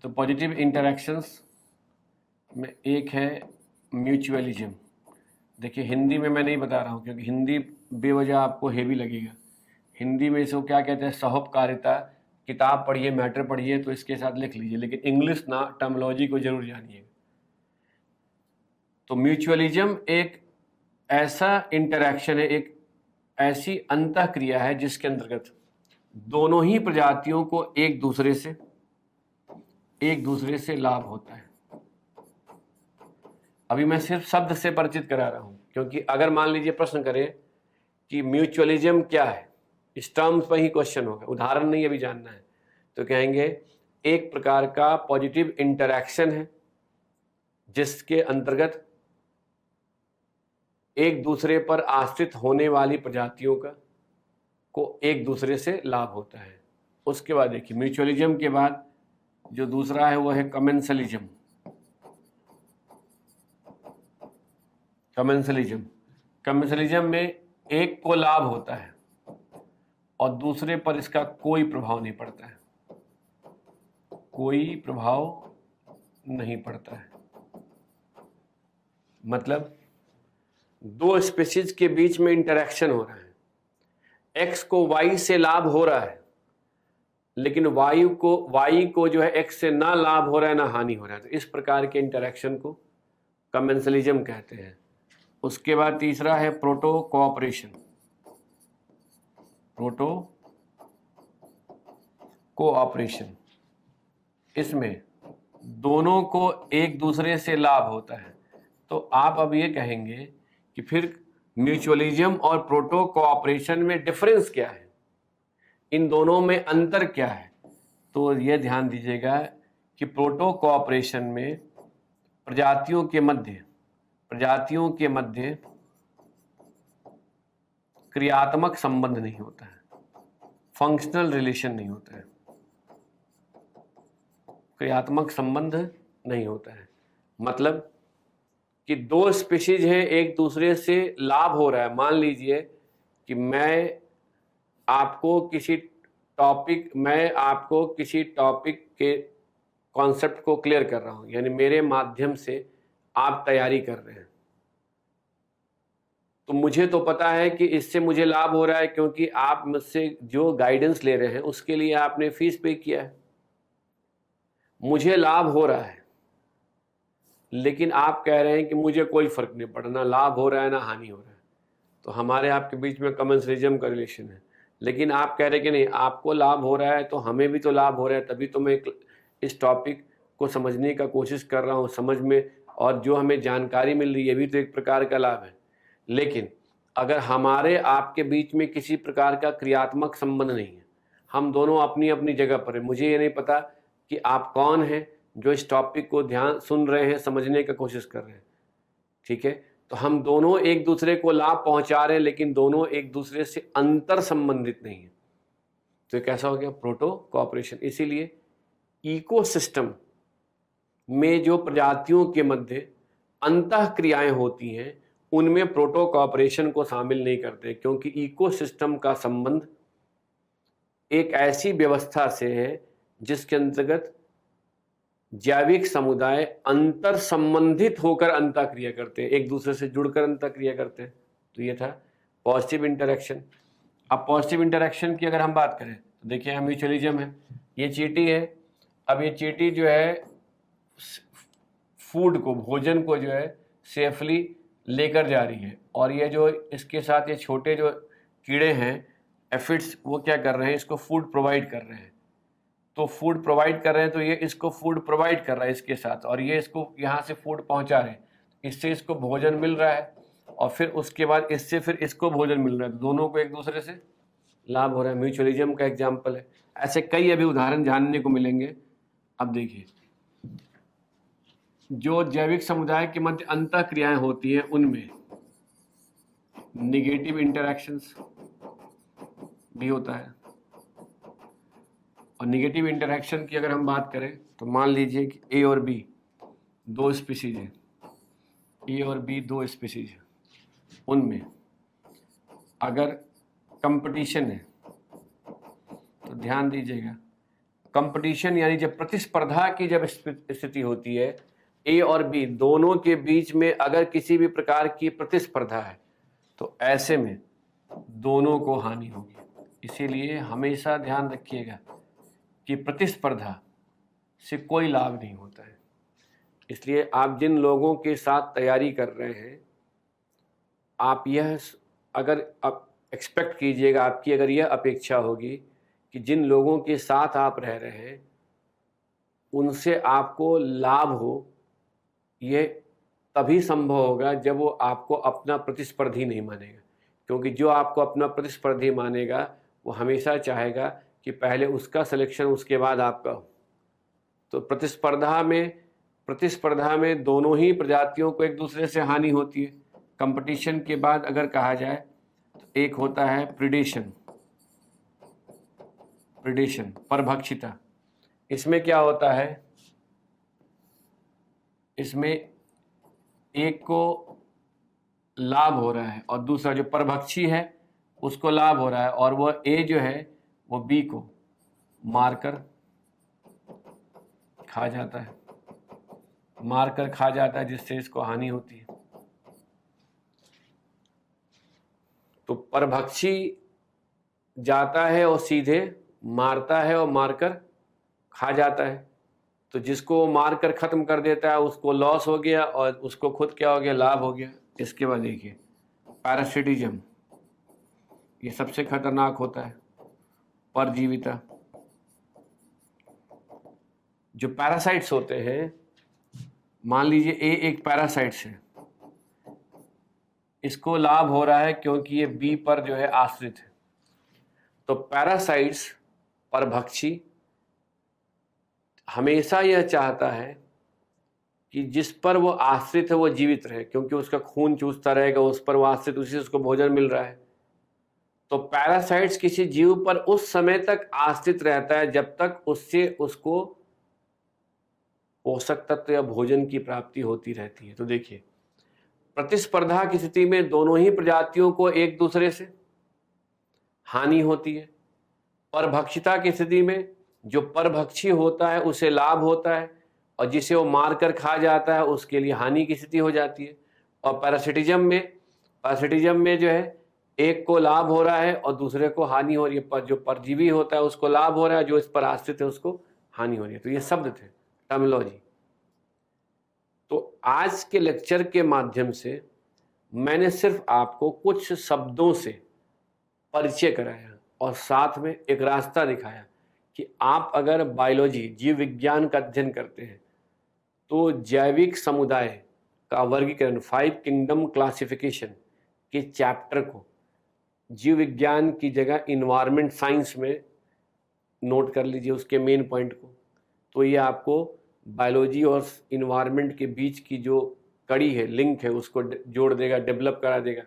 तो पॉजिटिव इंटरैक्शंस में एक है म्यूचुअलिज्म। देखिए, हिंदी में मैं नहीं बता रहा हूँ क्योंकि हिंदी बेवजह आपको हेवी लगेगा। हिंदी में इसको क्या कहते हैं, सहोपकारिता। किताब पढ़िए, मैटर पढ़िए तो इसके साथ लिख लीजिए, लेकिन इंग्लिश ना टर्मिनोलॉजी को जरूर जानिए। तो म्यूचुअलिज्म एक ऐसा इंटरैक्शन है, एक ऐसी अंतः क्रिया है जिसके अंतर्गत दोनों ही प्रजातियों को एक दूसरे से लाभ होता है। अभी मैं सिर्फ शब्द से परिचित करा रहा हूं, क्योंकि अगर मान लीजिए प्रश्न करें कि म्यूचुअलिज्म क्या है, इस टर्म्स पर ही क्वेश्चन होगा, उदाहरण नहीं अभी जानना है। तो कहेंगे एक प्रकार का पॉजिटिव इंटरैक्शन है जिसके अंतर्गत एक दूसरे पर आश्रित होने वाली प्रजातियों का को एक दूसरे से लाभ होता है। उसके बाद देखिए म्यूचुअलिज्म के बाद जो दूसरा है वो है कमेंसलिज्म। कमेंसलिज्म में एक को लाभ होता है और दूसरे पर इसका कोई प्रभाव नहीं पड़ता है, कोई प्रभाव नहीं पड़ता है। मतलब दो स्पीशीज के बीच में इंटरेक्शन हो रहा है, एक्स को वाई से लाभ हो रहा है लेकिन वाई को जो है एक्स से ना लाभ हो रहा है ना हानि हो रहा है। तो इस प्रकार के इंटरेक्शन को कमेंसलिज्म कहते हैं। उसके बाद तीसरा है प्रोटो कोऑपरेशन। प्रोटो कोऑपरेशन, इसमें दोनों को एक दूसरे से लाभ होता है। तो आप अब ये कहेंगे कि फिर म्यूचुअलिज्म और प्रोटो कोऑपरेशन में डिफरेंस क्या है, इन दोनों में अंतर क्या है। तो ये ध्यान दीजिएगा कि प्रोटो कोऑपरेशन में प्रजातियों के मध्य क्रियात्मक संबंध नहीं होता है, फंक्शनल रिलेशन नहीं होता है, क्रियात्मक संबंध नहीं होता है। मतलब कि दो स्पीशीज हैं, एक दूसरे से लाभ हो रहा है। मान लीजिए कि मैं आपको किसी टॉपिक के कॉन्सेप्ट को क्लियर कर रहा हूं, यानी मेरे माध्यम से आप तैयारी कर रहे हैं, तो मुझे तो पता है कि इससे मुझे लाभ हो रहा है क्योंकि आप मुझसे जो गाइडेंस ले रहे हैं उसके लिए आपने फीस पे किया है, मुझे लाभ हो रहा है। लेकिन आप कह रहे हैं कि मुझे कोई फर्क नहीं पड़ना, ना लाभ हो रहा है ना हानि हो रहा है। तो हमारे आपके बीच में कमेंसलिज्म का रिलेशन है। लेकिन आप कह रहे हैं कि नहीं, आपको लाभ हो रहा है तो हमें भी तो लाभ हो रहा है, तभी तो मैं इस टॉपिक को समझने का कोशिश कर रहा हूँ, समझ में, और जो हमें जानकारी मिल रही है ये भी तो एक प्रकार का लाभ है। लेकिन अगर हमारे आपके बीच में किसी प्रकार का क्रियात्मक संबंध नहीं है, हम दोनों अपनी अपनी जगह पर हैं, मुझे ये नहीं पता कि आप कौन हैं जो इस टॉपिक को ध्यान सुन रहे हैं, समझने का कोशिश कर रहे हैं, ठीक है, तो हम दोनों एक दूसरे को लाभ पहुंचा रहे हैं लेकिन दोनों एक दूसरे से अंतर संबंधित नहीं है। तो कैसा हो गया प्रोटो कोऑपरेशन। इसीलिए इकोसिस्टम में जो प्रजातियों के मध्य अंतः क्रियाएं होती हैं उनमें प्रोटो कोऑपरेशन को शामिल नहीं करते, क्योंकि इकोसिस्टम का संबंध एक ऐसी व्यवस्था से है जिसके अंतर्गत जैविक समुदाय अंतर संबंधित होकर अंतःक्रिया करते हैं, एक दूसरे से जुड़कर अंतःक्रिया करते हैं। तो ये था पॉजिटिव इंटरेक्शन। अब पॉजिटिव इंटरेक्शन की अगर हम बात करें तो देखिए यहाँ म्यूचुअलिज्म है, ये चींटी है। अब ये चींटी जो है फूड को, भोजन को जो है सेफली लेकर जा रही है, और ये जो इसके साथ ये छोटे जो कीड़े हैं एफिड्स, वो क्या कर रहे हैं, इसको फूड प्रोवाइड कर रहे हैं। तो फूड प्रोवाइड कर रहे हैं तो ये इसको फूड प्रोवाइड कर रहा है इसके साथ, और ये इसको यहाँ से फूड पहुँचा रहे हैं, इससे इसको भोजन मिल रहा है और फिर उसके बाद इससे फिर इसको भोजन मिल रहा है, तो दोनों को एक दूसरे से लाभ हो रहा है। म्यूचुअलिज्म का एग्जाम्पल है। ऐसे कई अभी उदाहरण जानने को मिलेंगे। अब देखिए जो जैविक समुदाय के मध्य अंतः क्रियाएं होती हैं उनमें निगेटिव इंटरैक्शंस भी होता है। और निगेटिव इंटरैक्शन की अगर हम बात करें तो मान लीजिए कि ए और बी दो स्पीशीज हैं, ए और बी दो स्पीशीज हैं, उनमें अगर कंपटीशन है तो ध्यान दीजिएगा, कंपटीशन यानी जब प्रतिस्पर्धा की जब स्थिति होती है, ए और बी दोनों के बीच में अगर किसी भी प्रकार की प्रतिस्पर्धा है तो ऐसे में दोनों को हानि होगी। इसीलिए हमेशा ध्यान रखिएगा कि प्रतिस्पर्धा से कोई लाभ नहीं होता है। इसलिए आप जिन लोगों के साथ तैयारी कर रहे हैं, आप यह अगर आप एक्सपेक्ट कीजिएगा, आपकी अगर यह अपेक्षा होगी कि जिन लोगों के साथ आप रह रहे हैं उनसे आपको लाभ हो, यह तभी संभव होगा जब वो आपको अपना प्रतिस्पर्धी नहीं मानेगा। क्योंकि जो आपको अपना प्रतिस्पर्धी मानेगा वो हमेशा चाहेगा कि पहले उसका सिलेक्शन उसके बाद आपका हो। तो प्रतिस्पर्धा में दोनों ही प्रजातियों को एक दूसरे से हानि होती है। कंपटीशन के बाद अगर कहा जाए तो एक होता है प्रिडेशन, परभक्षिता। इसमें क्या होता है, इसमें एक को लाभ हो रहा है और दूसरा जो परभक्षी है उसको लाभ हो रहा है, और वह ए जो है वो बी को मारकर खा जाता है, जिससे इसको हानि होती है। तो परभक्षी जाता है और सीधे मारता है और मारकर खा जाता है। तो जिसको मारकर खत्म कर देता है उसको लॉस हो गया और उसको खुद क्या हो गया, लाभ हो गया। इसके बाद देखिए पैरासिटिज्म, ये सबसे खतरनाक होता है, परजीविता। जो पैरासाइट्स होते हैं, मान लीजिए ए एक पैरासाइट्स है, इसको लाभ हो रहा है क्योंकि ये बी पर जो है आश्रित है। तो पैरासाइट्स, परभक्षी, हमेशा यह चाहता है कि जिस पर वो आश्रित है वो जीवित रहे, क्योंकि उसका खून चूसता रहेगा, उस पर वो आश्रित, उसी से उसको भोजन मिल रहा है। तो पैरासाइट्स किसी जीव पर उस समय तक आश्रित रहता है जब तक उससे उसको पोषक तत्व या भोजन की प्राप्ति होती रहती है। तो देखिए, प्रतिस्पर्धा की स्थिति में दोनों ही प्रजातियों को एक दूसरे से हानि होती है। परभक्षिता की स्थिति में जो परभक्षी होता है उसे लाभ होता है, और जिसे वो मारकर खा जाता है उसके लिए हानि की स्थिति हो जाती है। और पैरासिटिज्म में जो है एक को लाभ हो रहा है और दूसरे को हानि हो रही है। जो परजीवी होता है उसको लाभ हो रहा है, जो इस पर आश्रित है उसको हानि हो रही है। तो ये शब्द थे, टर्मिनोलॉजी। तो आज के लेक्चर के माध्यम से मैंने सिर्फ आपको कुछ शब्दों से परिचय कराया और साथ में एक रास्ता दिखाया कि आप अगर बायोलॉजी, जीव विज्ञान का अध्ययन करते हैं तो जैविक समुदाय का वर्गीकरण, 5 किंगडम क्लासिफिकेशन के चैप्टर को जीव विज्ञान की जगह इन्वायरमेंट साइंस में नोट कर लीजिए, उसके मेन पॉइंट को। तो ये आपको बायोलॉजी और इन्वायरमेंट के बीच की जो कड़ी है, लिंक है, उसको जोड़ देगा, डेवलप करा देगा।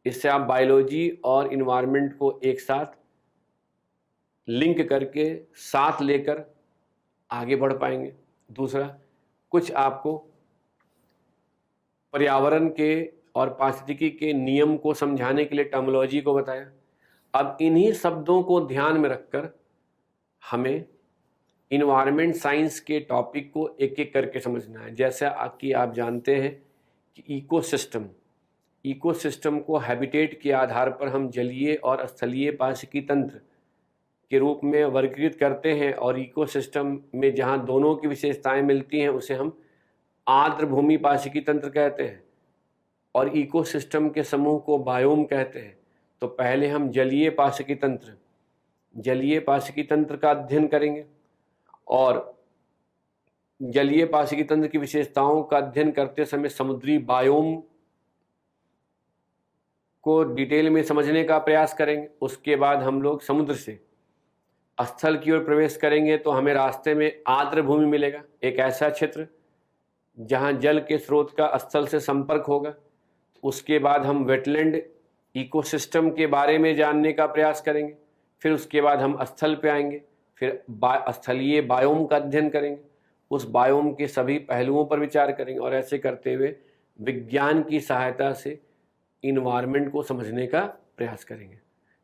इससे आप बायोलॉजी और इन्वायरमेंट को एक साथ लिंक करके साथ लेकर आगे बढ़ पाएंगे। दूसरा, कुछ आपको पर्यावरण के और पारिस्थितिकी के नियम को समझाने के लिए टर्मिनोलॉजी को बताया। अब इन्हीं शब्दों को ध्यान में रखकर हमें इन्वायरमेंट साइंस के टॉपिक को एक एक करके समझना है। जैसा कि आप जानते हैं कि इकोसिस्टम को हैबिटेट के आधार पर हम जलीय और स्थलीय पारिस्थितिकी तंत्र के रूप में वर्गीकृत करते हैं, और इकोसिस्टम में जहां दोनों की विशेषताएं मिलती हैं उसे हम आर्द्र भूमि पारिस्थितिकी तंत्र कहते हैं, और इकोसिस्टम के समूह को बायोम कहते हैं। तो पहले हम जलीय पारिस्थितिकी तंत्र का अध्ययन करेंगे, और जलीय पारिस्थितिकी तंत्र की विशेषताओं का अध्ययन करते समय समुद्री बायोम को डिटेल में समझने का प्रयास करेंगे। उसके बाद हम लोग समुद्र से स्थल की ओर प्रवेश करेंगे तो हमें रास्ते में आर्द्र भूमि मिलेगा, एक ऐसा क्षेत्र जहां जल के स्रोत का स्थल से संपर्क होगा। उसके बाद हम वेटलैंड इकोसिस्टम के बारे में जानने का प्रयास करेंगे। फिर उसके बाद हम स्थल पे आएंगे, फिर स्थलीय बायोम का अध्ययन करेंगे, उस बायोम के सभी पहलुओं पर विचार करेंगे, और ऐसे करते हुए विज्ञान की सहायता से इन्वायरमेंट को समझने का प्रयास करेंगे।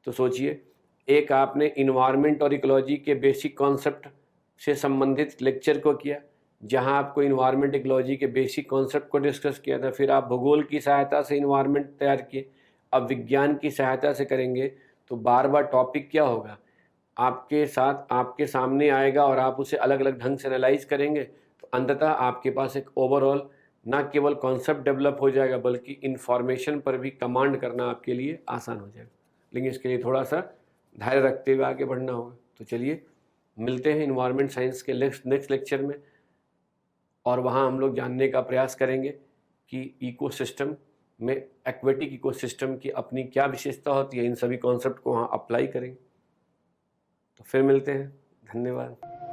तो सोचिए, एक आपने इन्वायरमेंट और इकोलॉजी के बेसिक कॉन्सेप्ट से संबंधित लेक्चर को किया, जहां आपको इन्वायरमेंट इकोलॉजी के बेसिक कॉन्सेप्ट को डिस्कस किया था। फिर आप भूगोल की सहायता से इन्वायरमेंट तैयार किए। अब विज्ञान की सहायता से करेंगे तो बार बार टॉपिक क्या होगा, आपके साथ आपके सामने आएगा और आप उसे अलग अलग ढंग से एनालाइज करेंगे। तो अंततः आपके पास एक ओवरऑल ना केवल कॉन्सेप्ट डेवलप हो जाएगा बल्कि इंफॉर्मेशन पर भी कमांड करना आपके लिए आसान हो जाएगा। लेकिन इसके लिए थोड़ा सा धैर्य रखते हुए आगे बढ़ना होगा। तो चलिए मिलते हैं इन्वायरमेंट साइंस के नेक्स्ट लेक्चर में, और वहाँ हम लोग जानने का प्रयास करेंगे कि इकोसिस्टम में एक्वेटिक इकोसिस्टम की अपनी क्या विशेषता होती है, इन सभी कॉन्सेप्ट को वहाँ अप्लाई करें। तो फिर मिलते हैं। धन्यवाद।